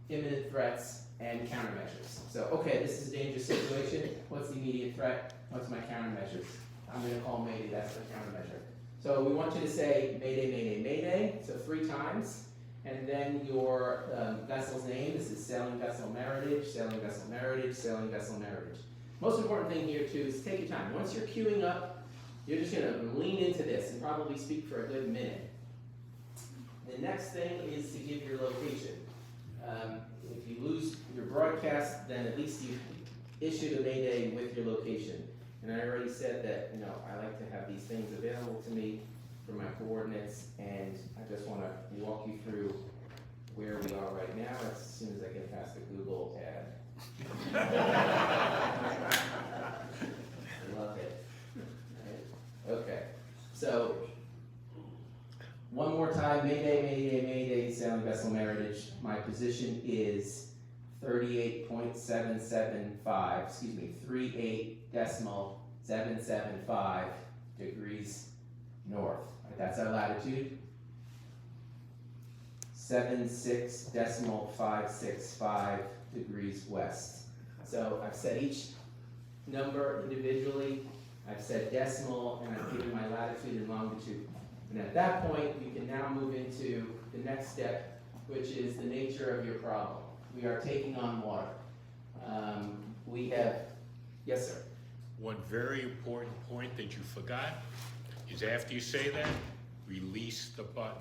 Imminent Threats, and Countermeasures. So, okay, this is a dangerous situation. What's the immediate threat? What's my countermeasures? I'm going to call Mayday, that's the countermeasure. So we want you to say Mayday, Mayday, Mayday, so 3 times. And then your vessel's name, this is Sailing Vessel Meritage, Sailing Vessel Meritage, Sailing Vessel Meritage. Most important thing here too is take your time. Once you're queuing up, you're just going to lean into this and probably speak for a good minute. The next thing is to give your location. If you lose your broadcast, then at least you issued a Mayday with your location. And I already said that, I like to have these things available to me for my coordinates, and I just want to walk you through where we are right now as soon as I get past the Google ad. Love it. Right. Okay, so one more time, Mayday, Mayday, Mayday, Sailing Vessel Meritage. My position is 38.775 degrees north. Right, that's our latitude. 76.565 degrees west. So I've set each number individually, I've set decimal, and I've given my latitude and longitude. And at that point, you can now move into the next step, which is the nature of your problem. We are taking on water. We have, yes, sir. One very important point that you forgot is after you say that, release the button.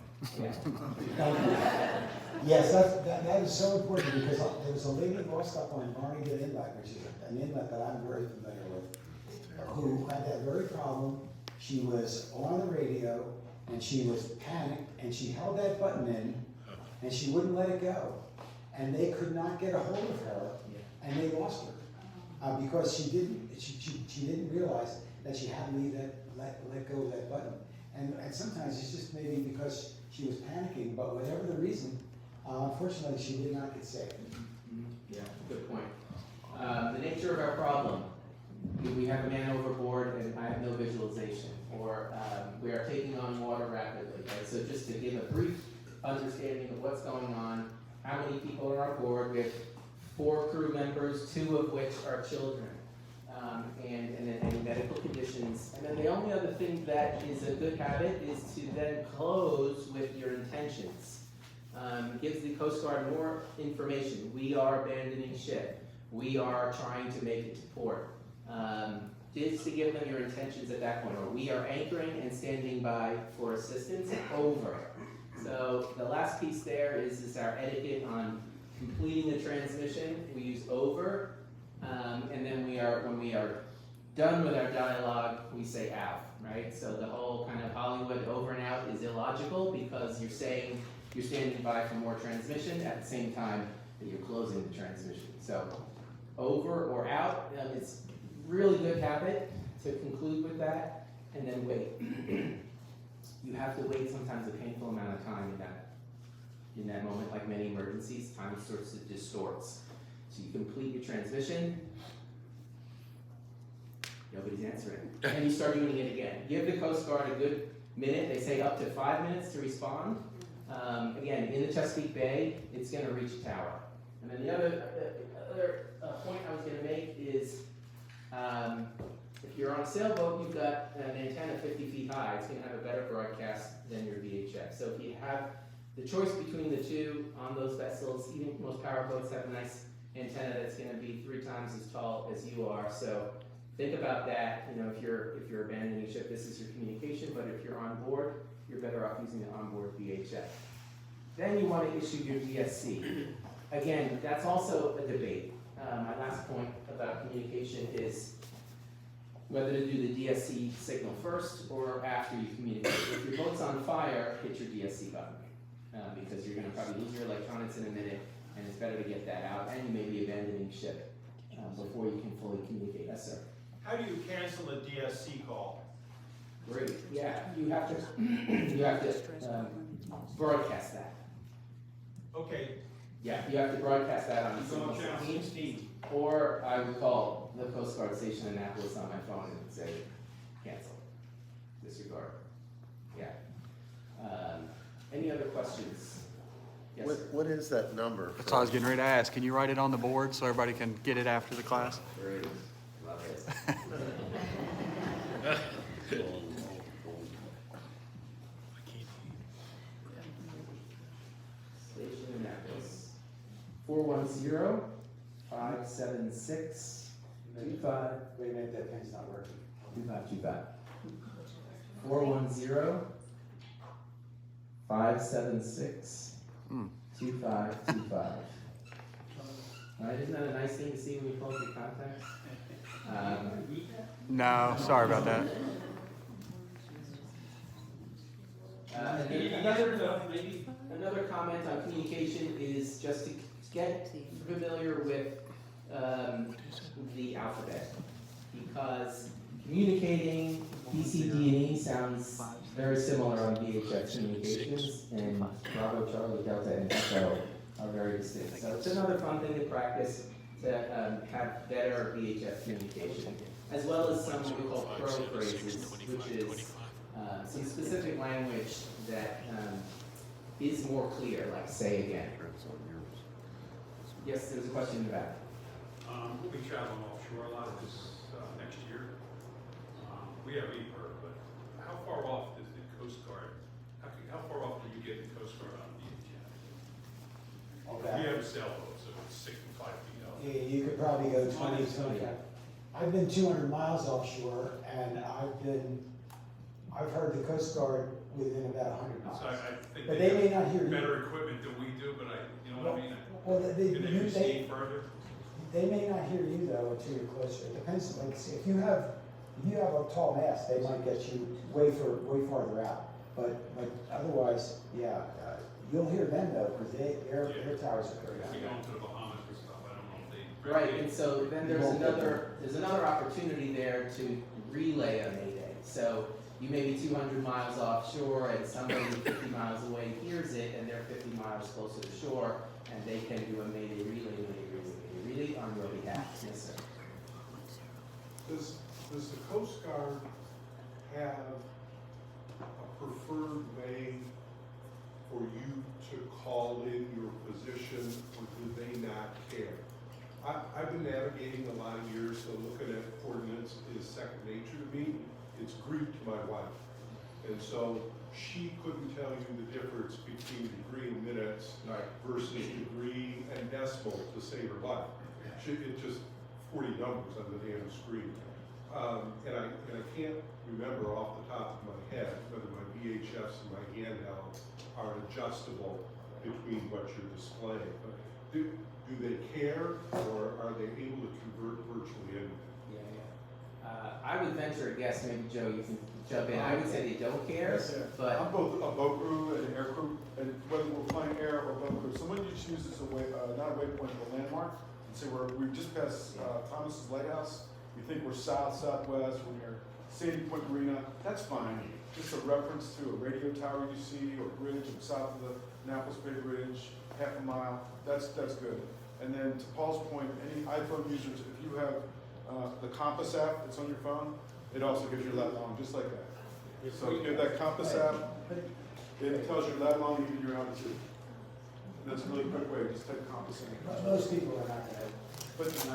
Yes, that is so important, because there was a lady lost up on Barnegat Inlet, which is an inlet that I'm very familiar with, who had that very problem. She was on the radio, and she was panicked, and she held that button in, and she wouldn't let it go. And they could not get a hold of her, and they lost her. Because she didn't realize that she had to leave that, let go of that button. And sometimes it's just maybe because she was panicking, but whatever the reason, unfortunately, she did not get saved. Yeah, good point. The nature of our problem, we have a man overboard and I have no visualization, or we are taking on water rapidly, right? So just to give a brief understanding of what's going on, how many people are on board. We have 4 crew members, 2 of which are children, and then any medical conditions. And then the only other thing that is a good habit is to then close with your intentions. It gives the Coast Guard more information. We are abandoning ship. We are trying to make it to port. Just to give them your intentions at that point, or we are anchoring and standing by for assistance, over. So the last piece there is our etiquette on completing the transmission. We use over, and then when we are done with our dialogue, we say out, right? So the whole kind of Hollywood over and out is illogical, because you're saying you're standing by for more transmission at the same time that you're closing the transmission. So over or out, it's really good habit to conclude with that, and then wait. You have to wait sometimes a painful amount of time in that moment. Like many emergencies, time sorts of distorts. So you complete your transmission, nobody's answering, and you start doing it again. Give the Coast Guard a good minute. They say up to 5 minutes to respond. Again, in the Chesapeake Bay, it's going to reach a tower. And then the other point I was going to make is, if you're on a sailboat, you've got an antenna 50 feet high. It's going to have a better broadcast than your VHF. So if you have the choice between the two on those vessels, even most power boats have a nice antenna that's going to be 3 times as tall as you are. So think about that. You know, if you're abandoning ship, this is your communication. But if you're on board, you're better off using the onboard VHF. Then you want to issue your DSC. Again, that's also a debate. My last point about communication is whether to do the DSC signal first or after you communicate. If your boat's on fire, hit your DSC button, because you're going to probably lose your electronics in a minute, and it's better to get that out, and you may be abandoning ship before you can fully communicate. Yes, sir? How do you cancel a DSC call? Great. Yeah, you have to broadcast that. Okay. Yeah, you have to broadcast that on You go on signal channel 16. 16. Or I would call the Coast Guard station in Annapolis on my phone and say, cancel, disregard. Yeah. Any other questions? Yes, sir. What is that number? That's what I was getting ready to ask. Can you write it on the board so everybody can get it after the class? Great. Love it. Station in Annapolis. 410-576-25. Wait a minute, that pen's not working. 2525. 410-576-2525. Alright, isn't that a nice thing to see when you pull up your contacts? No, sorry about that. Another comment on communication is just to get familiar with the alphabet, because communicating BCD&E sounds very similar on VHF communications, and Bravo, Charlie, Delta, and Echo are very distinct. So it's another fun thing to practice to have better VHF communication, as well as some what we call pro phrases, which is some specific language that is more clear, like say again. Yes, there's a question in the back. We'll be traveling offshore, a lot of this, next year. We have EPIR, but how far off is the Coast Guard? How far off do you get the Coast Guard on VHF? Okay. We have a sailboat, so it's 65 feet up. Yeah, you could probably go 20, 25. I've been 200 miles offshore, and I've heard the Coast Guard within about 100 miles. So I think But they may not hear you. better equipment than we do, but you know what I mean? Well, Can they receive further? they may not hear you though until you're closer. It depends, like, see, if you have a tall mast, they might get you way farther out. But otherwise, yeah, you'll hear them though, because their towers are very If we go high. into the Bahamas or stuff, I don't know if they. Right, and so then there's another opportunity there to relay a mayday. So you may be 200 miles offshore and somebody 50 miles away hears it and they're 50 miles closer to shore and they can do a mayday relay on your behalf. Yes, sir. Does the Coast Guard have a preferred way for you to call in your position, or do they not care? I've been navigating a lot of years, so looking at ordnance is second nature to me. It's Greek to my wife. And so she couldn't tell you the difference between degree and minutes versus degree and decimal to save her life. It's just 40 numbers on the damn screen. And I can't remember off the top of my head whether my VHFs and my handheld are adjustable between what you're displaying. But do they care, or are they able to convert virtually anything? I would venture a guess, maybe Joe, you can jump in. I would say they don't care, but I'm both a boat crew and an air crew, and whether we're flying air or boat crew, someone you choose as a way, not a waypoint, but a landmark, and say we've just passed Thomas's Lighthouse, you think we're south-southwest, we're near Sandy Point Marina, that's fine. Just a reference to a radio tower you see, or bridge south of the Annapolis Bay Bridge, half a mile, that's good. And then to Paul's point, any iPhone users, if you have the Compass app that's on your phone, it also gives you lat long, just like that. So if you have that Compass app, it tells you lat long, even your altitude. And that's a really quick way, just type Compass in. Most people are not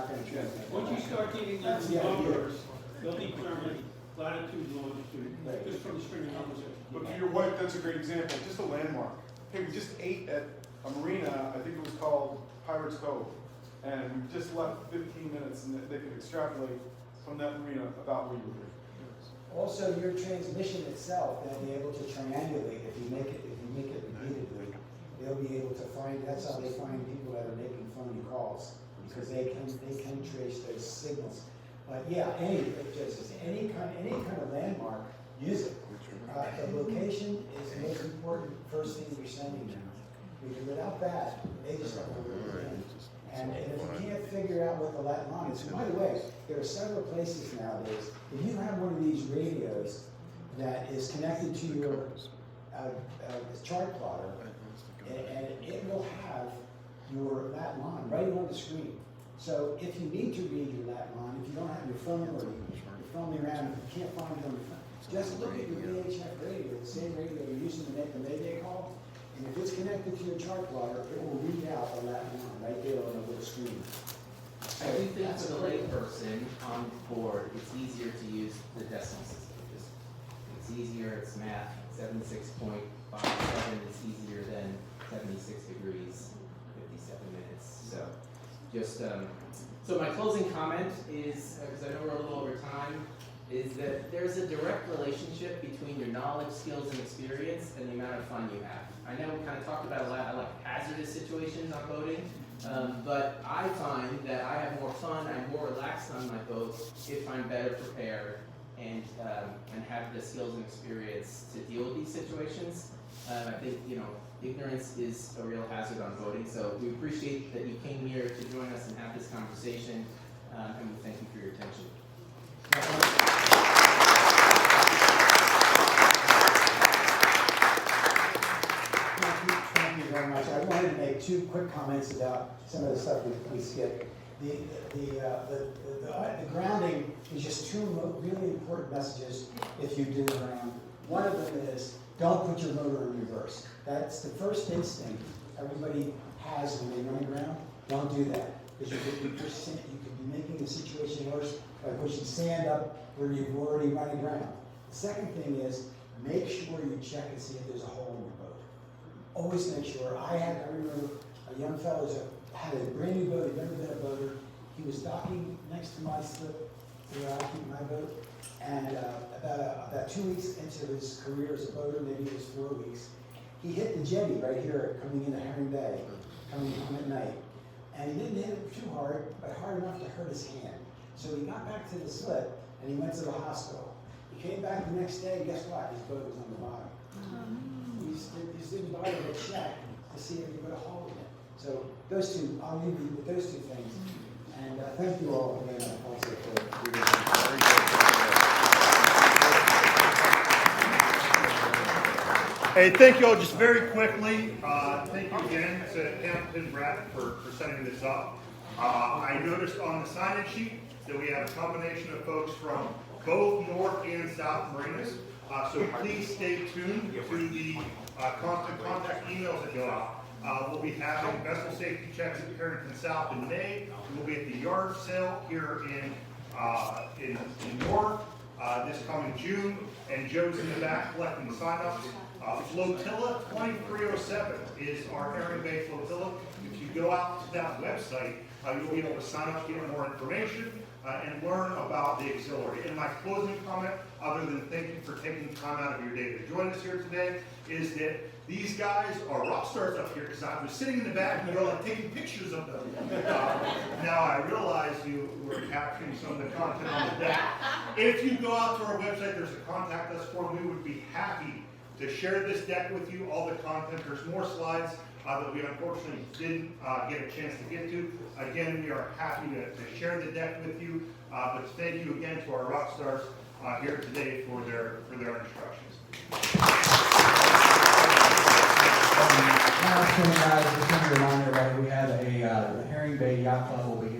gonna change that. Once you start getting into the numbers, they'll determine latitude, longitude, just from the string of numbers. But for your wife, that's a great example, just a landmark. Hey, we just ate at a marina, I think it was called Pirates Cove, and we just left 15 minutes, and they could extrapolate from that marina about where you were. Also, your transmission itself, they'll be able to triangulate if you make it repeatedly. They'll be able to find, that's how they find people that are making phony calls, because they can trace those signals. But yeah, any kind of landmark, use it. The location is the most important first thing you're sending them. Because without that, they just don't know where they're in. And if you can't figure out what the Latin line is, by the way, there are several places nowadays, if you have one of these radios that is connected to your chart plotter, and it will have your Latin line right on the screen. So if you need to read your Latin line, if you don't have your phone or you're filming around, if you can't find it on your phone, just look at your VHF radio, the same radio you're using to make the Mayday call, and if it's connected to your chart plotter, it will read out the Latin line right there on the little screen. I do think for the layperson on board, it's easier to use the decimal system. It's easier, it's math, 76.57 is easier than 76 degrees, 57 minutes. So so my closing comment is, because I know we're a little over time, is that there's a direct relationship between your knowledge, skills, and experience and the amount of fun you have. I know we kind of talked about a lot, I like hazardous situations on boating, but I find that I have more fun, I'm more relaxed on my boat if I'm better prepared and have the skills and experience to deal with these situations. I think, ignorance is a real hazard on boating, so we appreciate that you came here to join us and have this conversation, and we thank you for your attention. Thank you very much. I wanted to make two quick comments about some of the stuff we skipped. The grounding is just two really important messages if you do ground. One of them is don't put your motor in reverse. That's the first instinct everybody has when they run aground. Don't do that, because you could making the situation worse by pushing sand up where you've already run aground. The second thing is, make sure you check and see if there's a hole in your boat. Always make sure. I remember a young fellow had a brand new boat, he'd never been a boater. He was docking next to my slip where I keep my boat. And about 2 weeks into his career as a boater, maybe it was 4 weeks, he hit the jetty right here coming into Herring Bay, coming home at night. And he didn't hit it too hard, but hard enough to hurt his hand. So he got back to the slip and he went to the hospital. He came back the next day, and guess what? His boat was on the bottom. He didn't bother to check to see if he put a hole in it. So those two, I'll leave you with those two things. And thank you all again also for Hey, thank you all. Just very quickly, thank you again to Hampton Brad for setting this up. I noticed on the sign-in sheet that we have a combination of folks from both North and South Marinas. So please stay tuned to the constant contact emails that go out. We'll be having vessel safety checks at Herrington South in May. We'll be at the yard sale here in North this coming June. And Joe's in the back collecting sign-ups. Flotilla 2307 is our Herring Bay Flotilla. If you go out to that website, you'll be able to sign up, get more information, and learn about the auxiliary. And my closing comment, other than thank you for taking time out of your day to join us here today, is that these guys are rock stars up here, because I was sitting in the back and you're like taking pictures of them. Now I realize you were capturing some of the content on the deck. If you go out to our website, there's a contact us form. We would be happy to share this deck with you, all the content. There's more slides that we unfortunately didn't get a chance to get to. Again, we are happy to share the deck with you, but thank you again to our rock stars here today for their instructions. Last thing, guys, just a reminder, right, we had a Herring Bay Yacht Club will be